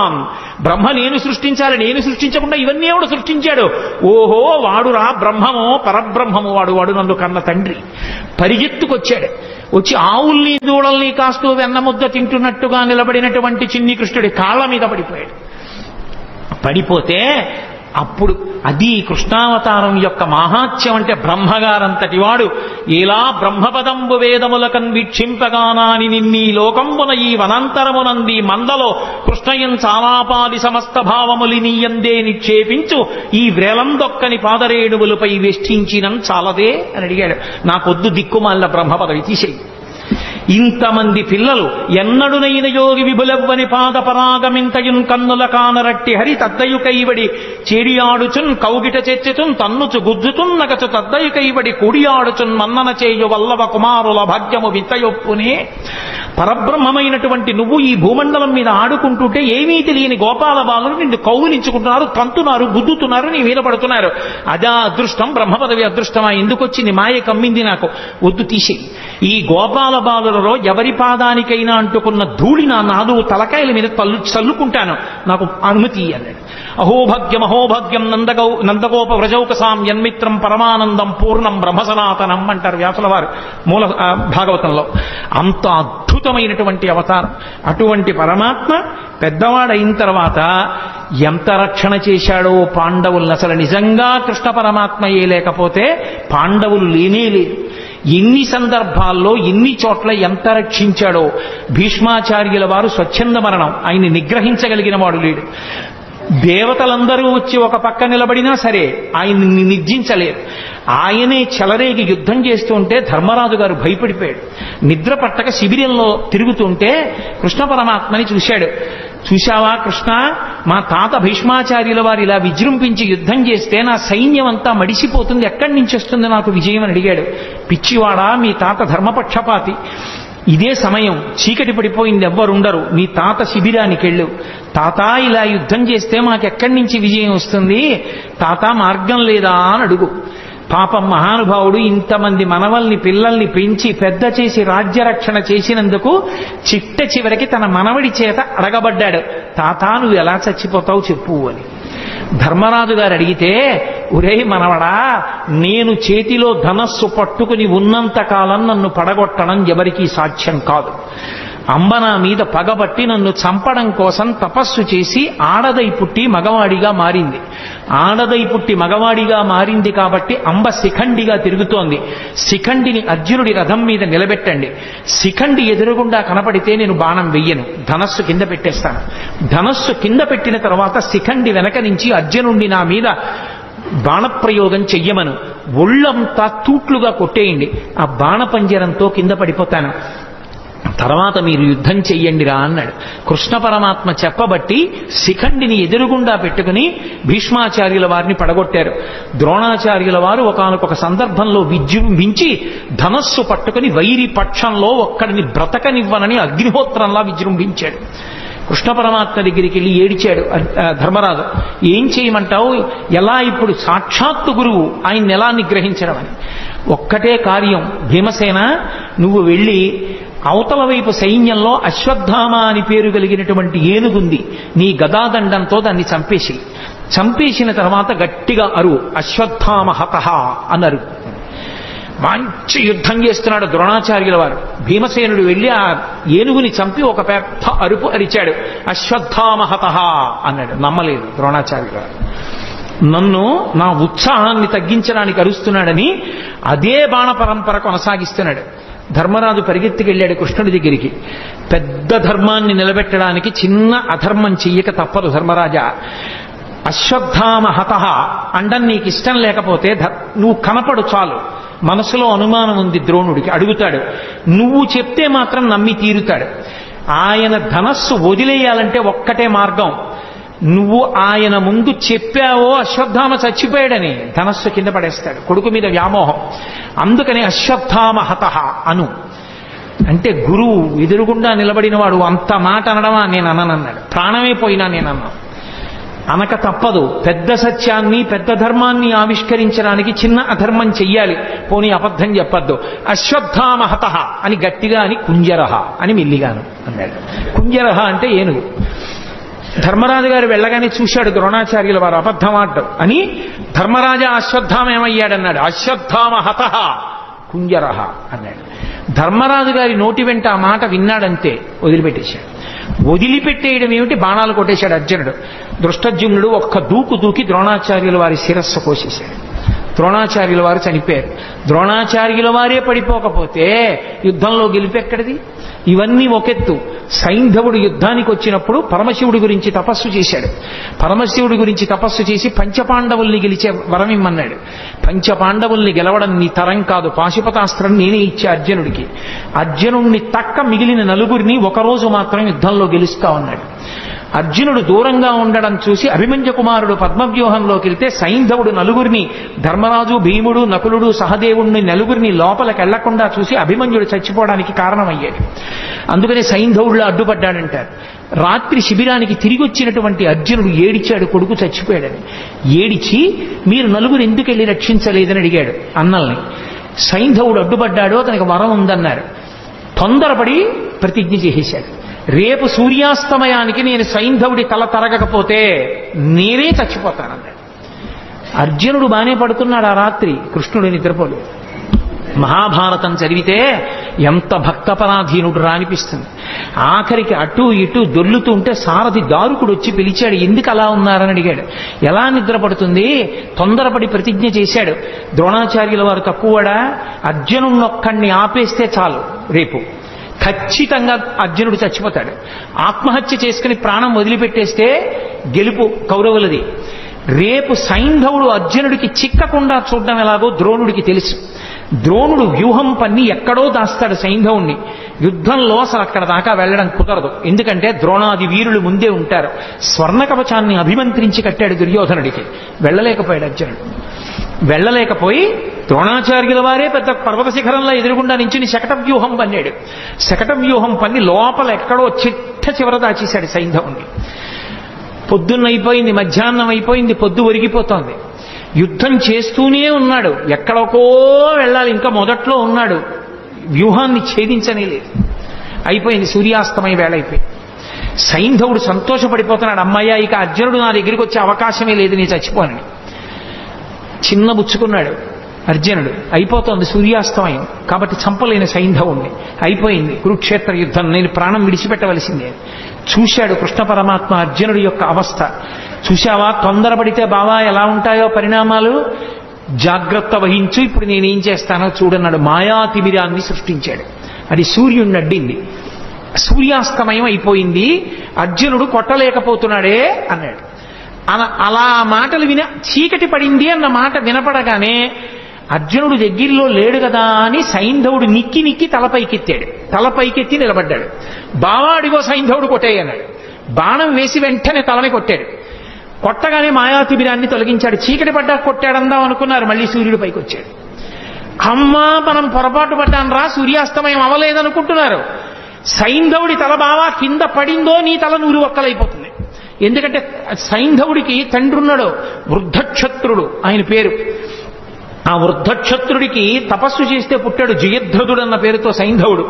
బ్రహ్మ నేను సృష్టించాలి, నేను సృష్టించకుండా ఇవన్నీ ఎవడు సృష్టించాడు? ఓహో, వాడురా బ్రహ్మమో పరబ్రహ్మము, వాడు నన్ను కన్న తండ్రి. పరిగెత్తుకొచ్చాడు. వచ్చి ఆవుల్ని దూడల్ని కాస్తూ వెన్నముద్ద తింటున్నట్టుగా నిలబడినటువంటి చిన్ని కృష్ణుడి కాళ్ళ మీద పడిపోయాడు. పడిపోతే అప్పుడు అది కృష్ణావతారం యొక్క మహాత్యం. అంటే బ్రహ్మగారంతటి వాడు ఇలా బ్రహ్మపదంబు వేదములకన్ వీక్షింపగానాని నిన్నీ లోకంబున ఈ వనాంతరమునంది మందలో కృష్ణయం చాలాపాది సమస్త భావములి నీయందే నిక్షేపించు ఈ వ్రేలందొక్కని పాదరేణువులపై వెష్టించినం చాలదే అని అడిగాడు. నాకొద్దు దిక్కుమాలిన బ్రహ్మపదవి తీసేయి. ఇంతమంది పిల్లలు ఎన్నడునైన యోగి విభులవ్వని పాద పరాగమింతయున్ కన్నుల కానరట్టి హరి తద్దయు కైవడి చేడియాడుచున్ కౌగిట చెచ్చుచున్ తన్నుచు గుద్దుచున్ నగచు తద్దయు కైవడి కూడియాడుచున్ మన్నన చేయు వల్లవ కుమారుల భాగ్యము వింతయొప్పునే. పరబ్రహ్మమైనటువంటి నువ్వు ఈ భూమండలం మీద ఆడుకుంటుంటే ఏమీ తెలియని గోపాల బాలులు నిన్ను కౌగులించుకుంటున్నారు, తంతున్నారు, గుద్దుతున్నారు, నీ మీద పడుతున్నారు. అదా అదృష్టం, బ్రహ్మపదవి అదృష్టమా? ఎందుకొచ్చింది? మాయ కమ్మింది నాకు, వద్దు తీసేయి. ఈ గోపాల బాలులలో ఎవరి పాదానికైనా అంటుకున్న ధూళి నా నాలుగు తలకాయల మీద చల్లుకుంటాను, నాకు అనుమతి అన్నాడు. అహోభాగ్యం నందగోప వ్రజౌకసాం యన్మిత్రం పరమానందం పూర్ణం బ్రహ్మసనాతనం అంటారు వ్యాసుల వారు మూల భాగవతంలో. అంత అద్భుతమైనటువంటి అవతారం. అటువంటి పరమాత్మ పెద్దవాడైన తర్వాత ఎంత రక్షణ చేశాడో పాండవులను. అసలు నిజంగా కృష్ణ పరమాత్మయే లేకపోతే పాండవులు లేనే లేరు. ఎన్ని సందర్భాల్లో ఎన్ని చోట్ల ఎంత రక్షించాడో. భీష్మాచార్యుల వారు స్వచ్ఛంద మరణం, ఆయన్ని నిగ్రహించగలిగిన వాడు లేడు. దేవతలందరూ వచ్చి ఒక పక్క నిలబడినా సరే ఆయన్ని నిర్జించలేరు. ఆయనే చెలరేగి యుద్ధం చేస్తుంటే ధర్మరాజు గారు భయపడిపోయాడు. నిద్ర పట్టక శిబిరంలో తిరుగుతుంటే కృష్ణ పరమాత్మని చూశాడు. చూశావా కృష్ణ, మా తాత భీష్మాచార్యుల వారు ఇలా విజృంభించి యుద్ధం చేస్తే నా సైన్యం అంతా మడిసిపోతుంది, ఎక్కడి నుంచి వస్తుంది నాకు విజయం అని అడిగాడు. పిచ్చివాడా, మీ తాత ధర్మపక్షపాతి. ఇదే సమయం, చీకటి పడిపోయింది, ఎవ్వరుండరు, నీ తాత శిబిరానికి వెళ్ళు. తాత ఇలా యుద్ధం చేస్తే మాకెక్కడి నుంచి విజయం వస్తుంది, తాత మార్గం లేదా అని అడుగు. పాపం మహానుభావుడు ఇంతమంది మనవల్ని పిల్లల్ని పెంచి పెద్ద చేసి రాజ్యరక్షణ చేసినందుకు చిట్ట చివరికి తన మనవడి చేత అడగబడ్డాడు, తాత నువ్వు ఎలా చచ్చిపోతావు చెప్పు అని. ధర్మరాజు గారు అడిగితే, ఒరే మనవడా, నేను చేతిలో ధనస్సు పట్టుకుని ఉన్నంత కాలం నన్ను పడగొట్టడం ఎవరికీ సాధ్యం కాదు. అంబ నా మీద పగబట్టి నన్ను చంపడం కోసం తపస్సు చేసి ఆడదై పుట్టి మగవాడిగా మారింది. ఆడదై పుట్టి మగవాడిగా మారింది కాబట్టి అంబ శిఖండిగా తిరుగుతోంది. శిఖండిని అర్జునుడి రథం మీద నిలబెట్టండి. శిఖండి ఎదురుగుండా కనపడితే నేను బాణం వెయ్యను, ధనస్సు కింద పెట్టేస్తాను. ధనస్సు కింద పెట్టిన తర్వాత శిఖండి వెనక నుంచి అర్జునుడిని నా మీద బాణప్రయోగం చెయ్యమను, ఒళ్ళంతా తూట్లుగా కొట్టేయండి, ఆ బాణపంజరంతో కింద పడిపోతాను. తర్వాత మీరు యుద్ధం చెయ్యండిరా అన్నాడు. కృష్ణ పరమాత్మ చెప్పబట్టి శిఖండిని ఎదురుగుండా పెట్టుకుని భీష్మాచార్యుల వారిని పడగొట్టారు. ద్రోణాచార్యుల వారు ఒకానొక సందర్భంలో విజృంభించి ధనస్సు పట్టుకుని వైరి పక్షంలో ఒక్కడిని బ్రతకనివ్వనని అగ్నిహోత్రంలా విజృంభించాడు. కృష్ణ పరమాత్మ దగ్గరికి వెళ్ళి ఏడిచాడు ధర్మరాజు. ఏం చేయమంటావు, ఎలా ఇప్పుడు సాక్షాత్తు గురువు ఆయన్ని ఎలా నిగ్రహించడం అని. ఒక్కటే కార్యం, భీమసేన నువ్వు వెళ్ళి అవతల వైపు సైన్యంలో అశ్వత్థామ అని పేరు కలిగినటువంటి ఏనుగుంది, నీ గదాదండంతో దాన్ని చంపేసిన తర్వాత గట్టిగా అరువు, అశ్వత్థామ హతః అన్నారు. మంచి యుద్ధం చేస్తున్నాడు ద్రోణాచార్యుల వారు. భీమసేనుడు వెళ్ళి ఆ ఏనుగుని చంపి ఒక పెద్ద అరుపు అరిచాడు, అశ్వత్థామ హతః అన్నాడు. నమ్మలేదు ద్రోణాచార్యుల వారు. నన్ను నా ఉత్సాహాన్ని తగ్గించడానికి అరుస్తున్నాడని అదే బాణ పరంపర కొనసాగిస్తున్నాడు. ధర్మరాజు పరిగెత్తికెళ్ళాడు కృష్ణుడి దగ్గరికి. పెద్ద ధర్మాన్ని నిలబెట్టడానికి చిన్న అధర్మం చెయ్యక తప్పదు ధర్మరాజా. అశ్వత్థామ హతః అండం నీకు ఇష్టం లేకపోతే నువ్వు కనపడు చాలు. మనసులో అనుమానం ఉంది ద్రోణుడికి, అడుగుతాడు. నువ్వు చెప్తే మాత్రం నమ్మి తీరుతాడు. ఆయన ధనస్సు వదిలేయాలంటే ఒక్కటే మార్గం, నువ్వు ఆయన ముందు చెప్పావో అశ్వత్థామ చచ్చిపోయాడని ధనస్సు కింద పడేస్తాడు. కొడుకు మీద వ్యామోహం. అందుకని అశ్వత్థామ హతః అను అంటే గురువు ఎదురుగుండా నిలబడిన వాడు అంత మాట అనడమా నేను అననన్నాడు. ప్రాణమే పోయినా నేనన్నా. అనక తప్పదు. పెద్ద సత్యాన్ని పెద్ద ధర్మాన్ని ఆవిష్కరించడానికి చిన్న అధర్మం చెయ్యాలి. పోనీ అబద్ధం చెప్పద్దు. అశ్వత్థామ హతః అని గట్టిగా అని కుంజరహ అని మెల్లిగాను అన్నాడు. కుంజరహ అంటే ఏనుగు. ధర్మరాజు గారు వెళ్ళగానే చూశాడు ద్రోణాచార్యుల వారు అబద్ధం ఆడడం అని. ధర్మరాజా అశ్వత్థామ ఏమయ్యాడన్నాడు. అశ్వత్థామ హతః కుంజరహ అన్నాడు. ధర్మరాజు గారి నోటి వెంట ఆ మాట విన్నాడంతే వదిలిపెట్టేశాడు. వదిలిపెట్టేయడం ఏమిటి, బాణాలు కొట్టేశాడు అర్జునుడు. దృష్టజ్యుమ్నుడు ఒక్క దూకు దూకి ద్రోణాచార్యుల వారి శిరస్సు కోసేశాడు. ద్రోణాచార్యుల వారు చనిపోయారు. ద్రోణాచార్యుల వారే పడిపోకపోతే యుద్ధంలో గెలిపెక్కడిది? ఇవన్నీ ఒకెత్తు. సైంధవుడు యుద్ధానికి వచ్చినప్పుడు పరమశివుడి గురించి తపస్సు చేశాడు. పరమశివుడి గురించి తపస్సు చేసి పంచపాండవుల్ని గెలిచే వరం ఇమ్మన్నాడు. పంచపాండవుల్ని గెలవడం నీ తరం కాదు, పాశుపతాస్త్రం నేనే ఇచ్చే అర్జునుడికి. అర్జునుడిని తక్క మిగిలిన నలుగురిని ఒకరోజు మాత్రం యుద్ధంలో గెలుస్తా ఉన్నాడు. అర్జునుడు దూరంగా ఉండడం చూసి అభిమన్యు కుమారుడు పద్మవ్యూహంలోకి వెళ్తే సైంధవుడు నలుగురిని, ధర్మరాజు, భీముడు, నకులుడు, సహదేవుడిని నలుగురిని లోపలికి వెళ్లకుండా చూసి అభిమన్యుడు చచ్చిపోవడానికి కారణమయ్యాడు. అందుకని సైంధవుడిలో అడ్డుపడ్డాడంటారు. రాత్రి శిబిరానికి తిరిగి వచ్చినటువంటి అర్జునుడు ఏడిచాడు కొడుకు చచ్చిపోయాడని. ఏడిచి మీరు నలుగురు ఎందుకు వెళ్ళి రక్షించలేదని అడిగాడు అన్నల్ని. సైంధవుడు అడ్డుపడ్డాడు, అతనికి వరం ఉందన్నారు. తొందరపడి ప్రతిజ్ఞ చేసేశాడు. రేపు సూర్యాస్తమయానికి నేను సైంధవుడి తల తరగకపోతే నేనే చచ్చిపోతానన్నాడు. అర్జునుడు బానే పడుతున్నాడు ఆ రాత్రి, కృష్ణుడు నిద్రపోలేదు. మహాభారతం చదివితే ఎంత భక్తపరాధీనుడు రానిపిస్తుంది. ఆఖరికి అటు ఇటు దొర్లుతూ ఉంటే సారథి దారుకుడు వచ్చి పిలిచాడు. ఎందుకు అలా ఉన్నారని అడిగాడు. ఎలా నిద్రపడుతుంది? తొందరపడి ప్రతిజ్ఞ చేశాడు. ద్రోణాచార్యుల వారు తక్కువడా? అర్జునున్నొక్కడిని ఆపేస్తే చాలు, రేపు ఖచ్చితంగా అర్జునుడు చచ్చిపోతాడు. ఆత్మహత్య చేసుకుని ప్రాణం వదిలిపెట్టేస్తే గెలుపు కౌరవులది. రేపు సైంధవుడు అర్జునుడికి చిక్కకుండా చూడడం ఎలాగో ద్రోణుడికి తెలుసు. ద్రోణుడు వ్యూహం పన్ని ఎక్కడో దాస్తాడు సైంధవుణ్ణి. యుద్ధంలో అసలు అక్కడ దాకా వెళ్ళడం కుదరదు. ఎందుకంటే ద్రోణాది వీరులు ముందే ఉంటారు. స్వర్ణ కవచాన్ని అభిమంత్రించి కట్టాడు దుర్యోధనుడికి. వెళ్ళలేకపోయాడు అర్జునుడు. వెళ్ళలేకపోయి ద్రోణాచార్యుల వారే పెద్ద పర్వత శిఖరంలో ఎదురుగుండా నించుని శకట వ్యూహం పన్నాడు. శకట వ్యూహం పన్ని లోపల ఎక్కడో చిట్ట చివర దాచేశాడు సైంధవుణ్ణి. పొద్దున్న అయిపోయింది, మధ్యాహ్నం అయిపోయింది, పొద్దు ఒరిగిపోతోంది. యుద్ధం చేస్తూనే ఉన్నాడు. ఎక్కడికో వెళ్ళాలి, ఇంకా మొదట్లో ఉన్నాడు. వ్యూహాన్ని ఛేదించనే లేదు. అయిపోయింది, సూర్యాస్తమయ వేళ అయిపోయింది. సైంధవుడు సంతోషపడిపోతున్నాడు. అమ్మయ్య, ఇక అర్జునుడు నా దగ్గరికి వచ్చే అవకాశమే లేదు, నేను చచ్చిపోనని. చిన్న బుచ్చుకున్నాడు అర్జునుడు. అయిపోతోంది సూర్యాస్తమయం, కాబట్టి చంపలేని సైంధవుణ్ణి. అయిపోయింది కురుక్షేత్ర యుద్ధం, నేను ప్రాణం విడిచిపెట్టవలసిందే. చూశాడు కృష్ణ పరమాత్మ అర్జునుడి యొక్క అవస్థ. చూశావా, తొందరపడితే బావా ఎలా ఉంటాయో పరిణామాలు, జాగ్రత్త వహించు, ఇప్పుడు నేనేం చేస్తానో చూడన్నాడు. మాయాతిమిరాన్ని సృష్టించాడు. అది సూర్యుడిని అడ్డింది. సూర్యాస్తమయం అయిపోయింది, అర్జునుడు కొట్టలేకపోతున్నాడే అన్నాడు. అలా మాటలు చీకటి పడింది అన్న మాట వినపడగానే అర్జునుడు దగ్గరలో లేడు కదా అని సైంధవుడు నిక్కి నిక్కి తలపైకెత్తాడు. తలపైకెత్తి నిలబడ్డాడు. బావా అడిగో సైంధవుడు కొట్టేయన్నాడు. బాణం వేసి వెంటనే తలని కొట్టాడు. కొట్టగానే మాయాతిబిరాన్ని తొలగించాడు. చీకటి పడ్డా కొట్టాడందాం అనుకున్నారు. మళ్ళీ సూర్యుడు పైకి వచ్చాడు. అమ్మా మనం పొరపాటు పడ్డాను రా, సూర్యాస్తమయం అవ్వలేదనుకుంటున్నారు. సైంధవుడి తల బావా కింద పడిందో నీ తల 100 ఒక్కలైపోతుంది. ఎందుకంటే సైంధవుడికి తండ్రి ఉన్నాడు, వృద్ధక్షత్రుడు ఆయన పేరు. ఆ వృద్ధక్షత్రుడికి తపస్సు చేస్తే పుట్టాడు. జయద్రథుడు అన్న పేరుతో సైంధవుడు.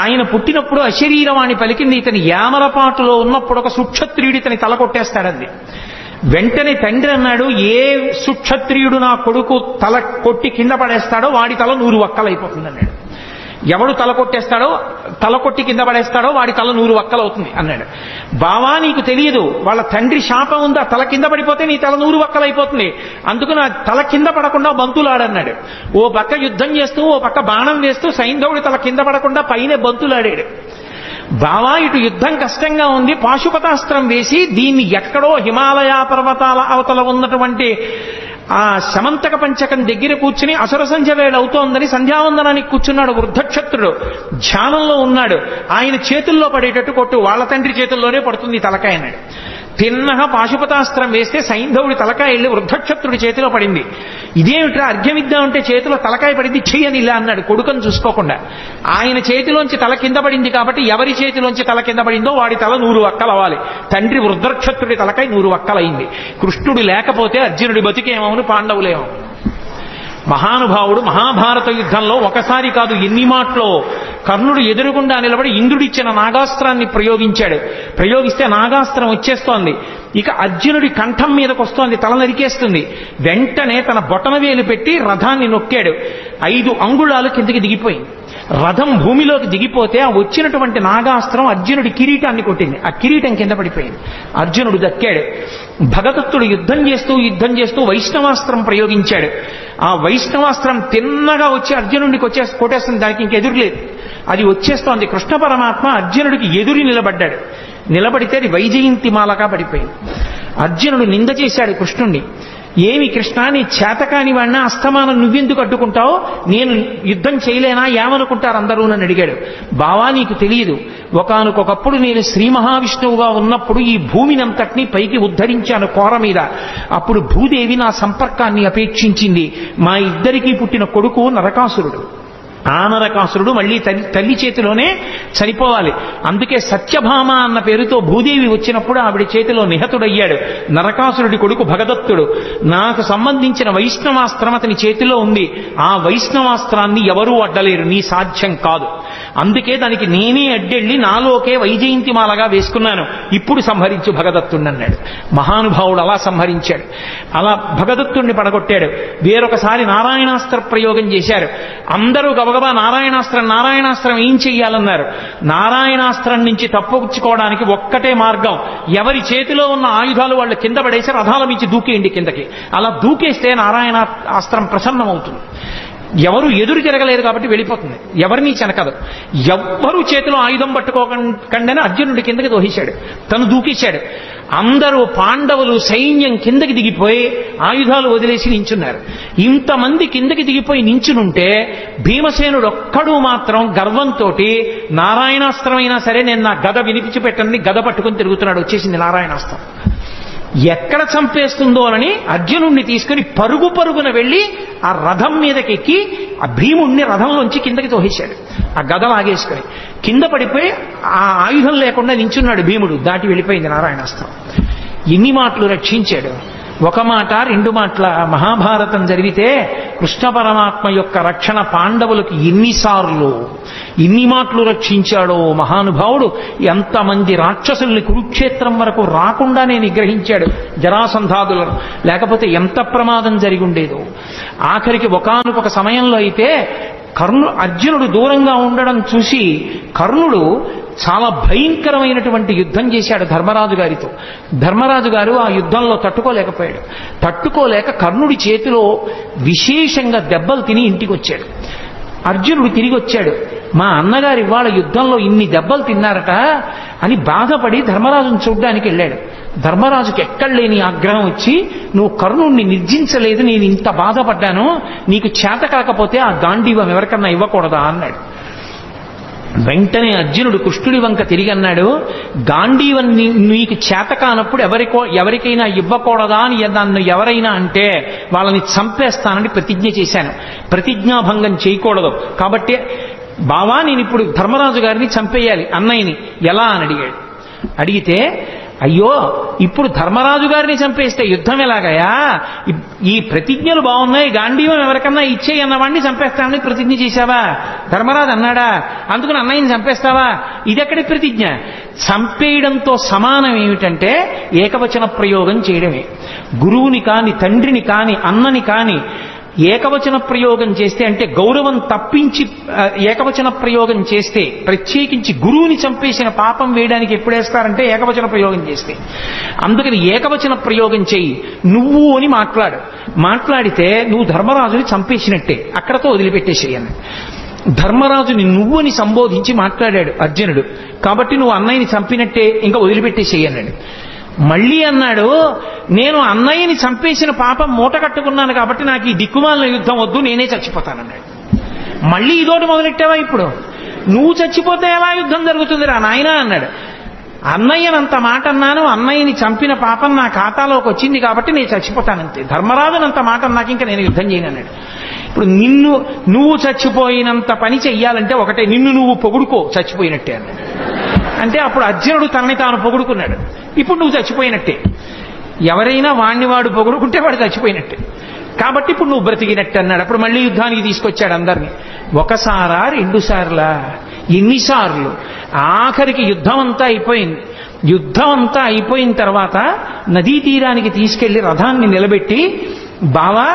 ఆయన పుట్టినప్పుడు అశరీరవాణి పలికింది. ఇతని యామరపాటులో ఉన్నప్పుడు ఒక సుక్షత్రియుడు ఇతని తల కొట్టేస్తాడంది. వెంటనే తండ్రి అన్నాడు, ఏ సుక్షత్రియుడు నా కొడుకు తల కొట్టి కింద పడేస్తాడో వాడి తల 100 ఒక్కలైపోతుంది అన్నాడు. ఎవడు తల కొట్టేస్తాడో, తల కొట్టి కింద పడేస్తాడో వాడి తల 100 ఒక్కలవుతుంది అన్నాడు. బావా నీకు తెలియదు, వాళ్ళ తండ్రి శాపం ఉందా, తల కింద పడిపోతే నీ తల 100 ఒక్కలైపోతుంది, అందుకు నా తల కింద పడకుండా బంతులాడన్నాడు. ఓ పక్క యుద్ధం చేస్తూ ఓ పక్క బాణం వేస్తూ సైంధవుడి తల కింద పడకుండా పైన బంతులాడాడు. బావా ఇటు యుద్ధం కష్టంగా ఉంది, పాశుపతాస్త్రం వేసి దీన్ని ఎక్కడో హిమాలయ పర్వతాల అవతల ఉన్నటువంటి ఆ శమంతక పంచకం దగ్గర కూర్చుని అసుర సంధ్య వేళ అవుతోందని సంధ్యావందనానికి కూర్చున్నాడు వృద్ధక్షత్రుడు. ధ్యానంలో ఉన్నాడు. ఆయన చేతుల్లో పడేటట్టు కొట్టు, వాళ్ళ తండ్రి చేతుల్లోనే పడుతుంది తలకాయ అన్నాడు. తిన్నగా పాశుపతాస్త్రం వేస్తే సైంధవుడి తలకాయ వెళ్ళి వృద్ధక్షత్రుడి చేతిలో పడింది. ఇదేమిట్రా అర్ఘ్యమిద్దామంటే చేతిలో తలకాయ పడింది, చెయ్యని ఇలా అన్నాడు కొడుకుని చూసుకోకుండా. ఆయన చేతిలోంచి తల కింద పడింది కాబట్టి ఎవరి చేతిలోంచి తల కింద పడిందో వాడి తల 100 ఒక్కలు అవ్వాలి. తండ్రి వృద్ధక్షత్రుడి తలకాయ 100 ఒక్కలైంది. కృష్ణుడు లేకపోతే అర్జునుడి బతికేమవును, పాండవులేమో. మహానుభావుడు మహాభారత యుద్ధంలో ఒకసారి కాదు ఎన్ని మాటలో కర్ణుడు ఎదురుగుండా నిలబడి ఇంద్రుడిచ్చిన నాగాస్త్రాన్ని ప్రయోగించాడు. ప్రయోగిస్తే నాగాస్త్రం వచ్చేస్తోంది. ఇక అర్జునుడి కంఠం మీదకి వస్తోంది, తల నరికేస్తుంది. వెంటనే తన బొటనవేలు పెట్టి రథాన్ని నొక్కాడు. 5 అంగుళాలు కిందికి దిగిపోయింది. రథం భూమిలోకి దిగిపోతే ఆ వచ్చినటువంటి నాగాస్త్రం అర్జునుడి కిరీటాన్ని కొట్టింది. ఆ కిరీటం కింద పడిపోయింది. అర్జునుడు దక్కాడు. భగదత్తుడు యుద్ధం చేస్తూ వైష్ణవాస్త్రం ప్రయోగించాడు. ఆ వైష్ణవాస్త్రం తిన్నగా వచ్చి అర్జునుడికి కొట్టేస్తుంది. దానికి ఇంకెదురులేదు, అది వచ్చేస్తోంది. కృష్ణ పరమాత్మ అర్జునుడికి ఎదురు నిలబడ్డాడు. నిలబడితే అది వైజయంతిమాలగా పడిపోయింది. అర్జునుడు నింద చేశాడు కృష్ణుణ్ణి. ఏమి కృష్ణ, నీ చేతకాని వాడినా అస్తమానం నువ్వెందుకు అడ్డుకుంటావు, నేను యుద్ధం చేయలేనా, ఏమనుకుంటారు అందరూ నన్ను అడిగాడు. బావా నీకు తెలియదు, ఒకానొకప్పుడు నేను శ్రీ మహావిష్ణువుగా ఉన్నప్పుడు ఈ భూమిని అంతటినీ పైకి ఉద్ధరించాను కోర మీద. అప్పుడు భూదేవి నా సంపర్కాన్ని అపేక్షించింది. మా ఇద్దరికీ పుట్టిన కొడుకు నరకాసురుడు. ఆ నరకాసురుడు మళ్ళీ తల్లి చేతిలోనే చనిపోవాలి. అందుకే సత్యభామ అన్న పేరుతో భూదేవి వచ్చినప్పుడు ఆవిడ చేతిలో నిహతుడయ్యాడు. నరకాసురుడి కొడుకు భగదత్తుడు. నాకు సంబంధించిన వైష్ణవాస్త్రం అతని చేతిలో ఉంది. ఆ వైష్ణవాస్త్రాన్ని ఎవరూ అడ్డలేరు, నీ సాధ్యం కాదు. అందుకే దానికి నేనే అడ్డెళ్ళి నాలోకే వైజయంతిమాలగా వేసుకున్నాను. ఇప్పుడు సంహరించు భగదత్తుణ్ణి అన్నాడు. మహానుభావుడు అలా సంహరించాడు. అలా భగదత్తుణ్ణి పడగొట్టాడు. వేరొకసారి నారాయణాస్త్ర ప్రయోగం చేశారు. అందరూ గబగబా నారాయణాస్త్రం ఏం చెయ్యాలన్నారు. నారాయణాస్త్రం నుంచి తప్పుచ్చుకోవడానికి ఒక్కటే మార్గం, ఎవరి చేతిలో ఉన్న ఆయుధాలు వాళ్ళు కింద పడేసి రథాల నుంచి దూకేయండి కిందకి. అలా దూకేస్తే నారాయణాస్త్రం ప్రసన్నమవుతుంది. ఎవరు ఎదురు తిరగలేరు కాబట్టి వెళ్ళిపోతుంది, ఎవరిని చెనకదు. ఎవ్వరూ చేతిలో ఆయుధం పట్టుకోకండి అర్జునుడి కిందకి దోహించాడు. తను దూకేశాడు. అందరూ పాండవులు సైన్యం కిందకి దిగిపోయి ఆయుధాలు వదిలేసి నించున్నారు. ఇంతమంది కిందకి దిగిపోయి నించునుంటే భీమసేనుడు ఒక్కడు మాత్రం గర్వంతో నారాయణాస్త్రమైనా సరే నేను నా గద వినిపించిపెట్టని గద పట్టుకుని తిరుగుతున్నాడు. వచ్చేసింది నారాయణాస్త్రం. ఎక్కడ చంపేస్తుందో అని అర్జునుణ్ణి తీసుకుని పరుగున వెళ్ళి ఆ రథం మీదకెక్కి ఆ భీముణ్ణి రథంలోంచి కిందకి తోసేశాడు. ఆ గద లాగేసుకుని కింద పడిపోయి ఆ ఆయుధం లేకుండా నించున్నాడు భీముడు. దాటి వెళ్ళిపోయింది నారాయణాస్త్రం. ఎన్ని మాటలు రక్షించాడు. ఒక మాట 2 మాటల మహాభారతం జరిగితే కృష్ణ పరమాత్మ యొక్క రక్షణ పాండవులకు ఎన్ని మాటలు రక్షించాడో మహానుభావుడు. ఎంతమంది రాక్షసుల్ని కురుక్షేత్రం వరకు రాకుండానే నిగ్రహించాడు జరాసంధాదులను. లేకపోతే ఎంత ప్రమాదం జరిగి ఉండేదో. ఆఖరికి ఒకానొక సమయంలో అయితే అర్జునుడు దూరంగా ఉండడం చూసి కర్ణుడు చాలా భయంకరమైనటువంటి యుద్ధం చేశాడు ధర్మరాజు గారితో. ధర్మరాజు గారు ఆ యుద్ధంలో తట్టుకోలేకపోయాడు. తట్టుకోలేక కర్ణుడి చేతిలో విశేషంగా దెబ్బలు తిని ఇంటికి వచ్చాడు. అర్జునుడు తిరిగి వచ్చాడు. మా అన్నగారు ఇవాళ యుద్ధంలో ఇన్ని దెబ్బలు తిన్నారట అని బాధపడి ధర్మరాజును చూడ్డానికి వెళ్ళాడు. ధర్మరాజుకి ఎక్కడ లేని ఆగ్రహం వచ్చి, నువ్వు కర్ణుణ్ణి నిర్జించలేదు, నేను ఇంత బాధపడ్డాను, నీకు చేత కాకపోతే ఆ గాంధీవం ఎవరికన్నా ఇవ్వకూడదా అన్నాడు. వెంటనే అర్జునుడు కృష్ణుడి వంక తిరిగి అన్నాడు, గాంధీవం నీకు చేత కానప్పుడు ఎవరికైనా ఇవ్వకూడదా అని నన్ను ఎవరైనా అంటే వాళ్ళని చంపేస్తానని ప్రతిజ్ఞ చేశాను. ప్రతిజ్ఞాభంగం చేయకూడదు. కాబట్టి బావా నేను ఇప్పుడు ధర్మరాజు గారిని చంపేయాలి, అన్నయ్యని ఎలా అని అడిగాడు. అడిగితే, అయ్యో ఇప్పుడు ధర్మరాజు గారిని చంపేస్తే యుద్ధం ఎలాగయా, ఈ ప్రతిజ్ఞలు బాగున్నాయి, గాంధీవం ఎవరికన్నా ఇచ్చేయి అన్నవాడిని చంపేస్తానని ప్రతిజ్ఞ చేశావా? ధర్మరాజు అన్నాడా? అందుకని అన్నయ్యని చంపేస్తావా? ఇదెక్కడి ప్రతిజ్ఞ? చంపేయడంతో సమానం ఏమిటంటే ఏకవచన ప్రయోగం చేయడమే. గురువుని కాని, తండ్రిని కాని, అన్నని కాని ఏకవచన ప్రయోగం చేస్తే, అంటే గౌరవం తప్పించి ఏకవచన ప్రయోగం చేస్తే, ప్రత్యేకించి గురువుని చంపేసిన పాపం వేయడానికి ఎప్పుడేస్తారంటే ఏకవచన ప్రయోగం చేస్తే. అందుకని ఏకవచన ప్రయోగం చేయి, నువ్వు అని మాట్లాడితే నువ్వు ధర్మరాజుని చంపేసినట్టే, అక్కడతో వదిలిపెట్టేసేయను. ధర్మరాజుని నువ్వు అని సంబోధించి మాట్లాడాడు అర్జునుడు, కాబట్టి నువ్వు అన్నయ్యని చంపినట్టే, ఇంకా వదిలిపెట్టేసేయన్నాడు. మళ్ళీ అన్నాడు, నేను అన్నయ్యని చంపేసిన పాపం మూట కట్టుకున్నాను కాబట్టి నాకు ఈ దిక్కుమాలిన యుద్ధం వద్దు, నేనే చచ్చిపోతానన్నాడు. మళ్ళీ ఇదోటి మొదలెట్టావా? ఇప్పుడు నువ్వు చచ్చిపోతే ఎలా యుద్ధం జరుగుతుందిరా నాయనా అన్నాడు. అన్నయ్యనంత మాట అన్నాను, అన్నయ్యని చంపిన పాపం నా ఖాతాలోకి వచ్చింది కాబట్టి నేను చచ్చిపోతానంతే. ధర్మరాజునంత మాట అన్నాక ఇంకా నేను యుద్ధం చేయను అన్నాడు. ఇప్పుడు నువ్వు చచ్చిపోయినంత పని చెయ్యాలంటే ఒకటే, నిన్ను నువ్వు పొగుడుకో చచ్చిపోయినట్టే అన్నాడు. అంటే అప్పుడు అర్జునుడు తనని తాను పొగుడుకున్నాడు. ఇప్పుడు నువ్వు చచ్చిపోయినట్టే. ఎవరైనా వాణ్ణి వాడు పొగుడుకుంటే వాడు చచ్చిపోయినట్టే, కాబట్టి ఇప్పుడు నువ్వు బ్రతికినట్టు అన్నాడు. అప్పుడు మళ్ళీ యుద్ధానికి తీసుకొచ్చాడు అందరినీ. ఒకసారా, రెండు సార్లా, ఎన్నిసార్లు? ఆఖరికి యుద్ధం అంతా అయిపోయింది. యుద్ధం అంతా అయిపోయిన తర్వాత నదీ తీరానికి తీసుకెళ్లి రథాన్ని నిలబెట్టి, బావా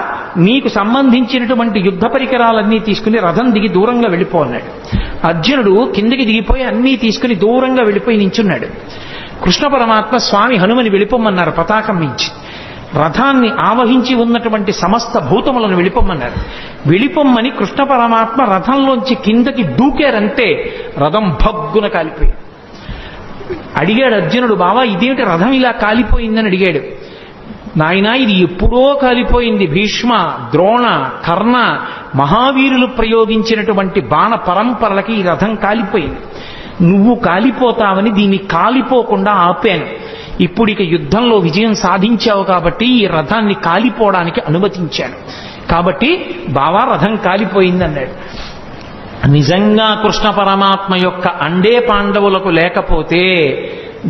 నీకు సంబంధించినటువంటి యుద్ధ పరికరాలన్నీ తీసుకుని రథం దిగి దూరంగా వెళ్ళిపో అన్నాడు. అర్జునుడు కిందకి దిగిపోయి అన్నీ తీసుకుని దూరంగా వెళ్ళిపోయి నించున్నాడు. కృష్ణ పరమాత్మ స్వామి హనుమని వెళ్ళిపోమన్నారు పతాకం మించి. రథాన్ని ఆవహించి ఉన్నటువంటి సమస్త భూతములను వెళ్ళిపోమన్నారు. వెళ్ళిపోమ్మని కృష్ణ పరమాత్మ రథంలోంచి కిందకి దూకారంతే రథం భగ్గున కాలిపోయి. అడిగాడు అర్జునుడు, బావా ఇదేమిటి రథం ఇలా కాలిపోయిందని అడిగాడు. నాయనా ఇది ఎప్పుడో కాలిపోయింది. భీష్మ, ద్రోణ, కర్ణ మహావీరులు ప్రయోగించినటువంటి బాణ పరంపరలకి ఈ రథం కాలిపోయింది. నువ్వు కాలిపోతావని దీన్ని కాలిపోకుండా ఆపాను. ఇప్పుడు ఇక యుద్ధంలో విజయం సాధించావు కాబట్టి ఈ రథాన్ని కాలిపోవడానికి అనుమతించాను. కాబట్టి బావా రథం కాలిపోయింది అన్నాడు. నిజంగా కృష్ణ పరమాత్మ యొక్క అండే పాండవులకు లేకపోతే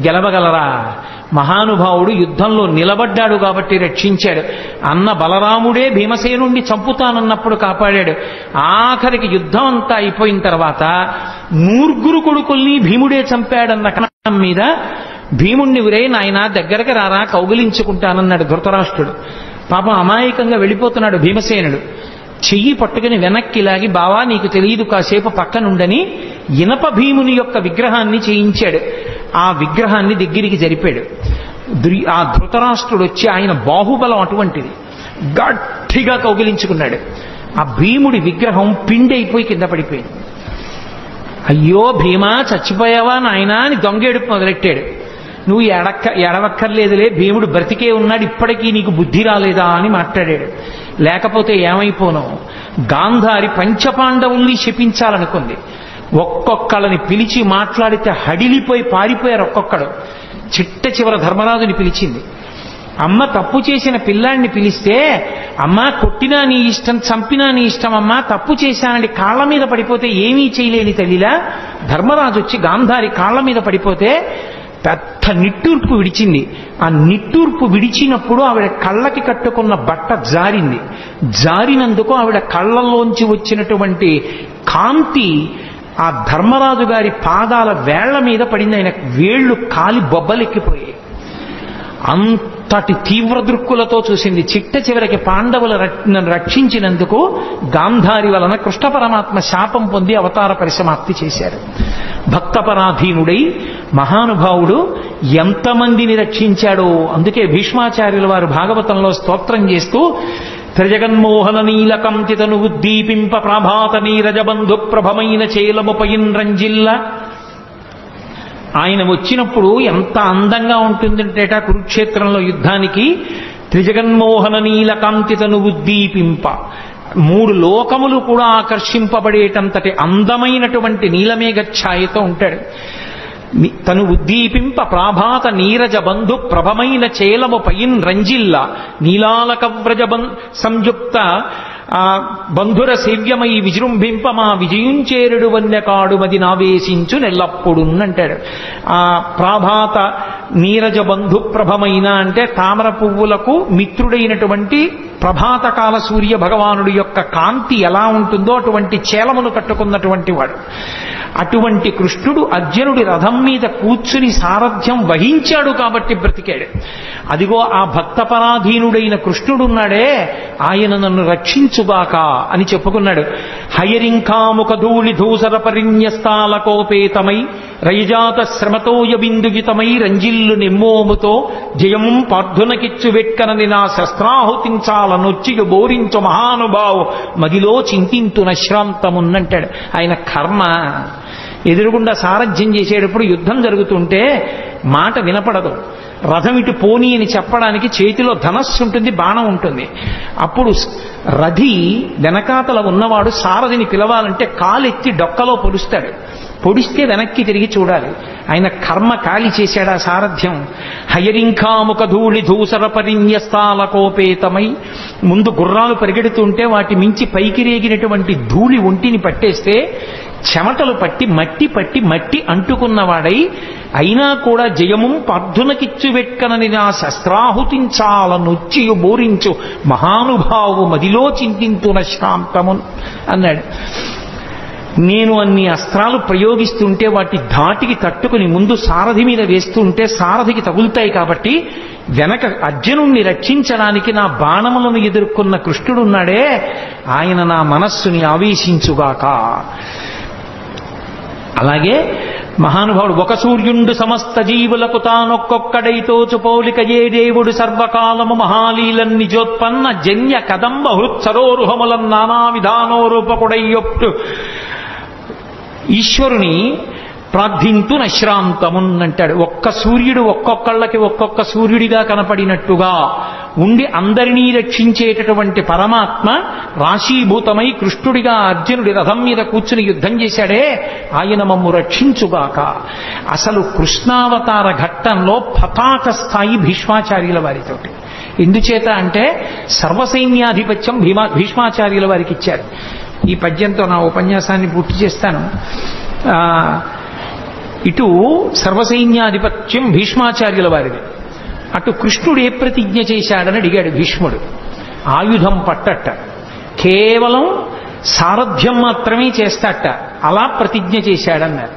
గెలవగలరా? మహానుభావుడు యుద్ధంలో నిలబడ్డాడు కాబట్టి రక్షించాడు. అన్న బలరాముడే భీమసేనుణ్ణి చంపుతానన్నప్పుడు కాపాడాడు. ఆఖరికి యుద్ధం అంతా అయిపోయిన తర్వాత 4 కొడుకుల్ని భీముడే చంపాడన్న కారణం మీద భీముణ్ణి ఉరే నాయన దగ్గరకు రారా కౌగిలించుకుంటానన్నాడు ధృతరాష్ట్రుడు. పాపం అమాయకంగా వెళ్ళిపోతున్నాడు భీమసేనుడు. చెయ్యి పట్టుకుని వెనక్కి లాగి, బావా నీకు తెలియదు కాసేపు పక్కనుండని ఇనప భీముని యొక్క విగ్రహాన్ని చేయించాడు. ఆ విగ్రహాన్ని దగ్గరికి జరిపాడు. ఆ ధృతరాష్ట్రుడు వచ్చి, ఆయన బాహుబలం అటువంటిది, గట్టిగా కౌగిలించుకున్నాడు. ఆ భీముడి విగ్రహం పిండైపోయి కింద పడిపోయింది. అయ్యో భీమా చచ్చిపోయావా నాయనా అని దొంగేడుపు మొదలెట్టాడు. నువ్వు ఎడవక్కర్లేదులే, భీముడు బ్రతికే ఉన్నాడు, ఇప్పటికీ నీకు బుద్ధి రాలేదా అని మాట్లాడాడు. లేకపోతే ఏమైపోను, గాంధారి పంచపాండవుల్ని శపించాలనుకుంది. ఒక్కొక్కళ్ళని పిలిచి మాట్లాడితే హడిలిపోయి పారిపోయారు ఒక్కొక్కడు. చిట్ట చివర ధర్మరాజుని పిలిచింది. అమ్మ తప్పు చేసిన పిల్లాడిని పిలిస్తే, అమ్మ కొట్టినా నీ ఇష్టం, చంపినా నీ ఇష్టం, అమ్మ తప్పు చేశానని కాళ్ల మీద పడిపోతే ఏమీ చేయలేని తల్లిలా ధర్మరాజు వచ్చి గాంధారి కాళ్ల మీద పడిపోతే పెద్ద నిట్టూర్పు విడిచింది. ఆ నిట్టూర్పు విడిచినప్పుడు ఆవిడ కళ్ళకి కట్టుకున్న బట్ట జారింది. జారినందుకు ఆవిడ కళ్ళల్లోంచి వచ్చినటువంటి కాంతి ఆ ధర్మరాజు గారి పాదాల వేళ్ల మీద పడింది. ఆయన వేళ్లు కాలి బొబ్బలెక్కిపోయాయి. అంతటి తీవ్ర దృక్కులతో చూసింది. చిట్ట చివరికి పాండవులను రక్షించినందుకు గాంధారి వలన కృష్ణ పరమాత్మ శాపం పొంది అవతార పరిసమాప్తి చేశారు. భక్తపరాధీనుడై మహానుభావుడు ఎంతమందిని రక్షించాడో. అందుకే భీష్మాచార్యుల వారు భాగవతంలో స్తోత్రం చేస్తూ, త్రిజగన్మోహన నీలకంతితను ఉద్దీపింప ప్రభాత నీరజబంధు ప్రభమైన చేలముపయిన్ రంజిల్ల ఆయన వచ్చినప్పుడు ఎంత అందంగా ఉంటుందంటేట కురుక్షేత్రంలో యుద్ధానికి త్రిజగన్మోహన నీలకాంతితను ఉద్దీపింప 3 లోకములు కూడా ఆకర్షింపబడేటంతటి అందమైనటువంటి నీలమేఘ ఛాయతో ఉంటాడు. తను ఉద్దీపింప ప్రాభాత నీరజ బంధు ప్రభమైన చేలము పైన్ రంజిల్ల నీలాలకవ్రజ సంయుక్త బంధుర సేవ్యమై విజృంభింప మా విజయుంచేరుడు వన్యకాడు మది నావేశించు నెల్లప్పుడు అంటాడు. ఆ ప్రాభాత నీరజ బంధు ప్రభమైన అంటే తామర పువ్వులకు మిత్రుడైనటువంటి ప్రభాతకాల సూర్య భగవానుడి యొక్క కాంతి ఎలా ఉంటుందో అటువంటి చేలమును కట్టుకున్నటువంటి వాడు. అటువంటి కృష్ణుడు అర్జునుడి రథం మీద కూర్చుని సారథ్యం వహించాడు కాబట్టి బ్రతికాడు. అదిగో ఆ భక్తపరాధీనుడైన కృష్ణుడున్నాడే, ఆయన నన్ను రక్షించుగాక అని చెప్పుకున్నాడు. హయరింకాముఖ ధూళి ధూసర పరిణ్యస్తాలకోపేతమై రయజాత శ్రమతోయ బిందుగితమై రంజిల్లు నిమ్మోముతో జయము పార్థునకిచ్చు వెట్కనని నా శస్త్రాహుతించాలనొచ్చియు బోరించు మహానుభావు మదిలో చింతింతు నశ్రాంతమున్నంటాడు. ఆయన కర్మ ఎదురుగుండా సారథ్యం చేసేటప్పుడు యుద్ధం జరుగుతుంటే మాట వినపడదు. రథం ఇటు పోనీ అని చెప్పడానికి చేతిలో ధనస్సు ఉంటుంది, బాణం ఉంటుంది. అప్పుడు రథి వెనకాతల ఉన్నవాడు సారథిని పిలవాలంటే కాలెత్తి డొక్కలో పొడుస్తాడు. పొడిస్తే వెనక్కి తిరిగి చూడాలి. ఆయన కర్మ కాలి చేశాడా సారథ్యం. హయరింకాముఖ ధూళి ధూసర పరిణ్యస్తాలకోపేతమై ముందు గుర్రాలు పరిగెడుతుంటే వాటి మించి పైకి రేగినటువంటి ధూళి ఒంటిని పట్టేస్తే చెమటలు పట్టి మట్టి అంటుకున్నవాడై అయినా కూడా జయము పార్థునకిచ్చు వెట్కనని నా శస్త్రాహుతించాలనొచ్చియు బోరించు మహానుభావు మదిలో చింతింతున శ్రాంతము అన్నాడు. నేను అన్ని అస్త్రాలు ప్రయోగిస్తుంటే వాటి ధాటికి తట్టుకుని ముందు సారథి మీద వేస్తుంటే సారథికి తగులుతాయి కాబట్టి వెనక అర్జునుణ్ణి రక్షించడానికి నా బాణములను ఎదుర్కొన్న కృష్ణుడున్నాడే, ఆయన నా మనస్సుని ఆవేశించుగాక. అలాగే మహానుభావుడు ఒక సూర్యుండు సమస్త జీవులకు తానొక్కొక్కడైతోచు పోలిక ఏ దేవుడు సర్వకాలము మహాలీలన్ నిజోత్పన్న జన్య కదంబ హృత్సరోరుహములన్ నానా విధానోరూపకుడయ్యొట్టు ఈశ్వరుని ప్రార్థింతు నశ్రాంతమున్నంటాడు. ఒక్క సూర్యుడు ఒక్కొక్కళ్ళకి ఒక్కొక్క సూర్యుడిగా కనపడినట్టుగా ఉండి అందరినీ రక్షించేటటువంటి పరమాత్మ రాశీభూతమై కృష్ణుడిగా అర్జునుడి రథం మీద కూర్చుని యుద్ధం చేశాడే, ఆయన మమ్ము రక్షించుగాక. అసలు కృష్ణావతార ఘట్టంలో పతాక స్థాయి భీష్మాచార్యుల వారితోటి. ఎందుచేత అంటే సర్వసైన్యాధిపత్యం భీష్మాచార్యుల వారికి ఇచ్చారు. ఈ పద్యంతో నా ఉపన్యాసాన్ని పూర్తి చేస్తాను. ఇటు సర్వసైన్యాధిపత్యం భీష్మాచార్యుల వారిది, అటు కృష్ణుడు ఏ ప్రతిజ్ఞ చేశాడని అడిగాడు భీష్ముడు. ఆయుధం పట్టట, కేవలం సారథ్యం మాత్రమే చేస్తాట, అలా ప్రతిజ్ఞ చేశాడన్నారు.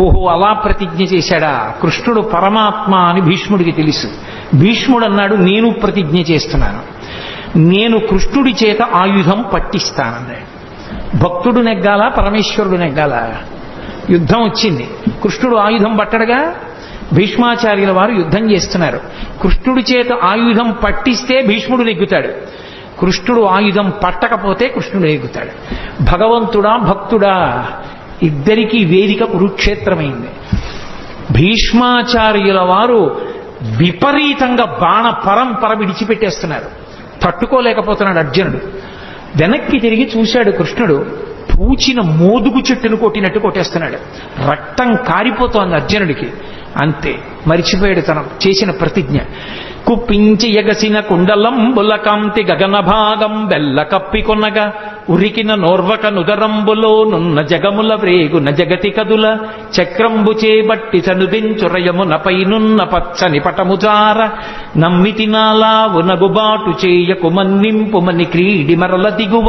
ఓహో, అలా ప్రతిజ్ఞ చేశాడా? కృష్ణుడు పరమాత్మ అని భీష్ముడికి తెలుసు. భీష్ముడు అన్నాడు, నేను ప్రతిజ్ఞ చేస్తున్నాను, నేను కృష్ణుడి చేత ఆయుధం పట్టిస్తానన్నాడు. భక్తుడు నెగ్గాలా, పరమేశ్వరుడు నెగ్గాలా? యుద్ధం వచ్చింది, కృష్ణుడు ఆయుధం పట్టడుగా. భీష్మాచార్యుల వారు యుద్ధం చేస్తున్నారు. కృష్ణుడి చేత ఆయుధం పట్టిస్తే భీష్ముడు నెగ్గుతాడు, కృష్ణుడు ఆయుధం పట్టకపోతే కృష్ణుడు నెగ్గుతాడు. భగవంతుడా భక్తుడా ఇద్దరికీ వేదిక కురుక్షేత్రమైంది. భీష్మాచార్యుల వారు విపరీతంగా బాణ పరంపర విడిచిపెట్టేస్తున్నారు. తట్టుకోలేకపోతున్నాడు అర్జునుడు. వెనక్కి తిరిగి చూశాడు కృష్ణుడు, పూచిన మోదుగు చెట్టును కొట్టినట్టు కొట్టేస్తున్నాడు. రక్తం కారిపోతోంది అర్జునుడికి. అంతే, మరిచిపోయాడు తన చేసిన ప్రతిజ్ఞ. కుప్పించి ఎగసిన కుండలంబుల కాంతి గగన భాగం బెల్ల కప్పికొనగా ఉరికిన నోర్వక నుదరంబులో నున్న జగముల వ్రేగున జగతి కదుల చక్రంబు చేబట్టి చనుదించురయమునపైనున్న పచ్చని పటముజార నమ్మితి నాలావు నగుబాటు చేయకు మన్నింపుమని క్రీడి మరల దిగువ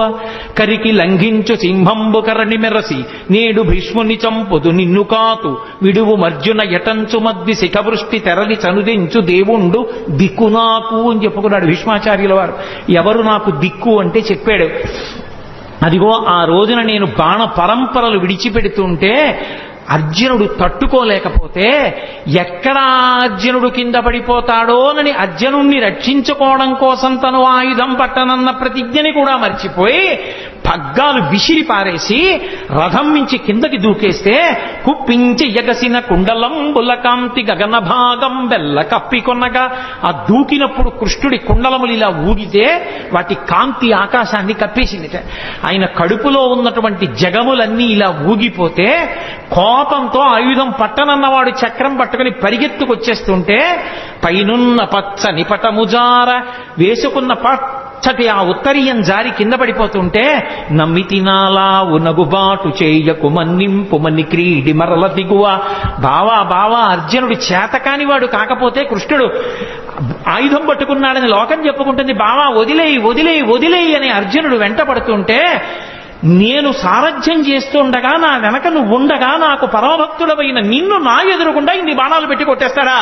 కరికి లంఘించు సింహంబు కరణి మెరసి నేడు భీష్ముని చంపుదు నిన్ను కాతు విడువు మర్జున ఎటంచు మద్ది శిఖవృష్టి తెరలి చనుదించు దేవుండు దిక్కు నాకు అని చెప్పుకున్నాడు భీష్మాచార్యుల వారు. ఎవరు నాకు దిక్కు అంటే చెప్పాడు. అదిగో ఆ రోజున నేను బాణ పరంపరలు విడిచిపెడుతుంటే అర్జునుడు తట్టుకోలేకపోతే ఎక్కడ అర్జునుడు కింద పడిపోతాడోనని అర్జునుణ్ణి రక్షించుకోవడం కోసం తను ఆయుధం పట్టనన్న ప్రతిజ్ఞని కూడా మర్చిపోయి పగ్గాలు విసిరి పారేసి రథం నుంచి కిందకి దూకేస్తే కుప్పించి ఎగసిన కుండలంబుల కాంతి గగన భాగం బెల్ల కప్పికొన్నగా ఆ దూకినప్పుడు కృష్ణుడి కుండలములు ఇలా ఊగితే వాటి కాంతి ఆకాశాన్ని కప్పేసింది. ఆయన కడుపులో ఉన్నటువంటి జగములన్నీ ఇలా ఊగిపోతే కోపంతో ఆయుధం పట్టనన్నవాడు చక్రం పట్టుకుని పరిగెత్తుకొచ్చేస్తుంటే పైనున్న పచ్చని పటముజార వేసుకున్న పచ్చటి ఆ ఉత్తరీయం జారి కింద పడిపోతుంటే నమ్మితినాలా ఉనగుబాటు చేయకు మన్నింపు మన్ని క్రీడి మరల దిగువ. బావా బావా అర్జునుడు చేతకాని వాడు కాకపోతే కృష్ణుడు ఆయుధం పట్టుకున్నాడని లోకం చెప్పుకుంటుంది. బావా వదిలేయి వదిలేయి వదిలేయి అని అర్జునుడు వెంట పడుతుంటే నేను సారథ్యం చేస్తుండగా నా వెనక నువ్వు ఉండగా నాకు పరమభక్తుడవైన నిన్ను నా ఎదురుకుండా ఇన్ని బాణాలు పెట్టి కొట్టేస్తాడా?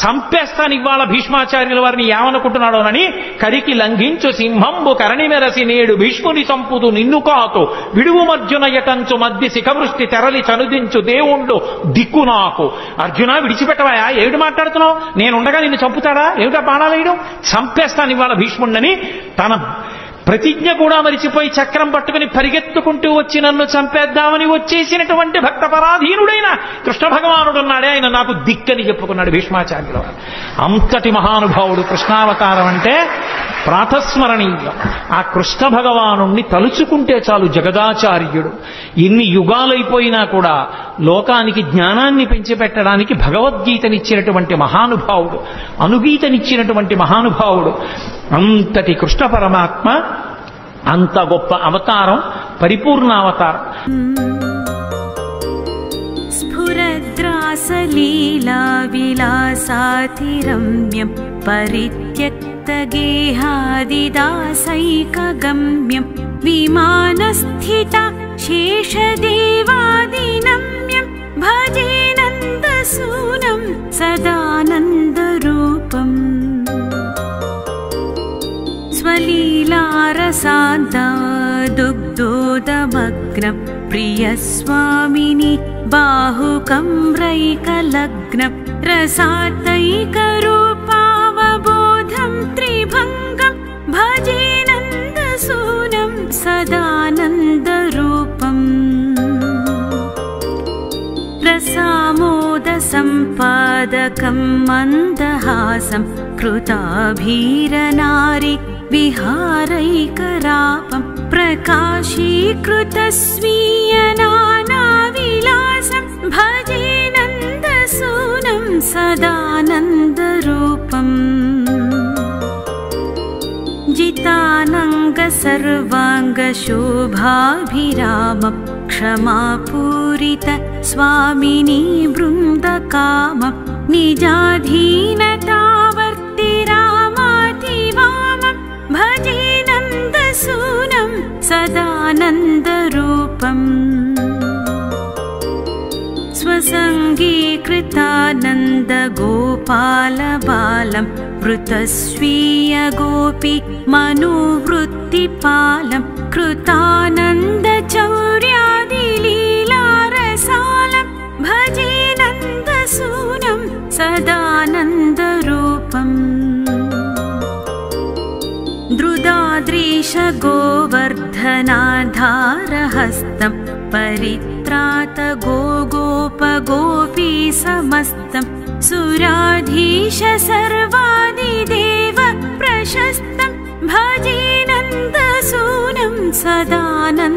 సంపేస్తాను ఇవాళ భీష్మాచార్యుల వారిని ఏమనుకుంటున్నాడోనని కరికి లంఘించు సింహంబు కరణి మెరసి నేడు భీష్ముని సంపుదు నిన్ను కాకు విడువు మర్జునయటంచు మధ్య శిఖవృష్టి తెరలి చనుదించు దేవుండు దిక్కు నాకు. అర్జున విడిచిపెట్టవాయా? ఏమిటి మాట్లాడుతున్నావు? నేనుండగా నిన్ను చంపుతాడా? ఏమిటా బాణాలు వేయడం? సంపేస్తాను ఇవాళ భీష్ముడిని తన ప్రతిజ్ఞ కూడా మరిచిపోయి చక్రం పట్టుకుని పరిగెత్తుకుంటూ వచ్చి నన్ను చంపేద్దామని వచ్చేసినటువంటి భక్త పరాధీనుడైన కృష్ణ భగవానుడు ఉన్నాడే, ఆయన నాకు దిక్కని చెప్పుకున్నాడు భీష్మాచార్యుల వారు. అంతటి మహానుభావుడు కృష్ణావతారం అంటే ప్రాతస్మరణీయం. ఆ కృష్ణ భగవానుణ్ణి తలుచుకుంటే చాలు జగదాచార్యుడు. ఎన్ని యుగాలైపోయినా కూడా లోకానికి జ్ఞానాన్ని పెంచిపెట్టడానికి భగవద్గీతనిచ్చినటువంటి మహానుభావుడు, అనుగీతనిచ్చినటువంటి మహానుభావుడు. అంతటి కృష్ణ పరమాత్మ అంత గొప్ప అవతారం, పరిపూర్ణ అవతారం. స్ఫురద్రాసలీలా విలాసాతిరమ్యం పరిత్యక్తగేహాదిదాసైకగమ్యం విమానస్థిత శేషదేవాదినమ్యం భజే నందసూనం సదానందరూపం స్వలీలారసాంతా దుగ్ధోదమగ్నం ప్రియస్వామిని బాహుకం రైకలగ్నం రసాతైకరూపావబోధం త్రిభంగం భజే నందసూనం సదానందరూపం రసామోద సంపాదకం మందహాసం కృతాభీరనారి విహారైకరాపం ప్రకాశీకృతస్వీయనానావిలాసం భజే నందసూనం సదానందరూపం జితానంగ సర్వాంగ శోభాభిరామం క్షమాపూరిత స్వామిని బృందకామం నిజాధీనతావర్తి రామాతివామం భజే నందసూనం సదానందరూపం స్వసంగీకృతానంద గోపాలబాలం వృతస్వీయ గోపి మనోవృత్తిపాలం కృతానంద చౌర్యాదిలీలారసాలం భజే నందసూనం సదానందరూపం దృదాద్రీష గోవర్ధనాధారహస్తం పరిత్రాత గోగోపగోపీ సమస్తం సురాధీశ సర్వాదిదేవ ప్రశస్తం భజే నందసూనం సదానందరూపం